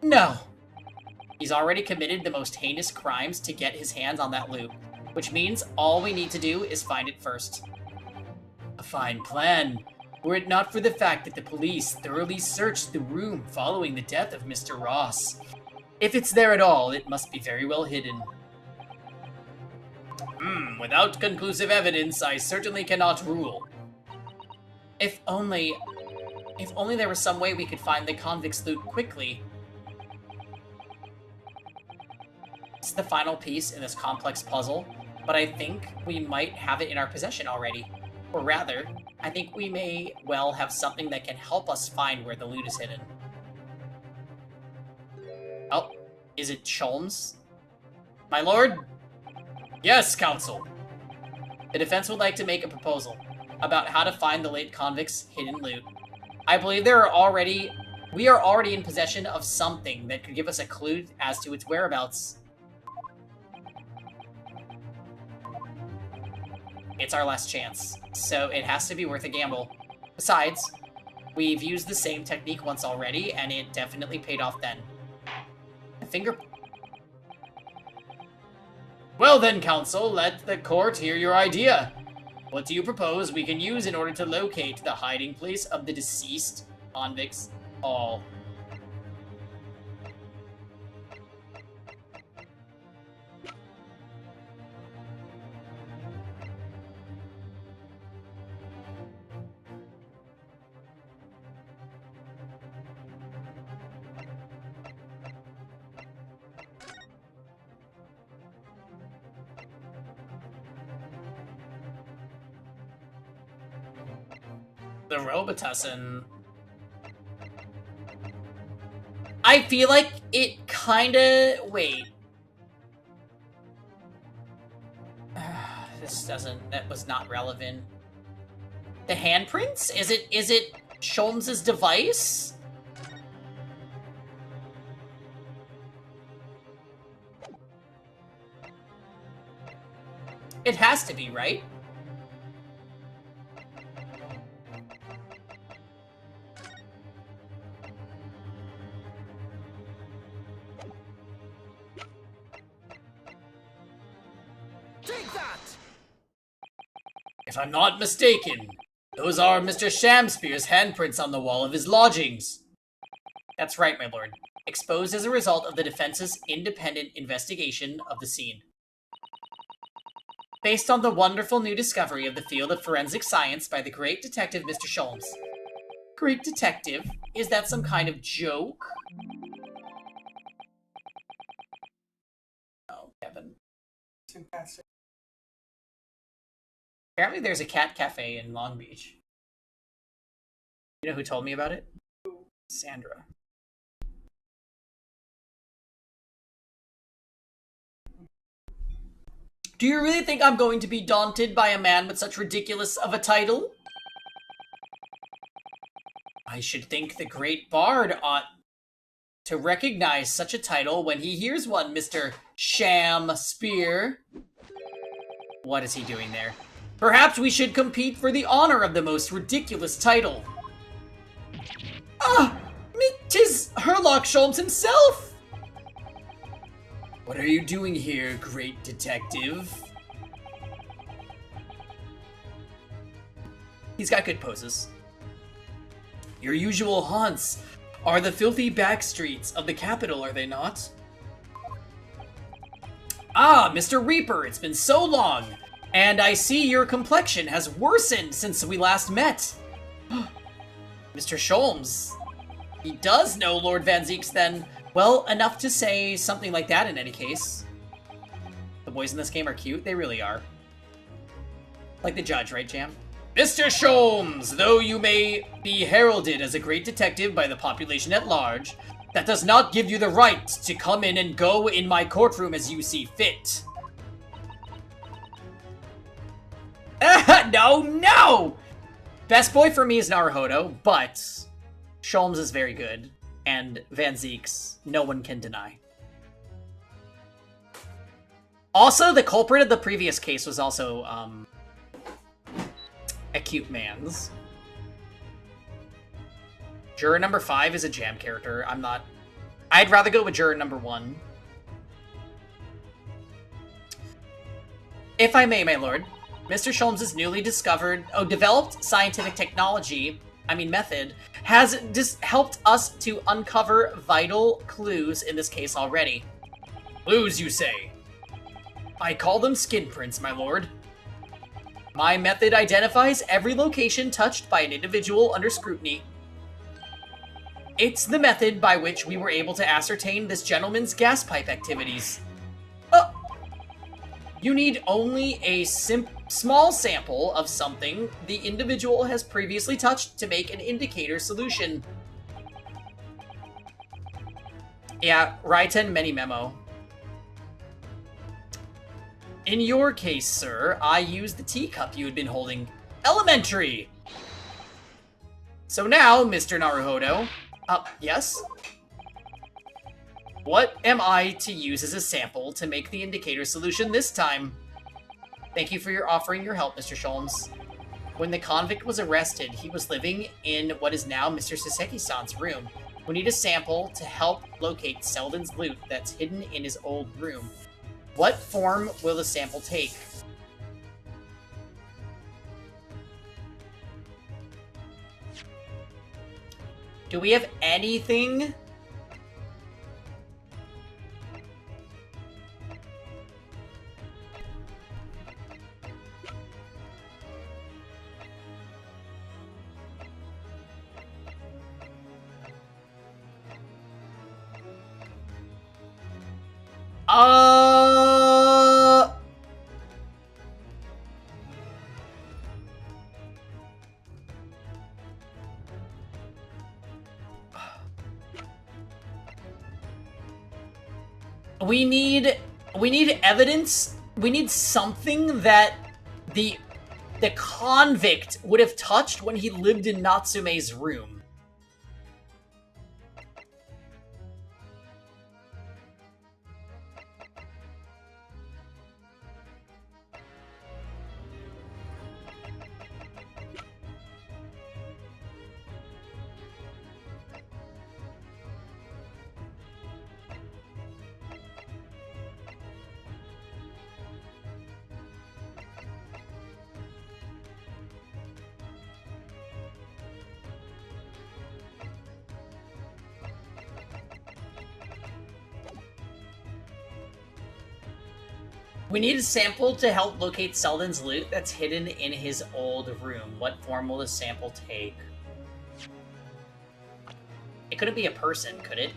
No! He's already committed the most heinous crimes to get his hands on that loot, which means all we need to do is find it first. A fine plan. Were it not for the fact that the police thoroughly searched the room following the death of Mr. Ross. If it's there at all, it must be very well hidden. Without conclusive evidence, I certainly cannot rule. If only there was some way we could find the convict's loot quickly. It's the final piece in this complex puzzle, but I think we might have it in our possession already. Or rather, I think we may well have something that can help us find where the loot is hidden. Oh, is it Sholmes? My lord? Yes, counsel. The defense would like to make a proposal about how to find the late convict's hidden loot. I believe we are already in possession of something that could give us a clue as to its whereabouts. It's our last chance, so it has to be worth a gamble. Besides, we've used the same technique once already, and it definitely paid off then. Well then, counsel, let the court hear your idea. What do you propose we can use in order to locate the hiding place of the deceased convicts all? The Robitussin. I feel like it kinda... Wait. That was not relevant. The handprints? Is it Sholmes' device? It has to be, right? If I'm not mistaken, those are Mr. Shamspear's handprints on the wall of his lodgings. That's right, my lord. Exposed as a result of the defense's independent investigation of the scene. Based on the wonderful new discovery of the field of forensic science by the great detective Mr. Sholmes. Great detective? Is that some kind of joke? Oh, Kevin. Apparently there's a cat cafe in Long Beach. You know who told me about it? Sandra. Do you really think I'm going to be daunted by a man with such ridiculous of a title? I should think the great bard ought to recognize such a title when he hears one, Mr. Sham Spear. What is he doing there? Perhaps we should compete for the honor of the most ridiculous title. Ah! 'Tis Herlock Sholmes himself! What are you doing here, great detective? He's got good poses. Your usual haunts are the filthy back streets of the capital, are they not? Ah, Mr. Reaper, it's been so long, and I see your complexion has worsened since we last met. Mr. Sholmes, he does know Lord Van Zieks then. Well, enough to say something like that in any case. The boys in this game are cute, they really are. Like the judge, right, Jam? Mr. Sholmes, though you may be heralded as a great detective by the population at large, that does not give you the right to come in and go in my courtroom as you see fit. No! Best boy for me is Naruhodo, but Sholmes is very good, and Van Zieks, no one can deny. Also, the culprit of the previous case was also, a cute man's. Juror number 5 is a Jam character. I'd rather go with juror number 1. If I may, my lord, Mr. Sholmes' newly developed scientific method, has helped us to uncover vital clues in this case already. Clues, you say? I call them skin prints, my lord. My method identifies every location touched by an individual under scrutiny. It's the method by which we were able to ascertain this gentleman's gas pipe activities. You need only a small sample of something the individual has previously touched to make an indicator solution. Yeah, Raiten Many Memo. In your case, sir, I used the teacup you had been holding. Elementary! So now, Mr. Naruhodo, yes? What am I to use as a sample to make the indicator solution this time? Thank you for offering your help, Mr. Sholmes. When the convict was arrested, he was living in what is now Mr. Saseki-san's room. We need a sample to help locate Selden's loot that's hidden in his old room. What form will the sample take? Do we have anything? We need evidence. We need something that the convict would have touched when he lived in Natsume's room. We need a sample to help locate Selden's loot that's hidden in his old room. What form will the sample take? It couldn't be a person, could it?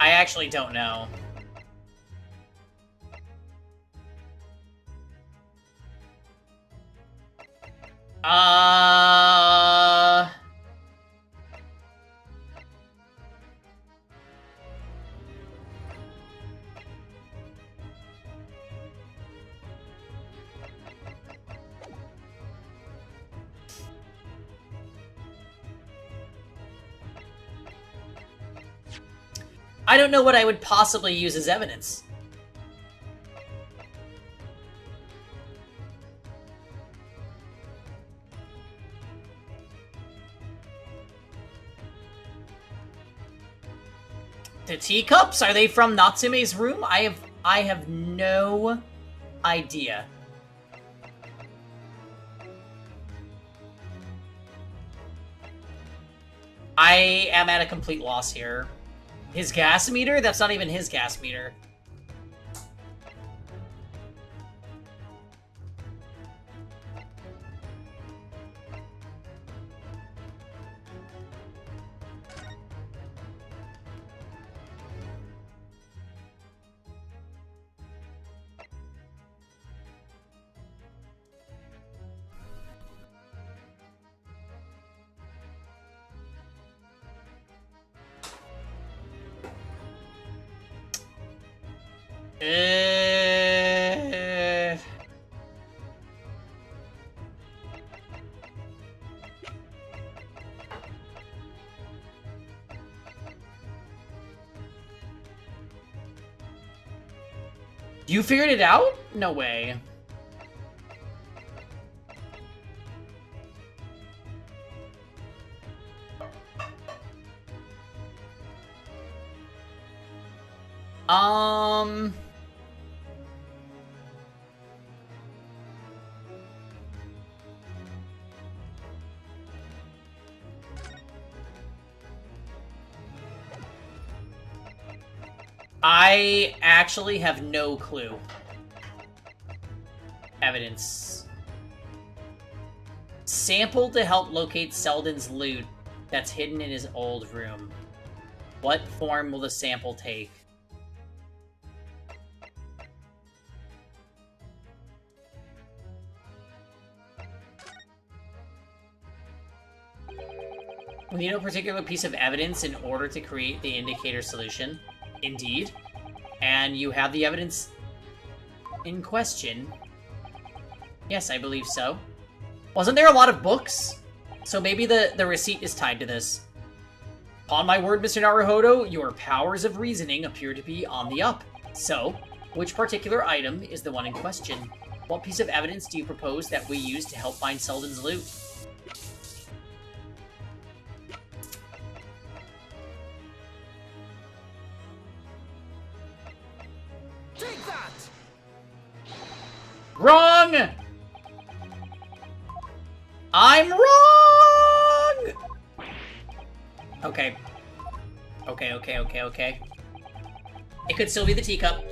I actually don't know. I don't know what I would possibly use as evidence. The teacups? Are they from Natsume's room? I have no idea. I am at a complete loss here. His gas meter? That's not even his gas meter. You figured it out? No way. I actually have no clue. Evidence. Sample to help locate Selden's loot that's hidden in his old room. What form will the sample take? We need a particular piece of evidence in order to create the indicator solution. Indeed. And you have the evidence in question. Yes, I believe so. Wasn't there a lot of books? So maybe the receipt is tied to this. Upon my word, Mr. Naruhodo, your powers of reasoning appear to be on the up. So, which particular item is the one in question? What piece of evidence do you propose that we use to help find Selden's loot? Take that! Wrong! I'm wrong! Okay. Okay. It could still be the teacup.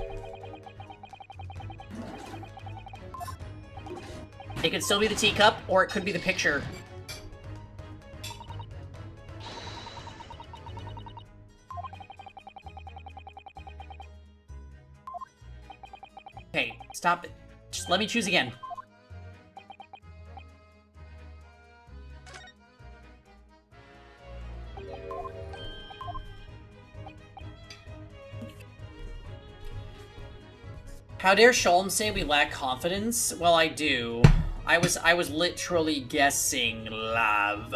It could still be the teacup, or it could be the picture. Okay, stop it. Just let me choose again. How dare Sholm say we lack confidence? Well, I do. I was literally guessing, love.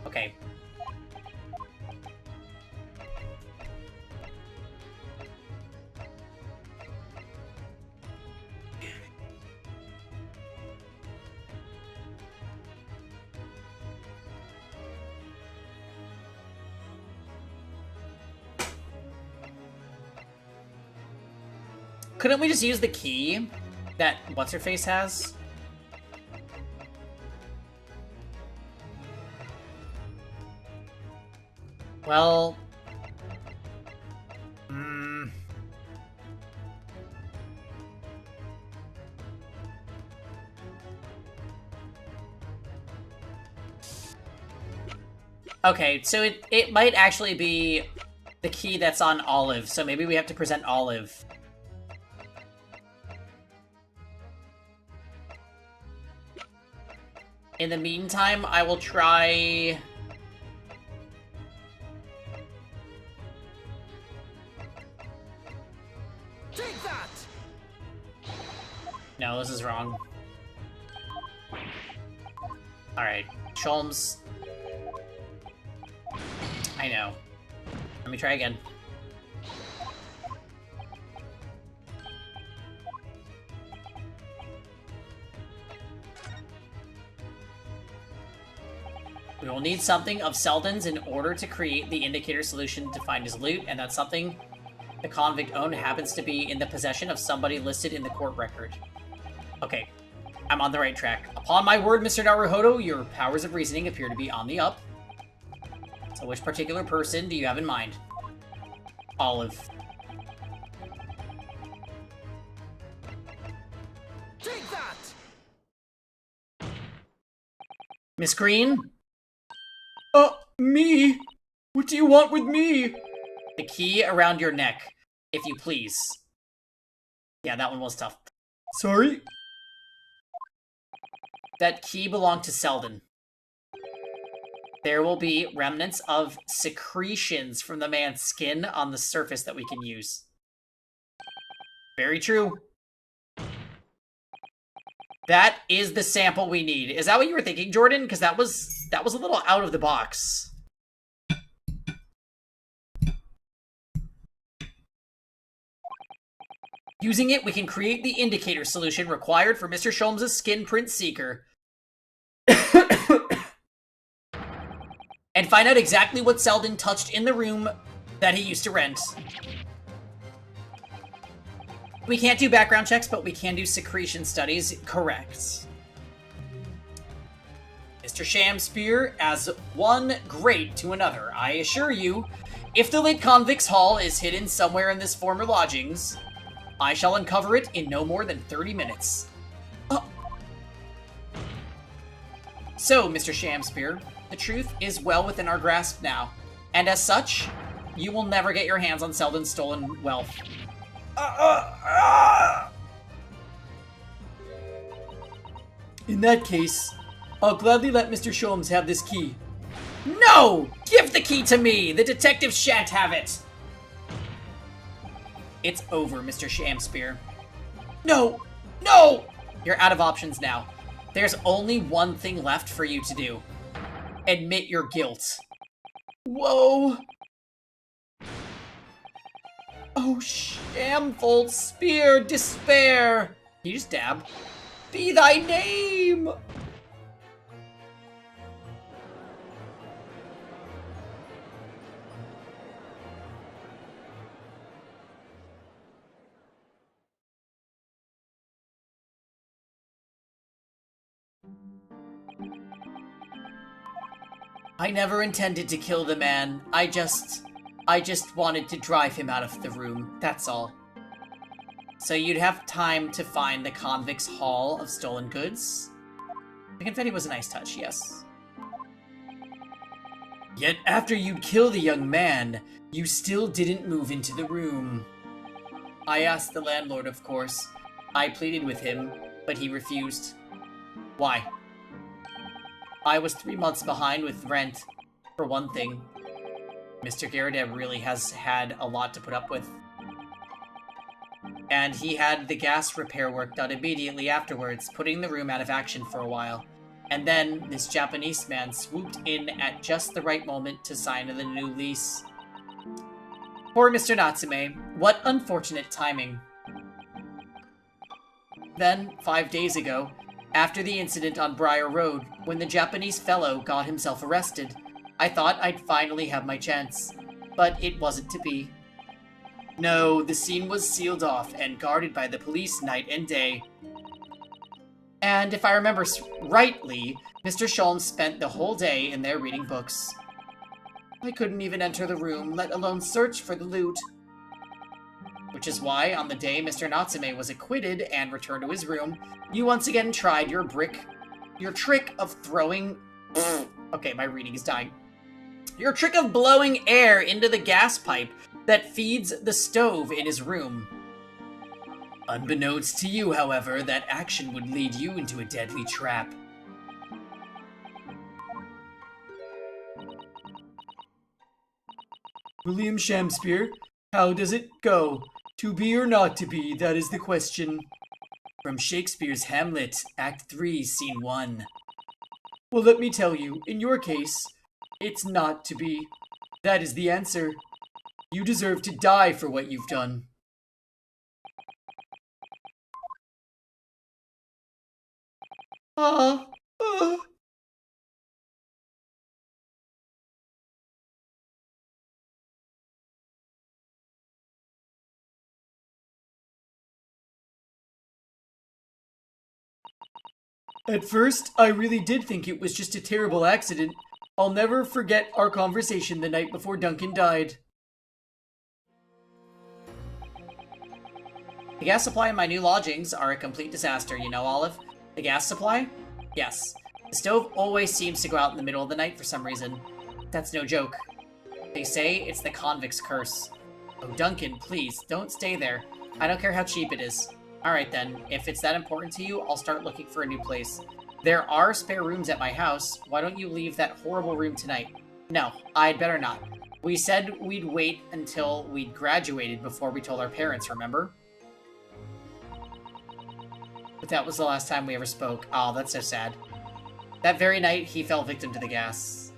Okay. Couldn't we just use the key that What's-Her-Face has? Well... Okay, so it might actually be the key that's on Olive, so maybe we have to present Olive. In the meantime, I will try... Take that! No, this is wrong. Alright, Sholmes. I know. Let me try again. We will need something of Selden's in order to create the indicator solution to find his loot, and that something the convict owned happens to be in the possession of somebody listed in the court record. Okay, I'm on the right track. Upon my word, Mr. Naruhodo, your powers of reasoning appear to be on the up. So which particular person do you have in mind? Olive. Take that! Miss Green? Me? What do you want with me? The key around your neck, if you please. Yeah, that one was tough. Sorry? That key belonged to Selden. There will be remnants of secretions from the man's skin on the surface that we can use. Very true. That is the sample we need. Is that what you were thinking, Jordan? Because that was a little out of the box. Using it, we can create the indicator solution required for Mr. Sholmes' skin print seeker. And find out exactly what Selden touched in the room that he used to rent. We can't do background checks, but we can do secretion studies. Correct. Mr. Shamspear, as one great to another, I assure you, if the late convict's haul is hidden somewhere in this former lodgings, I shall uncover it in no more than 30 minutes. So, Mr. Shamspear, the truth is well within our grasp now, and as such, you will never get your hands on Selden's stolen wealth. In that case, I'll gladly let Mr. Sholmes have this key. No! Give the key to me! The detective shan't have it! It's over, Mr. Shamspear. No! No! You're out of options now. There's only one thing left for you to do. Admit your guilt. Whoa! Oh, shameful spear, despair! Can you just dab? Be thy name! I never intended to kill the man. I just wanted to drive him out of the room. That's all. So you'd have time to find the convict's haul of stolen goods? The confetti was a nice touch, yes. Yet after you'd killed the young man, you still didn't move into the room. I asked the landlord, of course. I pleaded with him, but he refused. Why? I was 3 months behind with rent, for one thing. Mr. Garrett really has had a lot to put up with. And he had the gas repair work done immediately afterwards, putting the room out of action for a while. And then this Japanese man swooped in at just the right moment to sign the new lease. Poor Mr. Natsume, what unfortunate timing. Then, 5 days ago, after the incident on Briar Road, when the Japanese fellow got himself arrested, I thought I'd finally have my chance. But it wasn't to be. No, the scene was sealed off and guarded by the police night and day. And if I remember rightly, Mr. Sholmes spent the whole day in there reading books. I couldn't even enter the room, let alone search for the loot. Which is why, on the day Mr. Natsume was acquitted and returned to his room, you once again tried your trick of throwing... Okay, my reading is dying. Your trick of blowing air into the gas pipe that feeds the stove in his room. Unbeknownst to you, however, that action would lead you into a deadly trap. William Shamspear, how does it go? To be or not to be, that is the question. From Shakespeare's Hamlet, Act 3, Scene 1. Well, let me tell you, in your case, it's not to be. That is the answer. You deserve to die for what you've done. Ah, ah. At first, I really did think it was just a terrible accident. I'll never forget our conversation the night before Duncan died. The gas supply in my new lodgings are a complete disaster, you know, Olive? The gas supply? Yes. The stove always seems to go out in the middle of the night for some reason. That's no joke. They say it's the convict's curse. Oh, Duncan, please, don't stay there. I don't care how cheap it is. Alright then, if it's that important to you, I'll start looking for a new place. There are spare rooms at my house. Why don't you leave that horrible room tonight? No, I'd better not. We said we'd wait until we'd graduated before we told our parents, remember? But that was the last time we ever spoke. Oh, that's so sad. That very night, he fell victim to the gas.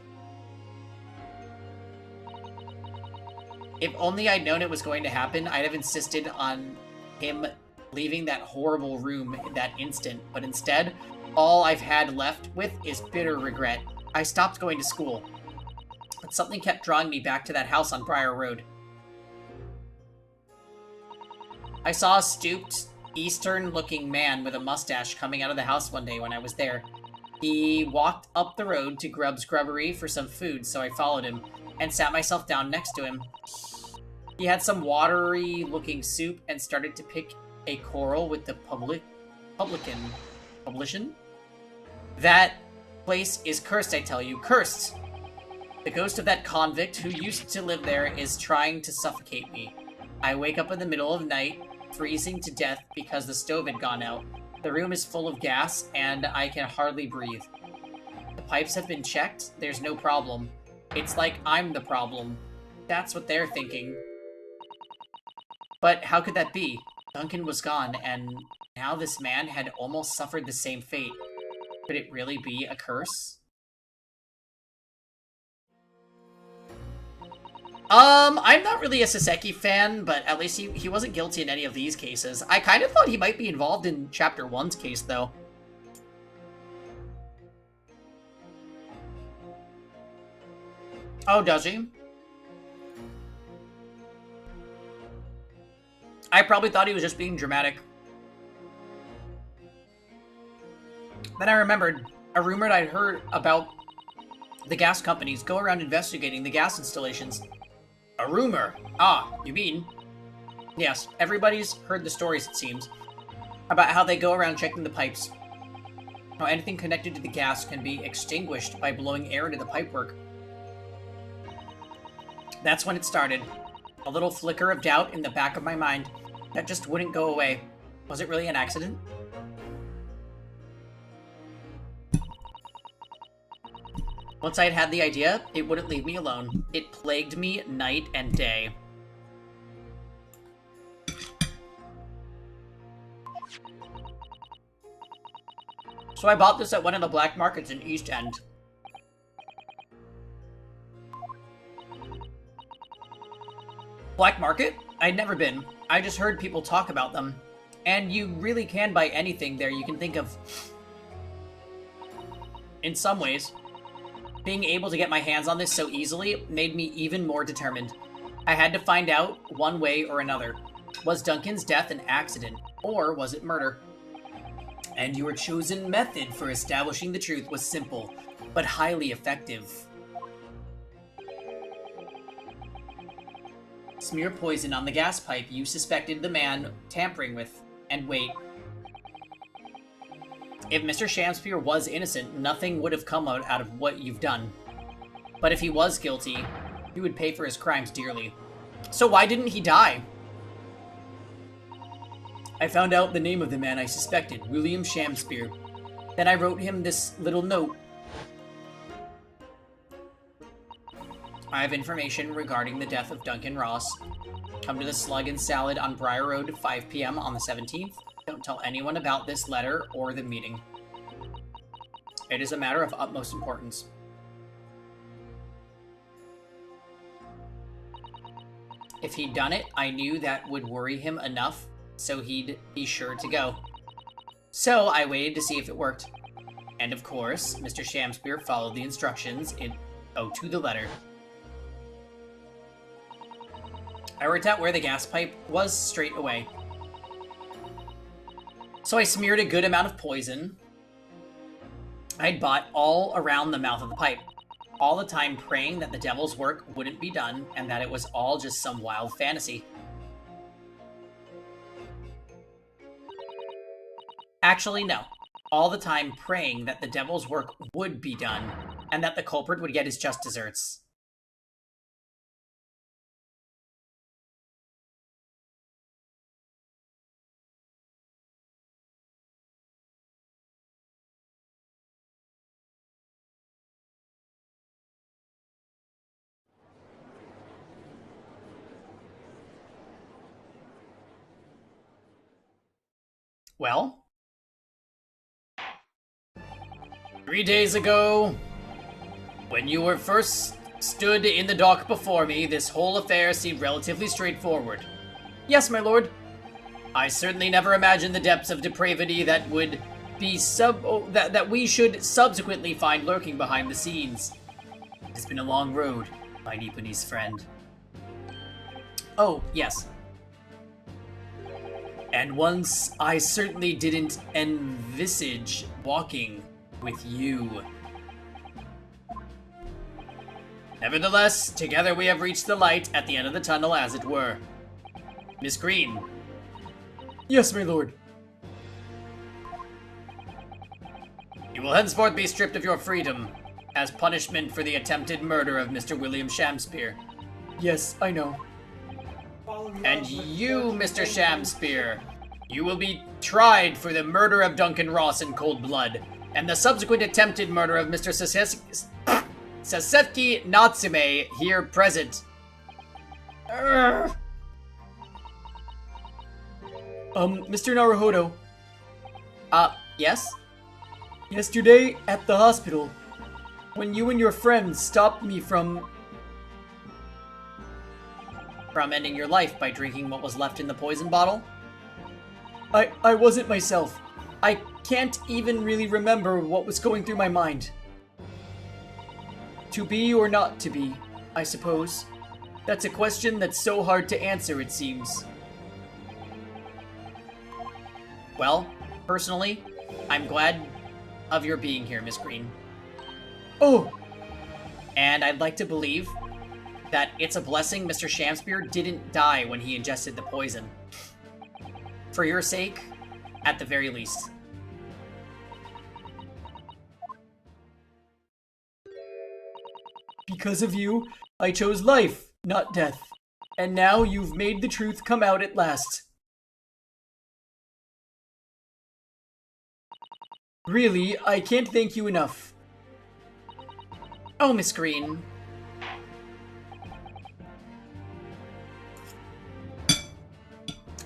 If only I'd known it was going to happen, I'd have insisted on him leaving that horrible room in that instant. But instead, all I've had left with is bitter regret. I stopped going to school. But something kept drawing me back to that house on Briar Road. I saw a stooped, Eastern-looking man with a mustache coming out of the house one day when I was there. He walked up the road to Grub's Grubbery for some food, so I followed him and sat myself down next to him. He had some watery-looking soup and started to pick a quarrel with the publican. That place is cursed, I tell you. Cursed! The ghost of that convict who used to live there is trying to suffocate me. I wake up in the middle of the night, freezing to death because the stove had gone out. The room is full of gas, and I can hardly breathe. The pipes have been checked. There's no problem. It's like I'm the problem. That's what they're thinking. But how could that be? Duncan was gone, and now this man had almost suffered the same fate. Could it really be a curse? I'm not really a Saseki fan, but at least he wasn't guilty in any of these cases. I kind of thought he might be involved in Chapter 1's case, though. Oh, does he? I probably thought he was just being dramatic. Then I remembered a rumor I'd heard about the gas companies go around investigating the gas installations. A rumor? Ah, you mean? Yes, everybody's heard the stories, it seems, about how they go around checking the pipes. How anything connected to the gas can be extinguished by blowing air into the pipework. That's when it started. A little flicker of doubt in the back of my mind that just wouldn't go away. Was it really an accident? Once I had had the idea, it wouldn't leave me alone. It plagued me night and day. So I bought this at one of the black markets in East End. Black market? I'd never been. I just heard people talk about them. And you really can buy anything there you can think of. In some ways, being able to get my hands on this so easily made me even more determined. I had to find out one way or another. Was Duncan's death an accident, or was it murder? And your chosen method for establishing the truth was simple, but highly effective. Smear poison on the gas pipe you suspected the man tampering with, and wait. If Mr. Shamspeare was innocent, nothing would have come out of what you've done. But if he was guilty, he would pay for his crimes dearly. So why didn't he die? I found out the name of the man I suspected, William Shamspeare. Then I wrote him this little note. I have information regarding the death of Duncan Ross. Come to the Slug and Salad on Briar Road at 5 p.m. on the 17th. Don't tell anyone about this letter or the meeting. It is a matter of utmost importance. if he'd done it, I knew that would worry him enough, so he'd be sure to go. So I waited to see if it worked. And of course, Mr. Shamspear followed the instructions to the letter. I worked out where the gas pipe was straight away. So I smeared a good amount of poison I'd bought all around the mouth of the pipe, all the time praying that the devil's work wouldn't be done and that it was all just some wild fantasy. Actually, no. All the time praying that the devil's work would be done and that the culprit would get his just desserts. Well? 3 days ago, when you were first stood in the dock before me, this whole affair seemed relatively straightforward. Yes, my lord. I certainly never imagined the depths of depravity that would be that we should subsequently find lurking behind the scenes. It's been a long road, my Nipponese friend. Oh, yes. And once I certainly didn't envisage walking with you. Nevertheless, together we have reached the light at the end of the tunnel, as it were. Miss Green. Yes, my lord. You will henceforth be stripped of your freedom, as punishment for the attempted murder of Mr. William Shamspear. Yes, I know. And you, Mr. Shamspear, you will be tried for the murder of Duncan Ross in cold blood, and the subsequent attempted murder of Mr. Saseki Natsume, here present. Mr. Naruhodo. Yes? Yesterday, at the hospital, when you and your friends stopped me from ending your life by drinking what was left in the poison bottle? I wasn't myself. I can't even really remember what was going through my mind. To be or not to be, I suppose. That's a question that's so hard to answer, it seems. Well, personally, I'm glad of your being here, Miss Green. Oh! And I'd like to believe that it's a blessing Mr. Shamspear didn't die when he ingested the poison. For your sake, at the very least. Because of you, I chose life, not death. And now you've made the truth come out at last. Really, I can't thank you enough. Oh, Miss Green.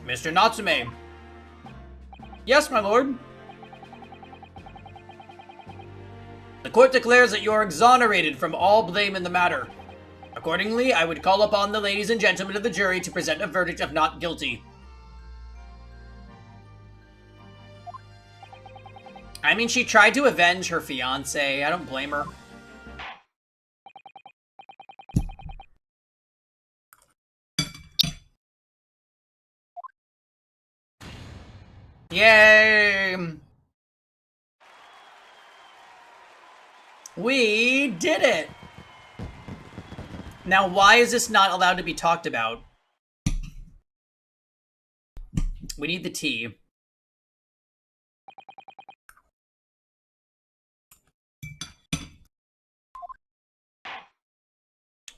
Mr. Natsume. Yes, my lord. The court declares that you are exonerated from all blame in the matter. Accordingly, I would call upon the ladies and gentlemen of the jury to present a verdict of not guilty. I mean, she tried to avenge her fiancé. I don't blame her. Yay! We did it! Now, why is this not allowed to be talked about? We need the tea.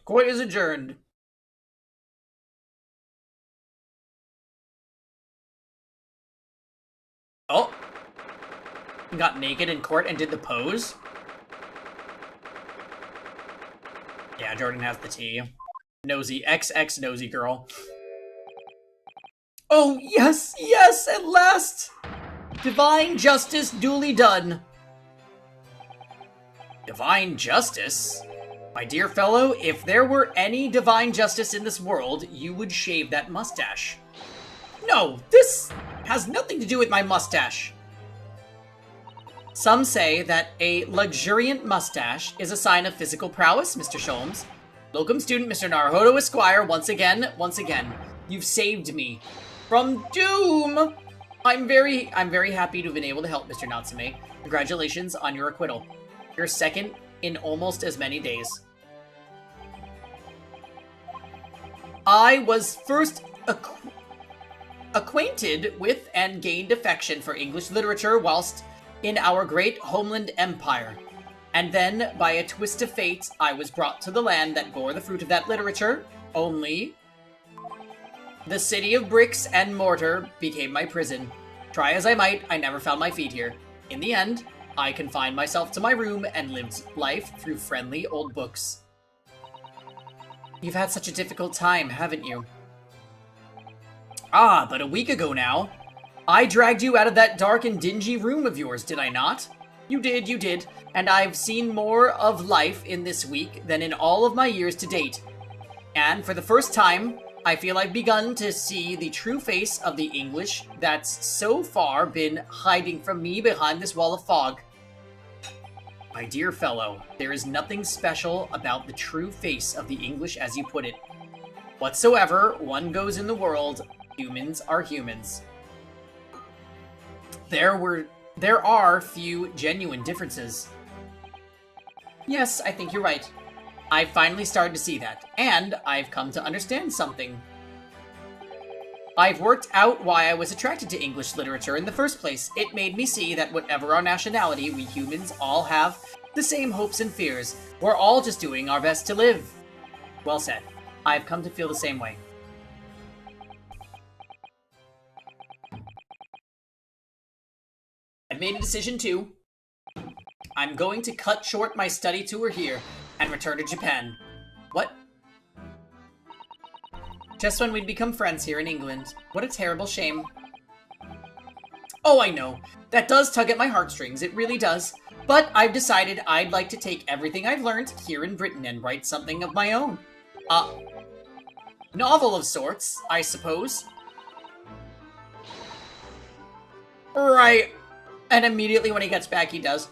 Court is adjourned. Oh! He got naked in court and did the pose? Yeah, Jordan has the tea. Nosy, XX nosy girl. Oh, yes, yes, at last! Divine justice duly done. Divine justice? My dear fellow, if there were any divine justice in this world, you would shave that mustache. No, this has nothing to do with my mustache. Some say that a luxuriant mustache is a sign of physical prowess, Mr. Sholmes. Locum student Mr. Naruhodo Esquire, once again, you've saved me from doom. I'm very happy to have been able to help, Mr. Natsume. Congratulations on your acquittal. You're second in almost as many days. I was first acquainted with and gained affection for English literature whilst in our great homeland empire. And then, by a twist of fate, I was brought to the land that bore the fruit of that literature, only the city of bricks and mortar became my prison. Try as I might, I never found my feet here. In the end, I confined myself to my room and lived life through friendly old books. You've had such a difficult time, haven't you? Ah, but a week ago now, I dragged you out of that dark and dingy room of yours, did I not? You did, and I've seen more of life in this week than in all of my years to date. And for the first time, I feel I've begun to see the true face of the English that's so far been hiding from me behind this wall of fog. My dear fellow, there is nothing special about the true face of the English as you put it. Whatsoever one goes in the world, humans are humans. There are few genuine differences. Yes, I think you're right. I've finally started to see that, and I've come to understand something. I've worked out why I was attracted to English literature in the first place. It made me see that whatever our nationality, we humans all have the same hopes and fears. We're all just doing our best to live. Well said. I've come to feel the same way. I've made a decision too. I'm going to cut short my study tour here and return to Japan. What? Just when we'd become friends here in England. What a terrible shame. Oh, I know. That does tug at my heartstrings, it really does. But I've decided I'd like to take everything I've learned here in Britain and write something of my own. Novel of sorts, I suppose. Right. And immediately when he gets back, he does.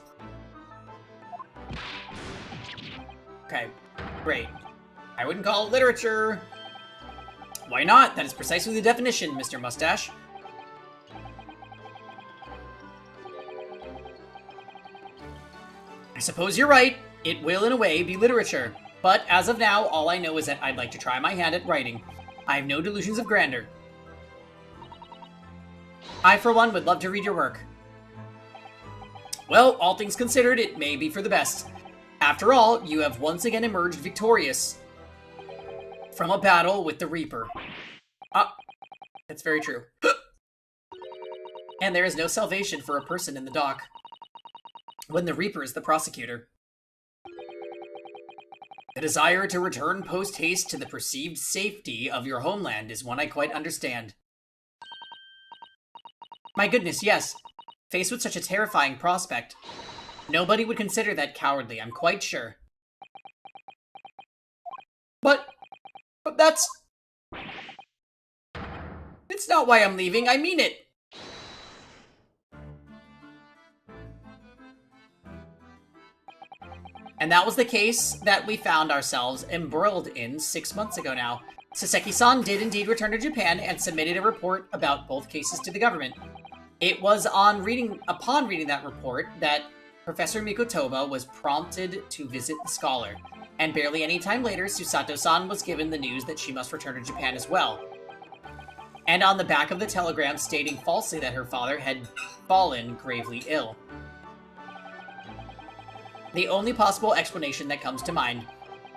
Okay, great. I wouldn't call it literature. Why not? That is precisely the definition, Mr. Mustache. I suppose you're right. It will, in a way, be literature. But as of now, all I know is that I'd like to try my hand at writing. I have no delusions of grandeur. I, for one, would love to read your work. Well, all things considered, it may be for the best. After all, you have once again emerged victorious from a battle with the Reaper. That's very true. And there is no salvation for a person in the dock when the Reaper is the prosecutor. The desire to return post-haste to the perceived safety of your homeland is one I quite understand. My goodness, yes. Faced with such a terrifying prospect, nobody would consider that cowardly, I'm quite sure. But that's... It's not why I'm leaving, I mean it! And that was the case that we found ourselves embroiled in 6 months ago now. Saseki-san did indeed return to Japan and submitted a report about both cases to the government. It was upon reading that report that Professor Mikotoba was prompted to visit the scholar, and barely any time later, Susato-san was given the news that she must return to Japan as well. And on the back of the telegram stating falsely that her father had fallen gravely ill. The only possible explanation that comes to mind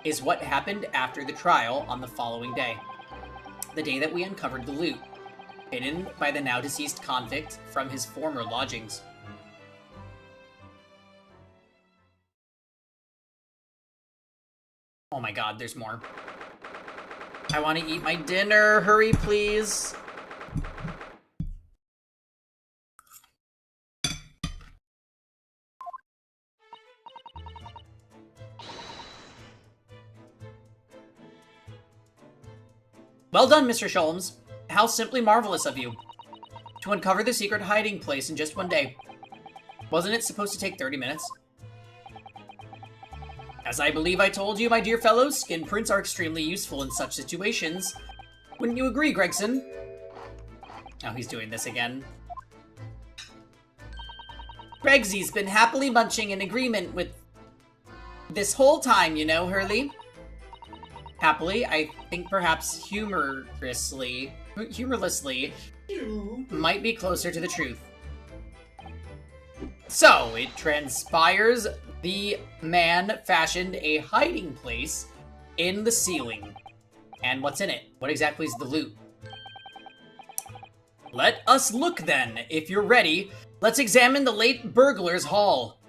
is what happened after the trial on the following day. The day that we uncovered the loot, hidden by the now-deceased convict from his former lodgings. Oh my god, there's more. I want to eat my dinner. Hurry, please. Well done, Mr. Sholmes. How simply marvelous of you. To uncover the secret hiding place in just one day. Wasn't it supposed to take 30 minutes? As I believe I told you, my dear fellows, skin prints are extremely useful in such situations. Wouldn't you agree, Gregson? Oh, he's doing this again. Gregsy's been happily munching in agreement with this whole time, you know, Hurley. Happily, I think perhaps humorlessly, might be closer to the truth. So, it transpires the man fashioned a hiding place in the ceiling. And what's in it? What exactly is the loot? Let us look then. If you're ready, let's examine the late burglar's haul.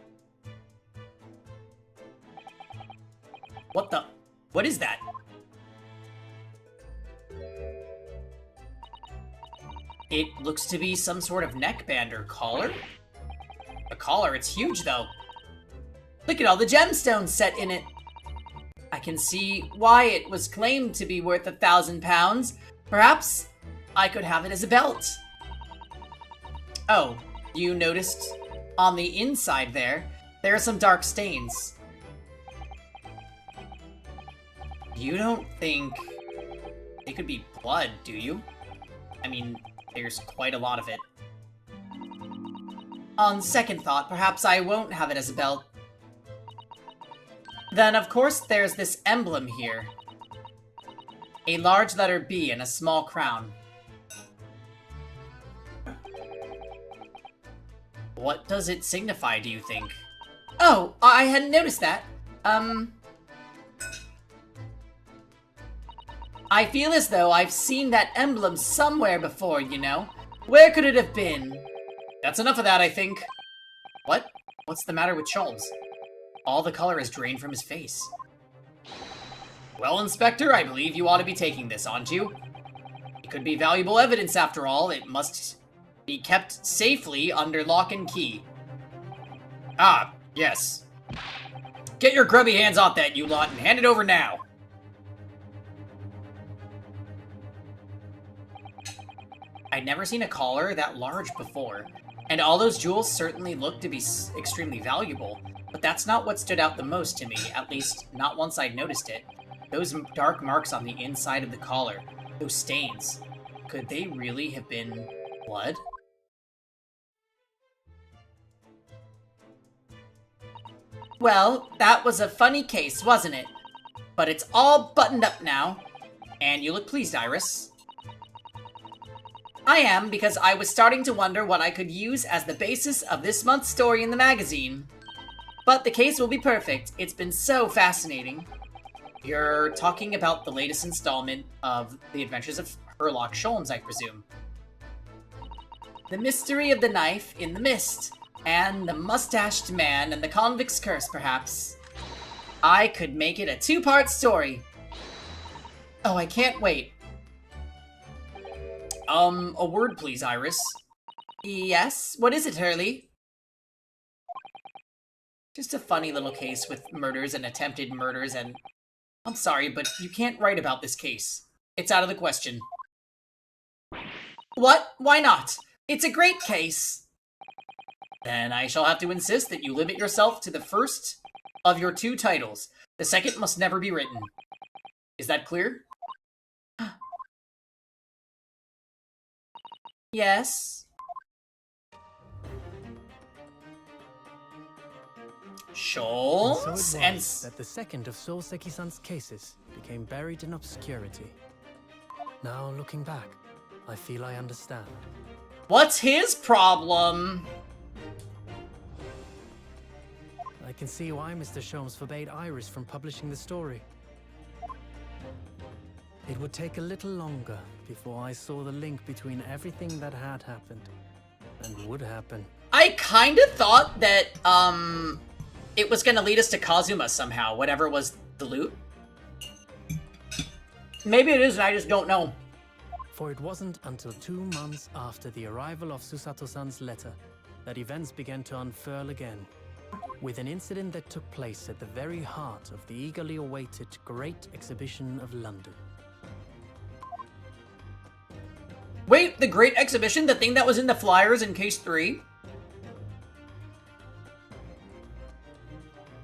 What the? What is that? It looks to be some sort of neckband or collar. A collar, it's huge though. Look at all the gemstones set in it. I can see why it was claimed to be worth £1,000. Perhaps I could have it as a belt. Oh, you noticed on the inside there are some dark stains. You don't think it could be blood, do you? I mean, there's quite a lot of it. On second thought, perhaps I won't have it as a belt. Then, of course, there's this emblem here. A large letter B and a small crown. What does it signify, do you think? Oh, I hadn't noticed that. I feel as though I've seen that emblem somewhere before, you know? Where could it have been? That's enough of that, I think. What? What's the matter with Sholmes? All the color is drained from his face. Well, Inspector, I believe you ought to be taking this, aren't you? It could be valuable evidence after all. It must be kept safely under lock and key. Ah, yes. Get your grubby hands off that, you lot, and hand it over now. I'd never seen a collar that large before, and all those jewels certainly looked to be extremely valuable, but that's not what stood out the most to me, at least not once I'd noticed it. Those dark marks on the inside of the collar, those stains, could they really have been blood? Well, that was a funny case, wasn't it? But it's all buttoned up now, and you look pleased, Iris. I am, because I was starting to wonder what I could use as the basis of this month's story in the magazine. But the case will be perfect. It's been so fascinating. You're talking about the latest installment of The Adventures of Sherlock Sholmes, I presume. The Mystery of the Knife in the Mist, and The Mustached Man and the Convict's Curse, perhaps. I could make it a two-part story. Oh, I can't wait. A word please, Iris. Yes? What is it, Hurley? Just a funny little case with murders and attempted murders and... I'm sorry, but you can't write about this case. It's out of the question. What? Why not? It's a great case. Then I shall have to insist that you limit yourself to the first of your two titles. The second must never be written. Is that clear? Yes. Sholmes And so it was that the second of Soseki-san's cases became buried in obscurity. Now, looking back, I feel I understand. What's his problem? I can see why Mr. Sholmes forbade Iris from publishing the story. It would take a little longer before I saw the link between everything that had happened and would happen. I kind of thought that, it was gonna lead us to Kazuma somehow, whatever was the loot. Maybe it is, and I just don't know. For it wasn't until 2 months after the arrival of Susato-san's letter that events began to unfurl again, with an incident that took place at the very heart of the eagerly awaited Great Exhibition of London. Wait, the Great Exhibition? The thing that was in the flyers in Case 3?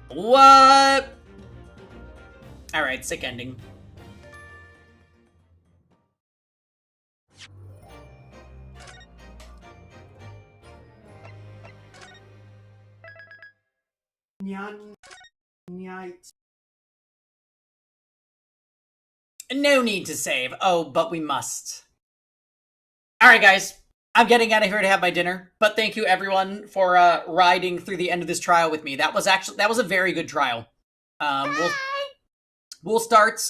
What? Alright, sick ending. No need to save. Oh, but we must. Alright, guys. I'm getting out of here to have my dinner, but thank you everyone for riding through the end of this trial with me. That was a very good trial. We'll start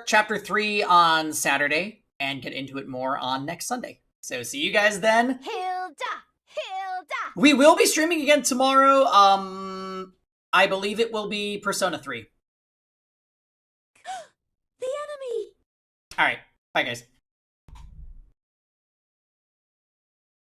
chapter 3 on Saturday and get into it more on next Sunday. So see you guys then. Hilda! We will be streaming again tomorrow. I believe it will be Persona 3. The enemy! Alright, bye guys.